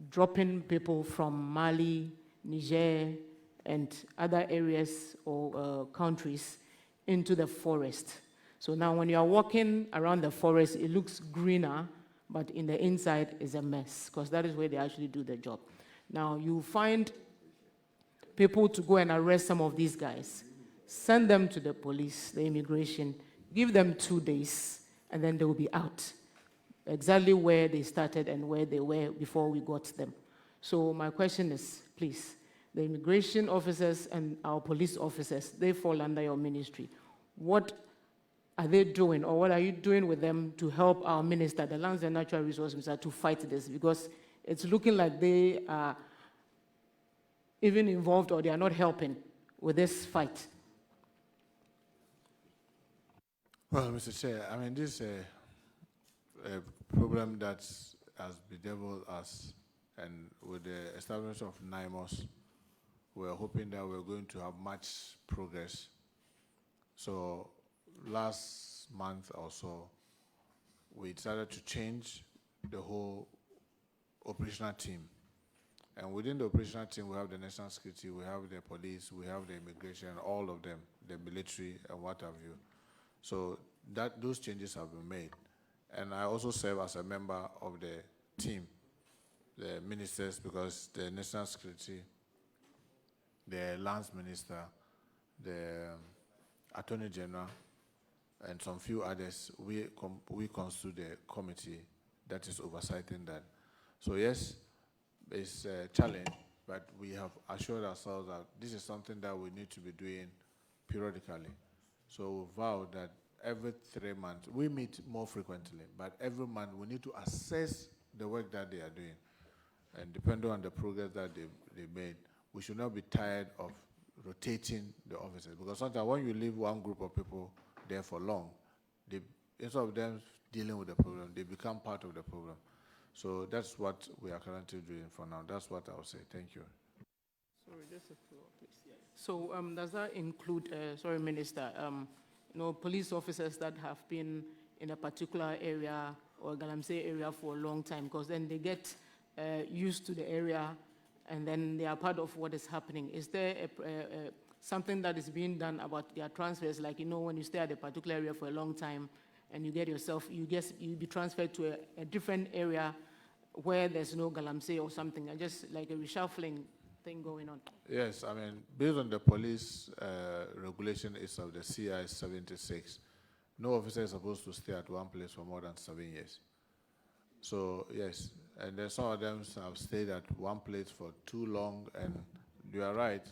dropping people from Mali, Niger, and other areas or countries into the forest. So now when you are walking around the forest, it looks greener, but in the inside is a mess, because that is where they actually do the job. Now you find people to go and arrest some of these guys, send them to the police, the immigration, give them 2 days, and then they will be out. Exactly where they started and where they were before we got them. So my question is, please, the immigration officers and our police officers, they fall under your ministry. What are they doing, or what are you doing with them to help our minister, the Lands and Natural Resources Minister, to fight this? Because it's looking like they are even involved or they are not helping with this fight. Well, Mr. Chair, I mean, this is a problem that has bedeviled us, and with the establishment of NIMOS, we're hoping that we're going to have much progress. So last month or so, we decided to change the whole operational team. And within the operational team, we have the national security, we have the police, we have the immigration, all of them, the military and what have you. So those changes have been made. And I also serve as a member of the team, the ministers, because the national security, the lands minister, the attorney general, and some few others, we constitute the committee that is oversighting that. So yes, it's a challenge, but we have assured ourselves that this is something that we need to be doing periodically. So we vow that every 3 months, we meet more frequently, but every month we need to assess the work that they are doing. And depending on the progress that they made, we should not be tired of rotating the officers, because sometimes when you leave one group of people there for long, instead of them dealing with the problem, they become part of the problem. So that's what we are currently doing for now. That's what I would say. Thank you. Sorry, just a follow-up, please. So does that include, sorry, Minister, police officers that have been in a particular area or Galamsey area for a long time, because then they get used to the area and then they are part of what is happening. Is there something that is being done about their transfers? Like, when you stay at a particular area for a long time and you get yourself, you be transferred to a different area where there's no Galamsey or something, and just like a reshuffling thing going on. Yes, I mean, based on the police regulation is of the C.O.A. 76, no officer is supposed to stay at one place for more than 7 years. So yes, and then some of them have stayed at one place for too long, and you are right,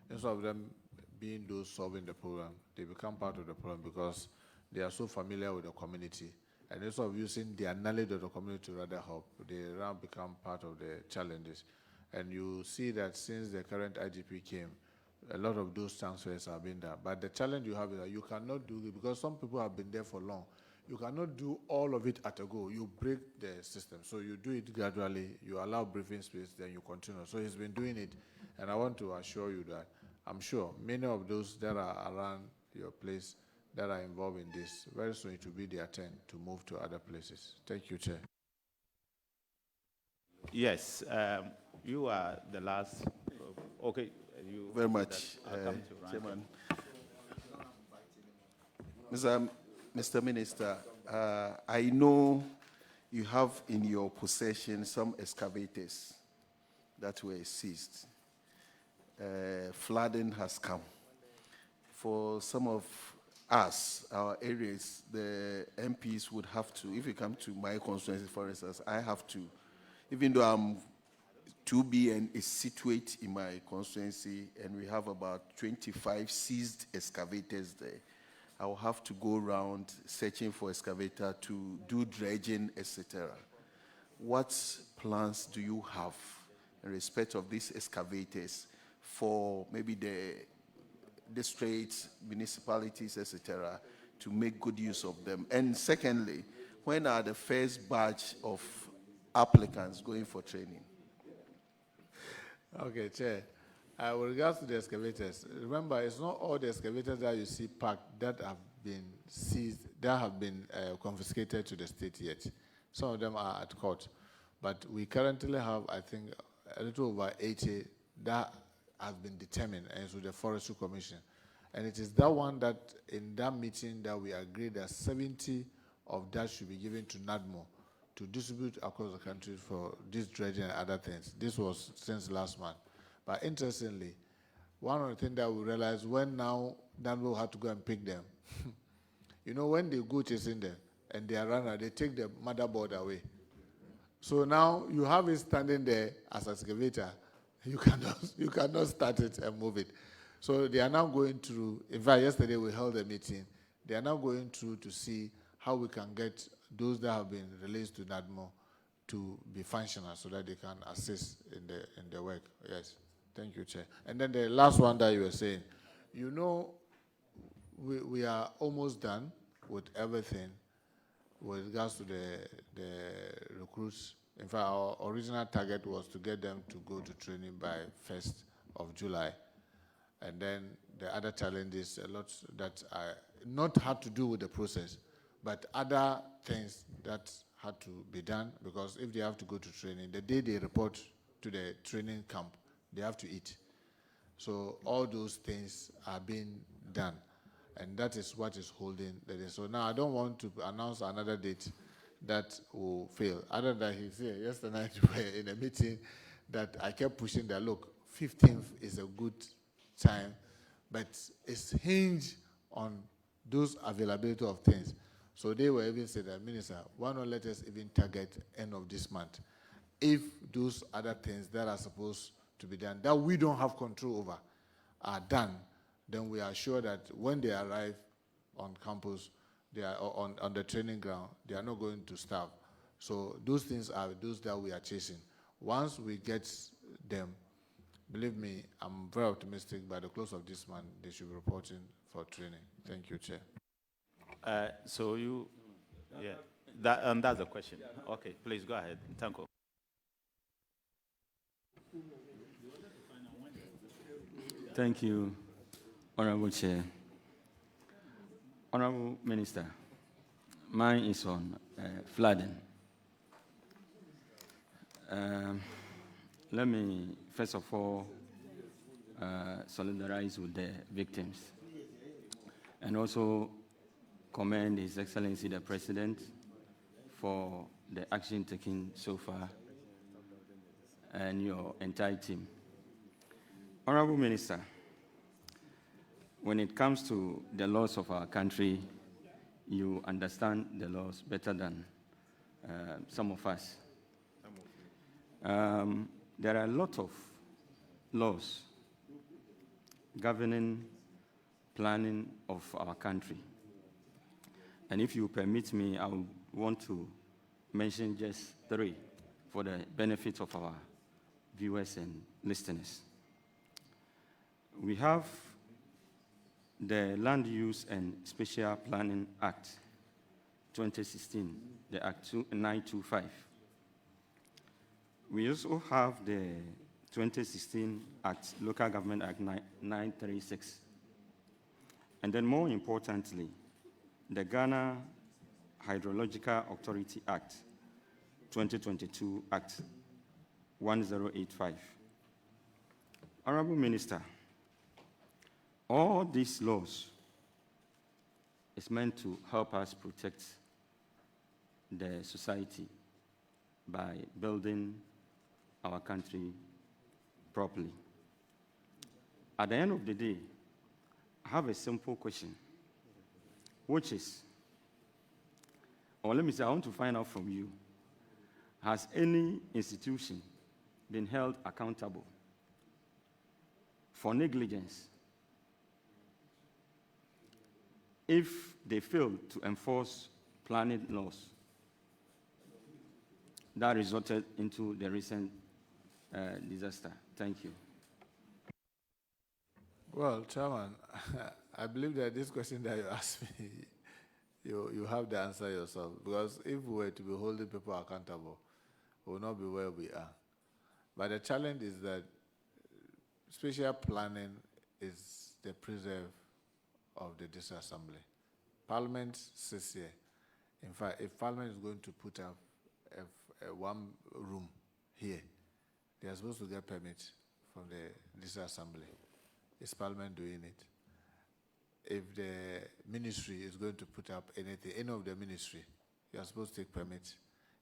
instead of them being those solving the problem, they become part of the problem because they are so familiar with the community And instead of using their knowledge of the community to rather help, they now become part of the challenges. And you see that since the current IGP came, a lot of those transfers have been done. But the challenge you have is that you cannot do it, because some people have been there for long. You cannot do all of it at a go. You break the system. So you do it gradually, you allow briefing space, then you continue. So he's been doing it. And I want to assure you that I'm sure many of those that are around your place that are involved in this, very soon it will be their turn to move to other places. Thank you, Chair. Yes, you are the last. Okay. You very much, Chairman. Mr. Minister, I know you have in your possession some excavators that were seized. Flooding has come. For some of us, our areas, the MPs would have to, if you come to my constituency, for instance, I have to, even though I'm 2B and is situate in my constituency, and we have about 25 seized excavators there. I will have to go around searching for excavator to do dredging, etc. What plans do you have in respect of these excavators for maybe the districts, municipalities, etc., to make good use of them? And secondly, when are the first batch of applicants going for training? Okay, Chair. With regards to the excavators, remember, it's not all the excavators that you see parked that have been seized, that have been confiscated to the state yet. Some of them are at court. But we currently have, I think, a little over 80 that have been determined, and it's with the Forestry Commission. And it is that one that, in that meeting, that we agreed that 70 of that should be given to NADMO to distribute across the country for this dredging and other things. This was since last month. But interestingly, one of the things that we realized when now NADMO had to go and pick them, you know, when they go chasing them and they are running, they take the motherboard away. So now you have it standing there as an excavator. You cannot start it and move it. So they are now going through, in fact, yesterday we held a meeting. They are now going through to see how we can get those that have been released to NADMO to be functional so that they can assist in the work. Yes, thank you, Chair. And then the last one that you were saying, you know, we are almost done with everything with regards to the recruits. In fact, our original target was to get them to go to training by 1st of July. And then the other challenges, a lot that are not had to do with the process, but other things that had to be done, because if they have to go to training, the day they report to the training camp, they have to eat. So all those things are being done, and that is what is holding the day. So now I don't want to announce another date that will fail. Other than he's here, yesterday night we were in a meeting that I kept pushing that, look, 15th is a good time, but it's hinged on those availability of things. So they were even saying that, Minister, why not let us even target end of this month? If those other things that are supposed to be done, that we don't have control over, are done, then we are sure that when they arrive on campus, they are on the training ground, they are not going to starve. So those things are those that we are chasing. Once we get them, believe me, I'm very optimistic by the close of this month, they should be reporting for training. Thank you, Chair. So you, yeah, that's the question. Okay, please go ahead. Thank you. Thank you, Honorable Chair. Honorable Minister, mine is on flooding. Let me, first of all, solidarize with the victims and also commend His Excellency the President for the action taken so far and your entire team. Honorable Minister, when it comes to the laws of our country, you understand the laws better than some of us. There are a lot of laws governing planning of our country. And if you permit me, I will want to mention just 3 for the benefit of our viewers and listeners. We have the Land Use and Spatial Planning Act 2016, the Act 925. We also have the 2016 Act, Local Government Act 936. And then more importantly, the Ghana Hydrological Authority Act 2022 Act 1085. Honorable Minister, all these laws is meant to help us protect the society by building our country properly. At the end of the day, I have a simple question, which is, or let me say, I want to find out from you, has any institution been held accountable for negligence if they fail to enforce planning laws that resulted into the recent disaster? Thank you. Well, Chairman, I believe that this question that you asked me, you have the answer yourself. Because if we were to be holding people accountable, we will not be where we are. But the challenge is that spatial planning is the preserve of the district assembly. Parliament sits here. In fact, if Parliament is going to put up one room here, they are supposed to get permit from the district assembly. Is Parliament doing it? If the ministry is going to put up anything, any of the ministry, you are supposed to take permit.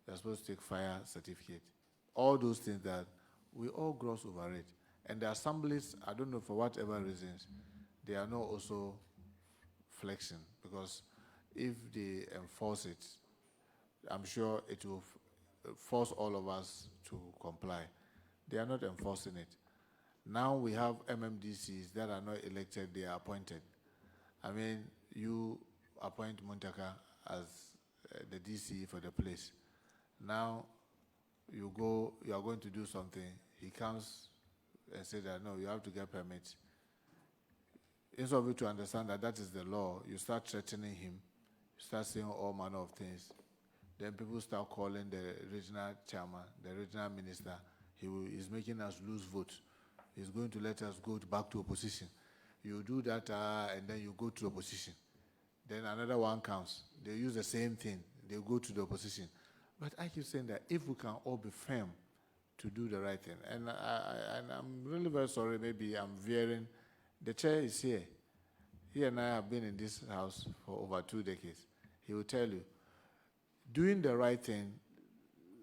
You are supposed to take fire certificate. All those things that we all gloss over it. And the assemblies, I don't know for whatever reasons, they are not also flexing, because if they enforce it, I'm sure it will force all of us to comply. They are not enforcing it. Now we have MMDCs that are not elected, they are appointed. I mean, you appoint Muntaka as the DC for the place. Now you are going to do something, he comes and says that, no, you have to get permits. Instead of you to understand that that is the law, you start threatening him, you start saying all manner of things. Then people start calling the regional chairman, the regional minister. He's making us lose votes. He's going to let us go back to opposition. You do that, and then you go to opposition. Then another one comes. They use the same thing. They go to the opposition. But I keep saying that if we can all be firm to do the right thing, and I'm really very sorry, maybe I'm veering. The chair is here. He and I have been in this house for over 2 decades. He will tell you, doing the right thing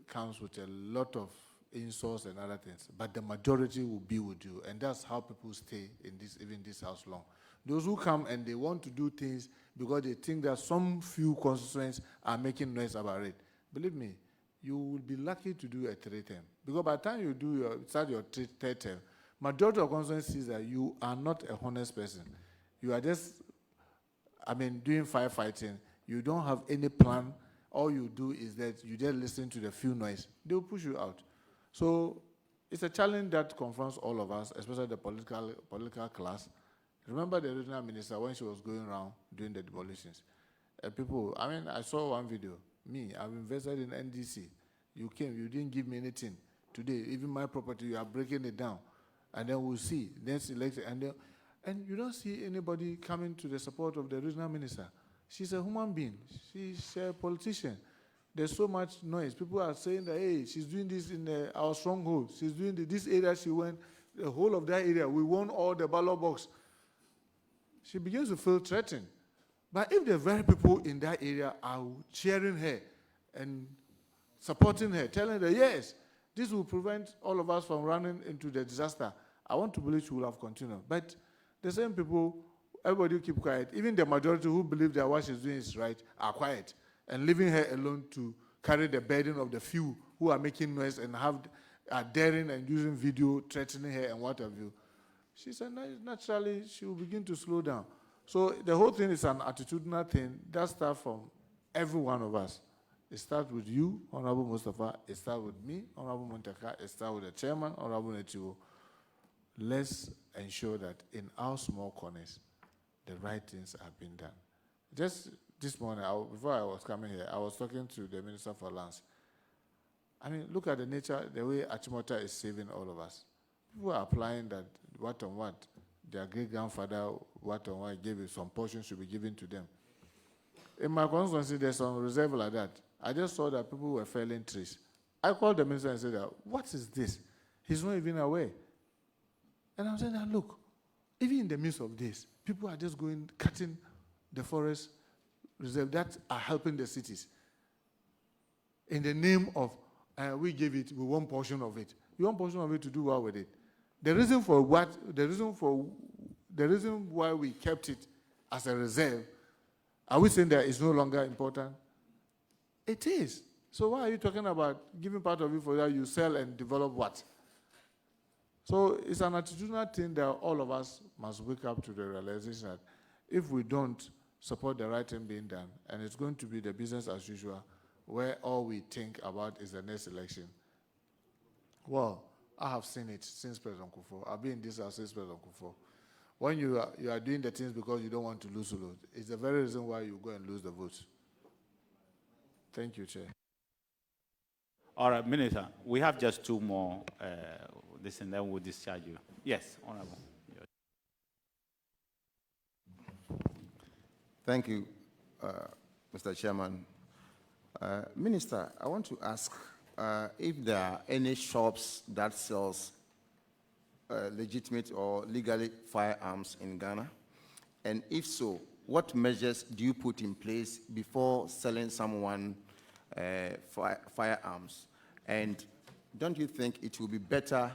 comes with a lot of insults and other things, but the majority will be with you, and that's how people stay in this, even this house long. Those who come and they want to do things because they think that some few constituents are making noise about it. Believe me, you will be lucky to do a 3rd term, because by the time you start your 3rd term, majority of constituents sees that you are not a honest person. You are just, doing firefighting. You don't have any plan. All you do is that you just listen to the few noise. They will push you out. So it's a challenge that confronts all of us, especially the political class. Remember the regional minister when she was going around doing the demolitions. People, I saw one video. Me, I've invested in NDC. You came, you didn't give me anything. Today, even my property, you are breaking it down. And then we'll see. Next election, and you don't see anybody coming to the support of the regional minister. She's a human being. She's a politician. There's so much noise. People are saying that, hey, she's doing this in our stronghold. She's doing this area she went, the whole of that area. We won all the ballot box. She begins to feel threatened. But if the very people in that area are cheering her and supporting her, telling her, yes, this will prevent all of us from running into the disaster, I want to believe she will have continued. But the same people, everybody keep quiet. Even the majority who believe that what she's doing is right are quiet and leaving her alone to carry the burden of the few who are making noise and are daring and using video, threatening her and what have you. She said naturally she will begin to slow down. So the whole thing is an attitudinal thing that starts from every one of us. It starts with you, Honorable Mustafa. It starts with me, Honorable Muntaka. It starts with the chairman, Honorable Netiwo. Let's ensure that in our small corners, the right things are being done. Just this morning, before I was coming here, I was talking to the Minister for Lands. I mean, look at the nature, the way Achimota is saving all of us. People are applying that what on what, their great-grandfather, what on what gave it, some portion should be given to them. In my constituency, there's some reserve like that. I just saw that people were felling trees. I called the minister and said, what is this? He's not even aware. And I'm saying that, look, even in the midst of this, people are just going, cutting the forest reserve that are helping the cities. In the name of, we give it, we want portion of it. You want portion of it to do what with it? The reason why we kept it as a reserve, are we saying that it's no longer important? It is. So why are you talking about giving part of it for that you sell and develop what? So it's an attitudinal thing that all of us must wake up to the realization that if we don't support the right thing being done, and it's going to be the business as usual, where all we think about is the next election. Well, I have seen it since President Kufuor. I've been in this house since President Kufuor. When you are doing the things because you don't want to lose a vote, it's the very reason why you go and lose the vote. Thank you, Chair. All right, Minister, we have just two more, this, and then we'll discharge you. Yes, Honorable. Thank you, Mr. Chairman. Minister, I want to ask if there are any shops that sells legitimate or legally firearms in Ghana, and if so, what measures do you put in place before selling someone firearms? And don't you think it will be better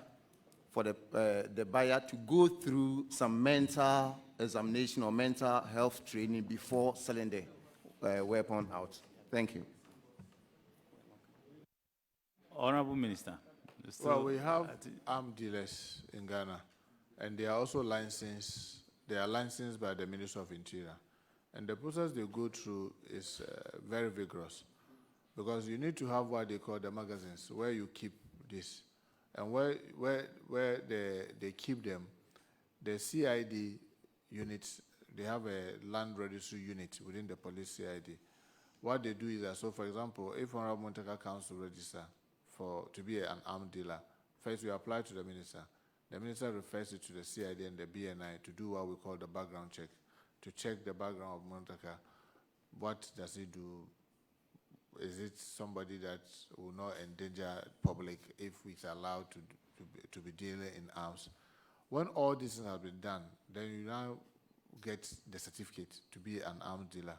for the buyer to go through some mental examination or mental health training before selling the weapon out? Thank you. Honorable Minister. Well, we have armed dealers in Ghana, and they are also licensed. They are licensed by the Ministry of Interior, and the process they go through is very vigorous, because you need to have what they call the magazines, where you keep this, and where they keep them. The CID units, they have a land registry unit within the police CID. What they do is that, so for example, if Honorable Muntaka comes to register to be an armed dealer, first we apply to the minister. The minister refers it to the CID and the BNI to do what we call the background check, to check the background of Muntaka. What does he do? Is it somebody that will not endanger public if he's allowed to be dealing in arms? When all this has been done, then you now get the certificate to be an armed dealer.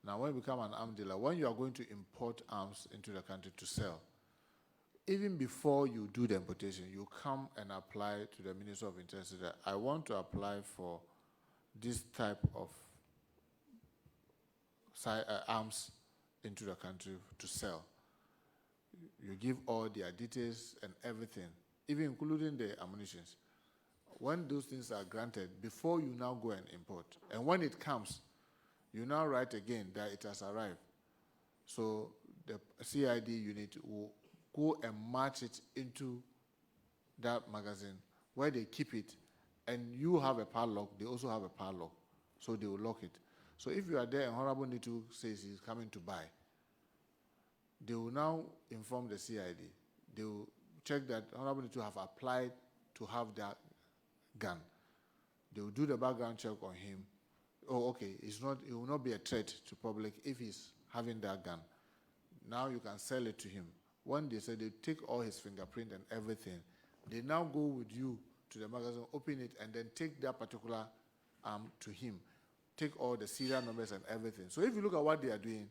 Now, when you become an armed dealer, when you are going to import arms into the country to sell, even before you do the importation, you come and apply to the Ministry of Interior that I want to apply for this type of arms into the country to sell. You give all their details and everything, even including the ammunitions. When those things are granted, before you now go and import, and when it comes, you now write again that it has arrived. So the CID unit will go and march it into that magazine where they keep it, and you have a padlock, they also have a padlock, so they will lock it. So if you are there and Honorable Nitu says he's coming to buy, they will now inform the CID. They will check that Honorable Nitu have applied to have that gun. They will do the background check on him. Oh, okay, it will not be a threat to public if he's having that gun. Now you can sell it to him. When they say they take all his fingerprint and everything, they now go with you to the magazine, open it, and then take that particular arm to him. Take all the serial numbers and everything. So if you look at what they are doing,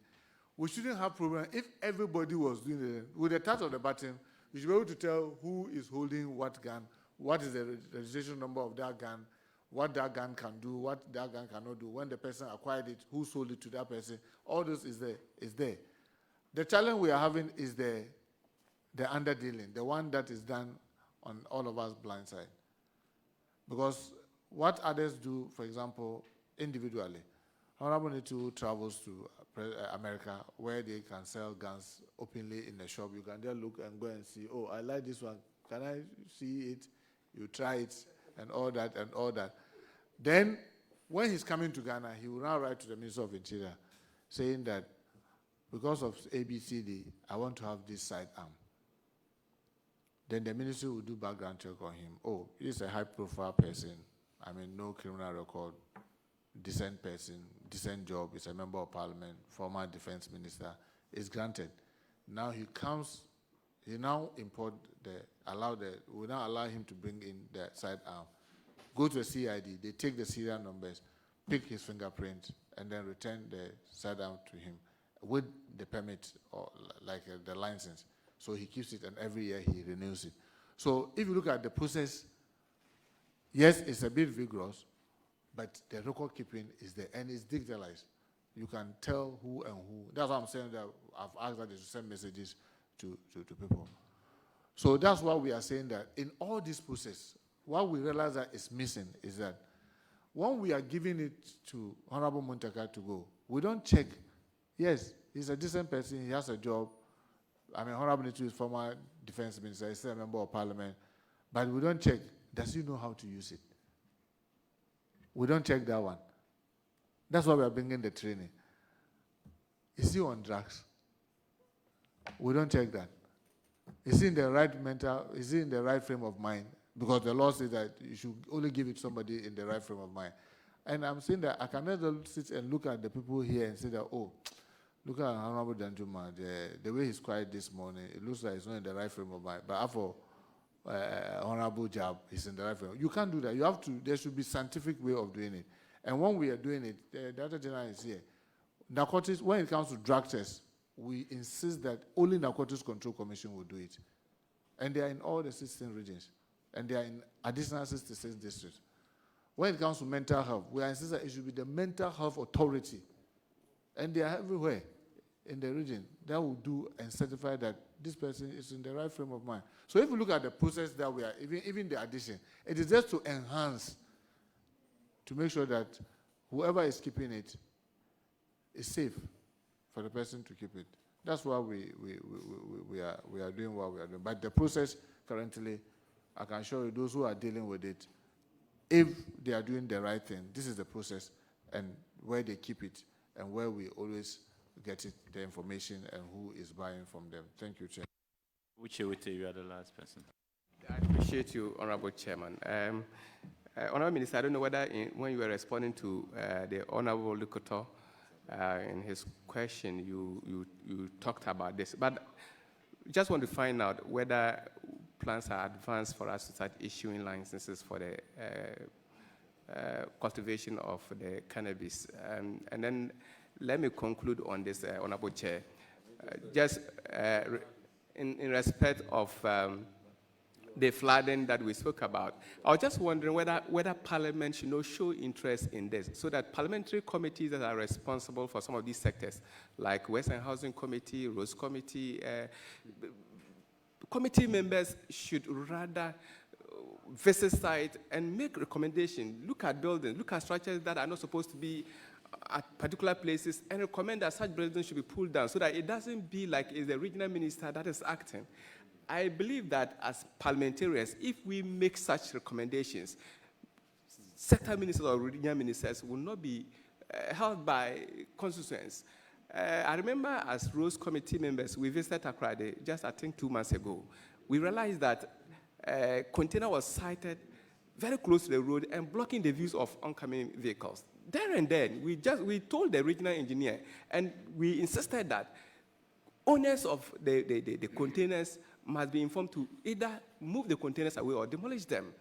we shouldn't have problem. If everybody was doing it, with the touch of the button, you should be able to tell who is holding what gun, what is the registration number of that gun, what that gun can do, what that gun cannot do, when the person acquired it, who sold it to that person. All this is there. The challenge we are having is the underdealing, the one that is done on all of us blind side. Because what others do, for example, individually, Honorable Nitu travels to America, where they can sell guns openly in the shop. You can just look and go and see, oh, I like this one. Can I see it? You try it and all that and all that. Then, when he's coming to Ghana, he will now write to the Minister of Interior saying that because of ABCD, I want to have this sidearm. Then the ministry will do background check on him. Oh, he's a high-profile person. I mean, no criminal record, decent person, decent job, he's a member of parliament, former defense minister, is granted. Now he comes, he now we now allow him to bring in the sidearm. Go to the CID, they take the serial numbers, pick his fingerprint, and then return the sidearm to him with the permit or the license. So he keeps it, and every year he renews it. So if you look at the process, yes, it's a bit vigorous, but the record keeping is there, and it's digitalized. You can tell who and who. That's why I'm saying that I've asked that they should send messages to people. So that's why we are saying that in all this process, what we realize that is missing is that when we are giving it to Honorable Muntaka to go, we don't check, yes, he's a decent person, he has a job. I mean, Honorable Nitu is former defense minister, he's still a member of parliament, but we don't check, does he know how to use it? We don't check that one. That's why we are bringing the training. Is he on drugs? We don't check that. Is he in the right frame of mind? Because the law says that you should only give it to somebody in the right frame of mind. And I'm saying that I cannot sit and look at the people here and say that, oh, look at Honorable Danjuma, the way he's quiet this morning, it looks like he's not in the right frame of mind. But after Honorable Jab, he's in the right frame. You can't do that. You have to, there should be scientific way of doing it. And when we are doing it, the Director General is here. Narcotics, when it comes to drug tests, we insist that only Narcotics Control Commission will do it. And they are in all the 16 regions. And they are in additional 66 districts. When it comes to mental health, we insist that it should be the Mental Health Authority. And they are everywhere in the region that will do and certify that this person is in the right frame of mind. So if you look at the process that we are, even the addition, it is just to enhance, to make sure that whoever is keeping it is safe for the person to keep it. That's why we are doing what we are doing. But the process currently, I can assure you, those who are dealing with it, if they are doing the right thing, this is the process and where they keep it and where we always get it, the information and who is buying from them. Thank you, Chair. Uche, you are the last person. I appreciate you, Honorable Chairman. Honorable Minister, I don't know whether when you were responding to the Honorable Lukoto in his question, you talked about this, but just want to find out whether plans are advanced for us to start issuing licenses for the cultivation of the cannabis. And then let me conclude on this, Honorable Chair. Just in respect of the flooding that we spoke about, I was just wondering whether Parliament should show interest in this, so that parliamentary committees that are responsible for some of these sectors, like Western Housing Committee, Roads Committee, committee members should rather visit site and make recommendations, look at buildings, look at structures that are not supposed to be at particular places, and recommend that such buildings should be pulled down so that it doesn't be like it's the regional minister that is acting. I believe that as parliamentarians, if we make such recommendations, sector ministers or regional ministers will not be held by constituents. I remember as Rose Committee members, we visited Accra just I think 2 months ago. We realized that a container was sighted very close to the road and blocking the views of oncoming vehicles. There and then, we told the regional engineer, and we insisted that owners of the containers must be informed to either move the containers away or demolish them.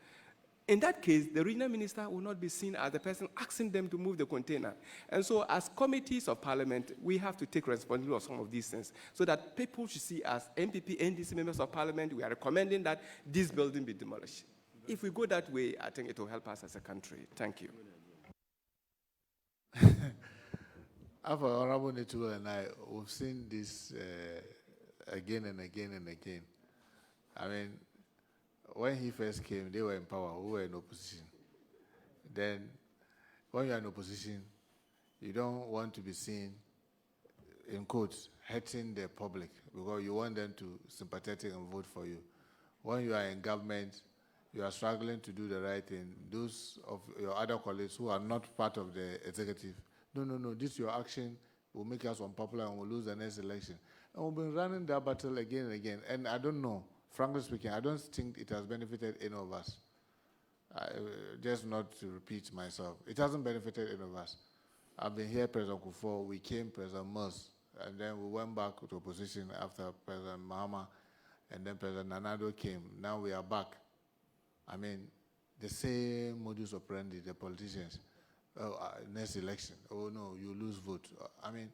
In that case, the regional minister will not be seen as the person asking them to move the container. And so as committees of parliament, we have to take responsibility of some of these things so that people should see as MPP, NDC members of parliament, we are recommending that this building be demolished. If we go that way, I think it will help us as a country. Thank you. After Honorable Nitu and I, we've seen this again and again and again. I mean, when he first came, they were in power, we were in opposition. Then, when you are in opposition, you don't want to be seen in quotes, hurting the public because you want them to sympathetic and vote for you. When you are in government, you are struggling to do the right thing. Those of your other colleagues who are not part of the executive, no, this your action will make us unpopular and we'll lose the next election. And we've been running that battle again and again. And I don't know, frankly speaking, I don't think it has benefited any of us. Just not to repeat myself, it hasn't benefited any of us. I've been here, President Kufuor, we came, President Mers, and then we went back to opposition after President Mahama, and then President Nanado came. Now we are back. I mean, the same modus operandi, the politicians. Next election, oh no, you lose vote. I mean,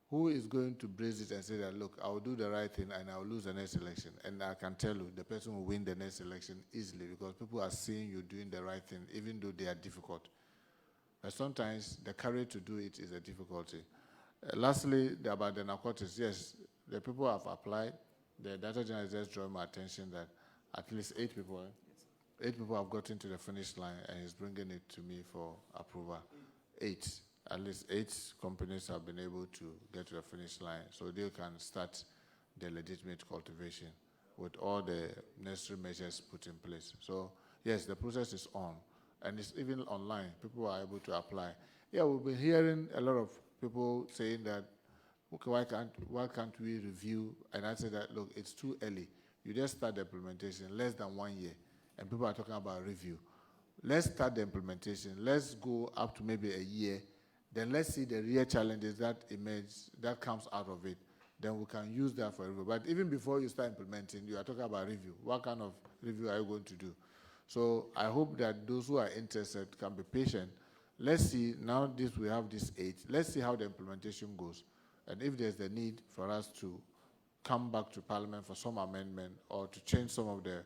who is going to brace it and say that, look, I'll do the right thing and I'll lose the next election? And I can tell you, the person will win the next election easily because people are seeing you doing the right thing, even though they are difficult. But sometimes the courage to do it is a difficulty. Lastly, about the narcotics, yes, the people have applied. The Director General is just drawing my attention that at least 8 people, 8 people have gotten to the finish line and he's bringing it to me for approval. 8. At least 8 companies have been able to get to the finish line so they can start the legitimate cultivation with all the necessary measures put in place. So yes, the process is on and it's even online. People are able to apply. Yeah, we've been hearing a lot of people saying that, okay, why can't we review? And I said that, look, it's too early. You just start the implementation less than 1 year and people are talking about review. Let's start the implementation. Let's go up to maybe a year. Then let's see the real challenges that emerge, that comes out of it. Then we can use that for review. But even before you start implementing, you are talking about review. What kind of review are you going to do? So I hope that those who are interested can be patient. Let's see, now we have this 8. Let's see how the implementation goes. And if there's the need for us to come back to Parliament for some amendment or to change some of the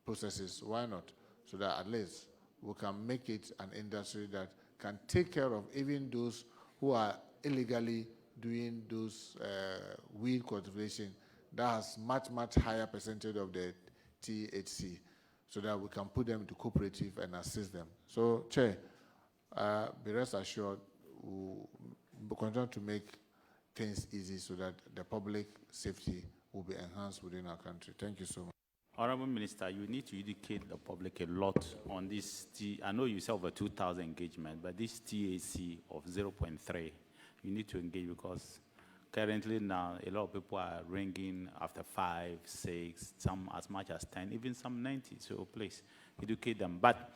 processes, why not? So that at least we can make it an industry that can take care of even those who are illegally doing those weed cultivation that has much higher percentage of the THC, so that we can put them into cooperative and assist them. So, Chair, be rest assured, we'll continue to make things easy so that the public safety will be enhanced within our country. Thank you so much. Honorable Minister, you need to educate the public a lot on this. I know you said over 2,000 engagement, but this TAC of 0.3, you need to engage because currently now a lot of people are ringing after 5, 6, some as much as 10, even some 90. So please educate them. But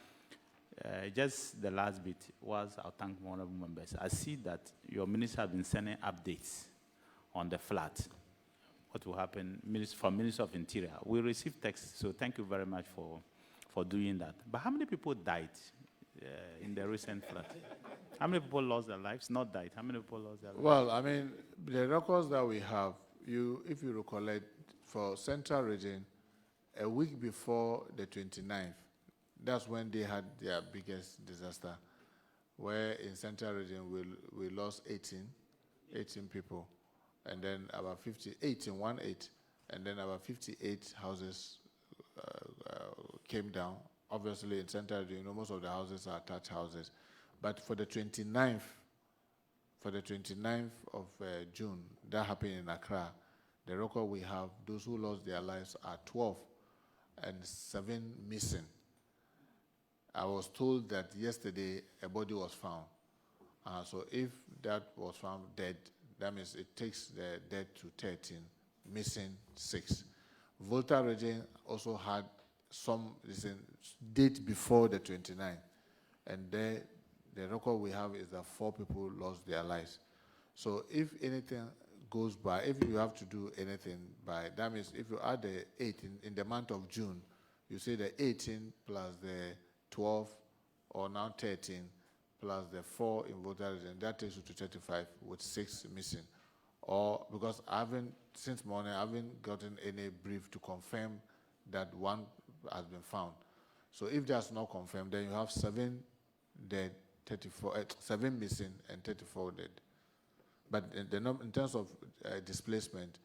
just the last bit was, I'll thank honorable members. I see that your minister have been sending updates on the flood. What will happen from Minister of Interior. We received text, so thank you very much for doing that. But how many people died in the recent flood? How many people lost their lives? Not died. How many people lost their lives? Well, I mean, the records that we have, if you recollect, for Central Region, a week before the 29th, that's when they had their biggest disaster, where in Central Region we lost 18 people. And then about 58 in 1/8, and then about 58 houses came down. Obviously, in Central Region, most of the houses are attached houses. But for the 29th of June, that happened in Accra. The record we have, those who lost their lives are 12, and 7 missing. I was told that yesterday a body was found. So if that was found dead, that means it takes the dead to 13, missing 6. Volta region also had some date before the 29th, and there the record we have is that 4 people lost their lives. So if anything goes by, if you have to do anything by, that means if you add the 18 in the month of June, you say the 18 plus the 12, or now 13, plus the 4 in Volta region, that takes you to 35 with 6 missing. Or because since morning, I haven't gotten any brief to confirm that 1 has been found. So if that's not confirmed, then you have 7 dead, 7 missing and 34 dead. But in terms of displacement,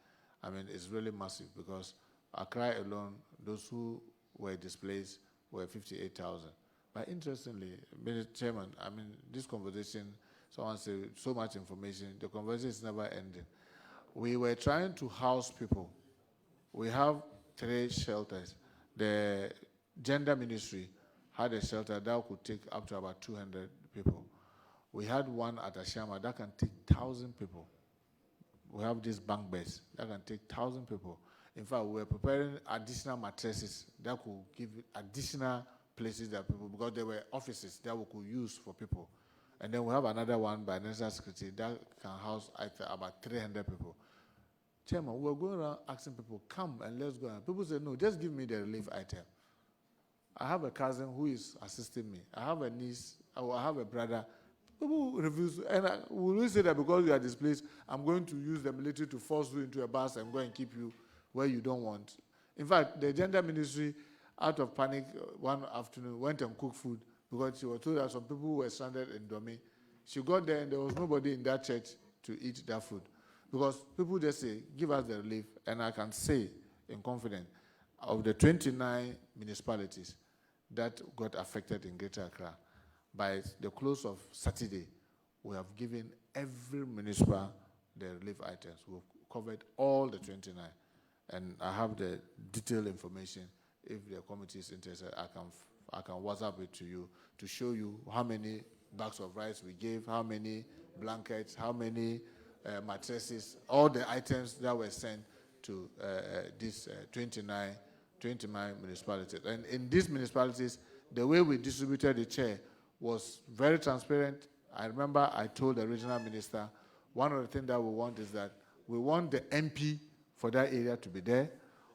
I mean, it's really massive because Accra alone, those who were displaced were 58,000. But interestingly, Mr. Chairman, I mean, this conversation, someone said so much information, the conversation is never ending. we were trying to house people. We have 3 shelters. The gender ministry had a shelter that could take up to about 200 people. We had one at Ashama that can take 1,000 people. We have these bunk beds that can take 1,000 people. In fact, we were preparing additional mattresses that could give additional places that people, because there were offices that we could use for people. And then we have another one by National Security that can house about 300 people. Chairman, we were going around asking people, come and let's go. People say, no, just give me the relief item. I have a cousin who is assisting me. I have a niece, I have a brother. People refuse, and we say that because you are displaced, I'm going to use the military to force you into a bus and go and keep you where you don't want. In fact, the gender ministry, out of panic, one afternoon went and cooked food because she was told that some people were stranded in Dome. She got there and there was nobody in that church to eat that food. Because people just say, give us the relief, and I can say in confidence, of the 29 municipalities that got affected in Greater Accra, by the close of Saturday, we have given every municipal the relief items. We've covered all the 29. And I have the detailed information. If the committee is interested, I can WhatsApp it to you to show you how many bags of rice we gave, how many blankets, how many mattresses, all the items that were sent to these 29 municipalities. And in these municipalities, the way we distributed the chair was very transparent. I remember I told the regional minister, one of the things that we want is that we want the MP for that area to be there.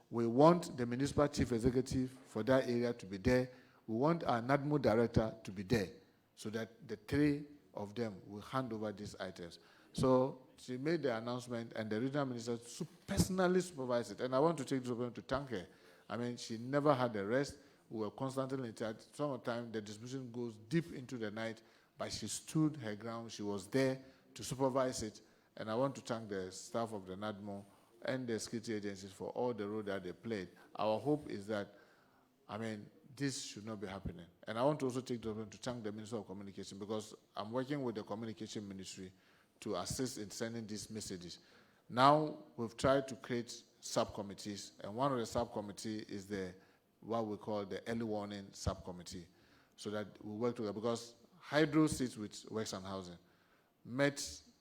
We want the municipal chief executive for that area to be there. We want our NADMO director to be there so that the 3 of them will hand over these items. So she made the announcement and the regional minister personally supervised it. And I want to take this opportunity to thank her. I mean, she never had a rest. We were constantly in charge. Sometimes the distribution goes deep into the night, but she stood her ground. She was there to supervise it. And I want to thank the staff of the NADMO and the security agencies for all the role that they played. Our hope is that, I mean, this should not be happening. And I want to also take the opportunity to thank the Minister of Communication, because I'm working with the Communication Ministry to assist in sending these messages. Now, we've tried to create subcommittees, and one of the subcommittees is what we call the early warning subcommittee, so that we work together, because Hydro sits with Works and Housing, Met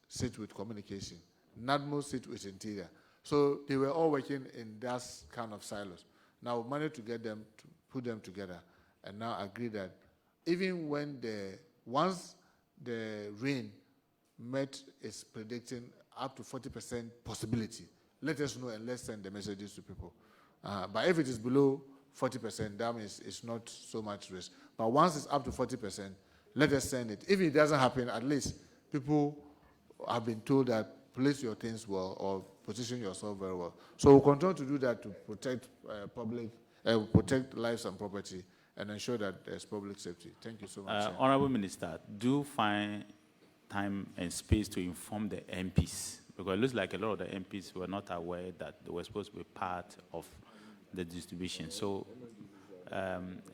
sits with Communication, NADMO sits with Interior. So they were all working in that kind of silos. Now we managed to get them to put them together, and now agree that even when once the rain Met is predicting up to 40% possibility, let us know and let's send the messages to people. But if it is below 40%, that means it's not so much risk. But once it's up to 40%, let us send it. If it doesn't happen, at least people have been told that place your things well or position yourself very well. So we'll continue to do that to protect protect lives and property and ensure that there's public safety. Thank you so much. Honorable Minister, do find time and space to inform the MPs, because it looks like a lot of the MPs were not aware that they were supposed to be part of the distribution. So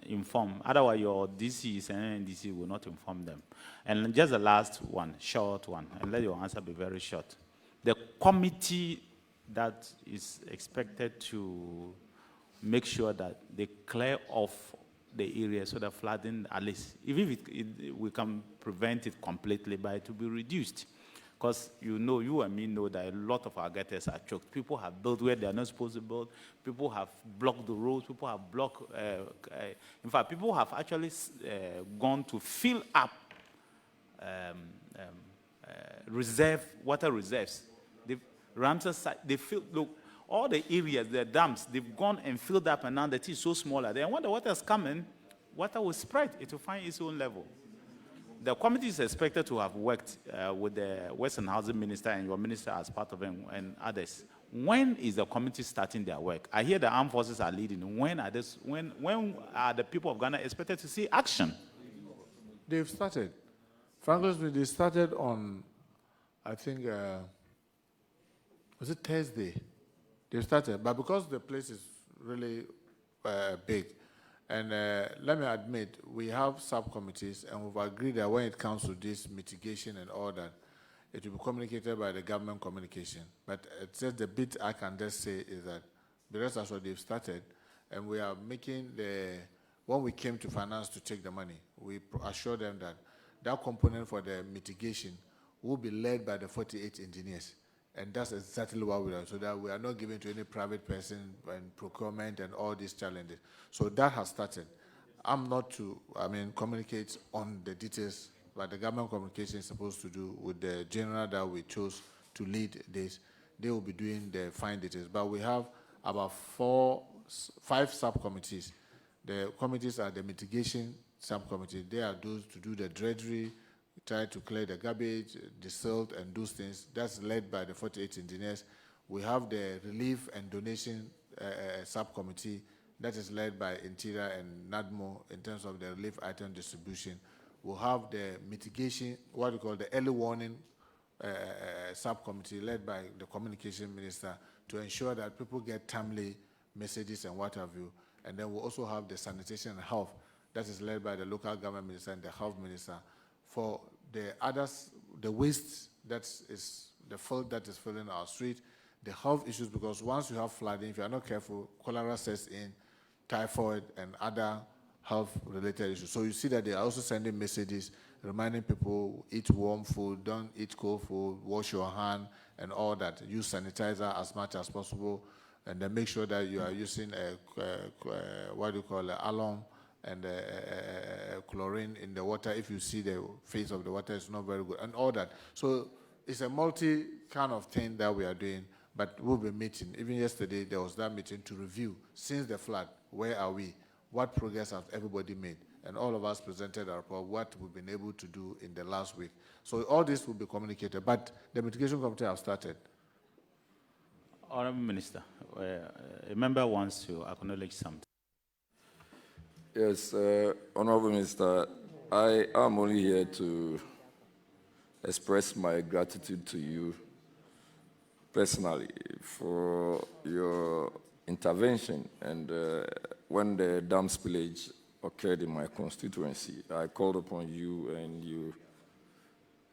inform. Otherwise, your DCs and NDC will not inform them. And just the last one, short one, and let your answer be very short. The committee that is expected to make sure that they clear off the area so that flooding, at least, even if we can prevent it completely, but it will be reduced. Because you and me know that a lot of our gutters are choked. People have built where they are not supposed to build. People have blocked the roads. People have blocked, in fact, people have actually gone to fill up water reserves. They filled, look, all the areas, the dams, they've gone and filled up, and now the tea is so smaller. Then when the water is coming, water will spread. It will find its own level. The committee is expected to have worked with the Western Housing Minister and your minister as part of them and others. When is the committee starting their work? I hear the armed forces are leading. When are the people of Ghana expected to see action? They've started. Frankly, they started on, I think, was it Thursday? They started, but because the place is really big, and let me admit, we have subcommittees, and we've agreed that when it comes to this mitigation and all that, it will be communicated by the government communication. But it's just the bit I can just say is that the rest is what they've started, and we are making when we came to finance to take the money, we assure them that that component for the mitigation will be led by the 48 engineers. And that's exactly what we are, so that we are not giving to any private person and procurement and all these challenges. So that has started. I'm not to, communicate on the details, but the government communication is supposed to do with the general that we chose to lead this. They will be doing the fine details. But we have about 5 subcommittees. The committees are the mitigation subcommittee. They are those to do the dredgery, try to clear the garbage, the silt, and those things. That's led by the 48 engineers. We have the relief and donation subcommittee that is led by Interior and NADMO in terms of the relief item distribution. We'll have the mitigation, what we call the early warning subcommittee led by the communication minister to ensure that people get timely messages and what have you. And then we'll also have the sanitation and health that is led by the local government minister and the health minister. For the others, the waste that is the filth that is filling our street, the health issues, because once you have flooding, if you are not careful, cholera sets in, typhoid, and other health-related issues. So you see that they are also sending messages reminding people, eat warm food, don't eat cold food, wash your hand, and all that. Use sanitizer as much as possible, and then make sure that you are using alum and chlorine in the water. If you see the face of the water, it's not very good, and all that. So it's a multi kind of thing that we are doing, but we'll be meeting. Even yesterday, there was that meeting to review, since the flood, where are we? What progress have everybody made? And all of us presented our report, what we've been able to do in the last week. So all this will be communicated, but the mitigation committee have started. Honourable Minister, a member wants to acknowledge something. Yes, Honourable Minister, I am only here to express my gratitude to you personally for your intervention. And when the dam spillage occurred in my constituency, I called upon you and you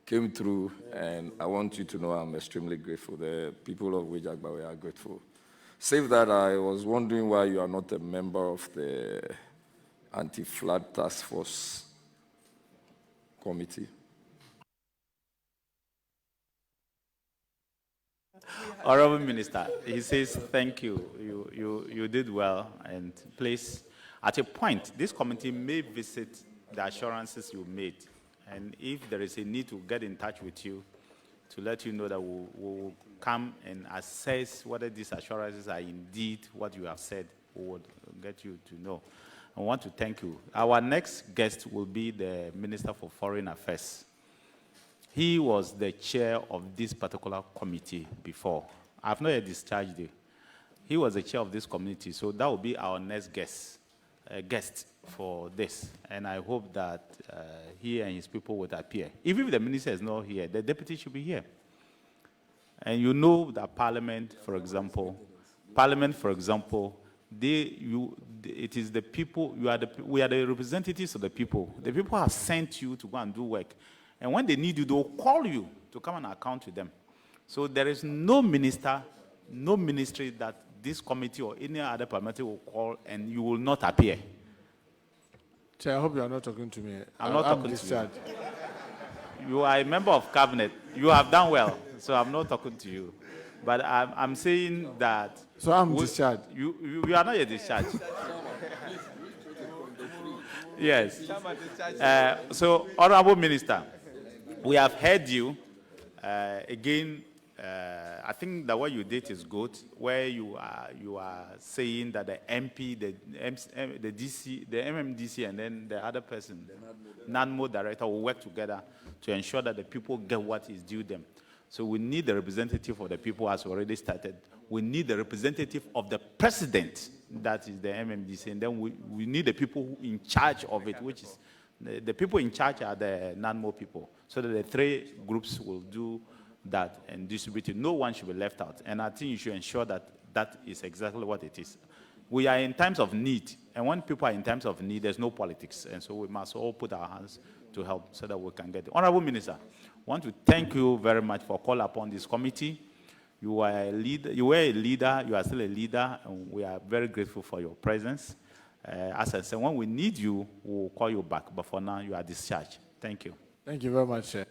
came through, and I want you to know I'm extremely grateful. The people of Wijagbawe are grateful. Save that, I was wondering why you are not a member of the Anti-Flood Task Force Committee. Honourable Minister, he says, thank you. You did well, and please, at a point, this committee may visit the assurances you made, and if there is a need to get in touch with you to let you know that we'll come and assess whether these assurances are indeed what you have said, we would get you to know. I want to thank you. Our next guest will be the Minister for Foreign Affairs. He was the chair of this particular committee before. I've not yet discharged him. He was the chair of this committee, so that will be our next guest for this. And I hope that he and his people would appear. Even if the minister is not here, the deputy should be here. And you know that Parliament, for example, it is the people, we are the representatives of the people. The people have sent you to go and do work. And when they need you, they will call you to come and account to them. So there is no minister, no ministry that this committee or any other parliamentary will call and you will not appear. Chair, I hope you are not talking to me. I'm not talking to you. You are a member of cabinet. You have done well, so I'm not talking to you. But I'm saying that... So I'm discharged. You are not yet discharged. Yes. So, Honourable Minister, we have heard you. Again, I think that what you did is good, where you are saying that the MP, the DC, the MMDC, and then the other person, the NADMO director, will work together to ensure that the people get what is due them. So we need the representative of the people, as already started. We need the representative of the president, that is the MMDC, and then we need the people in charge of it, which is the people in charge are the NADMO people, so that the 3 groups will do that and distribute it. No one should be left out, and I think you should ensure that that is exactly what it is. We are in times of need, and when people are in times of need, there's no politics, and so we must all put our hands to help so that we can get it. Honourable Minister, want to thank you very much for calling upon this committee. You are a leader. You were a leader. You are still a leader, and we are very grateful for your presence. As I said, when we need you, we'll call you back. But for now, you are discharged. Thank you. Thank you very much, sir.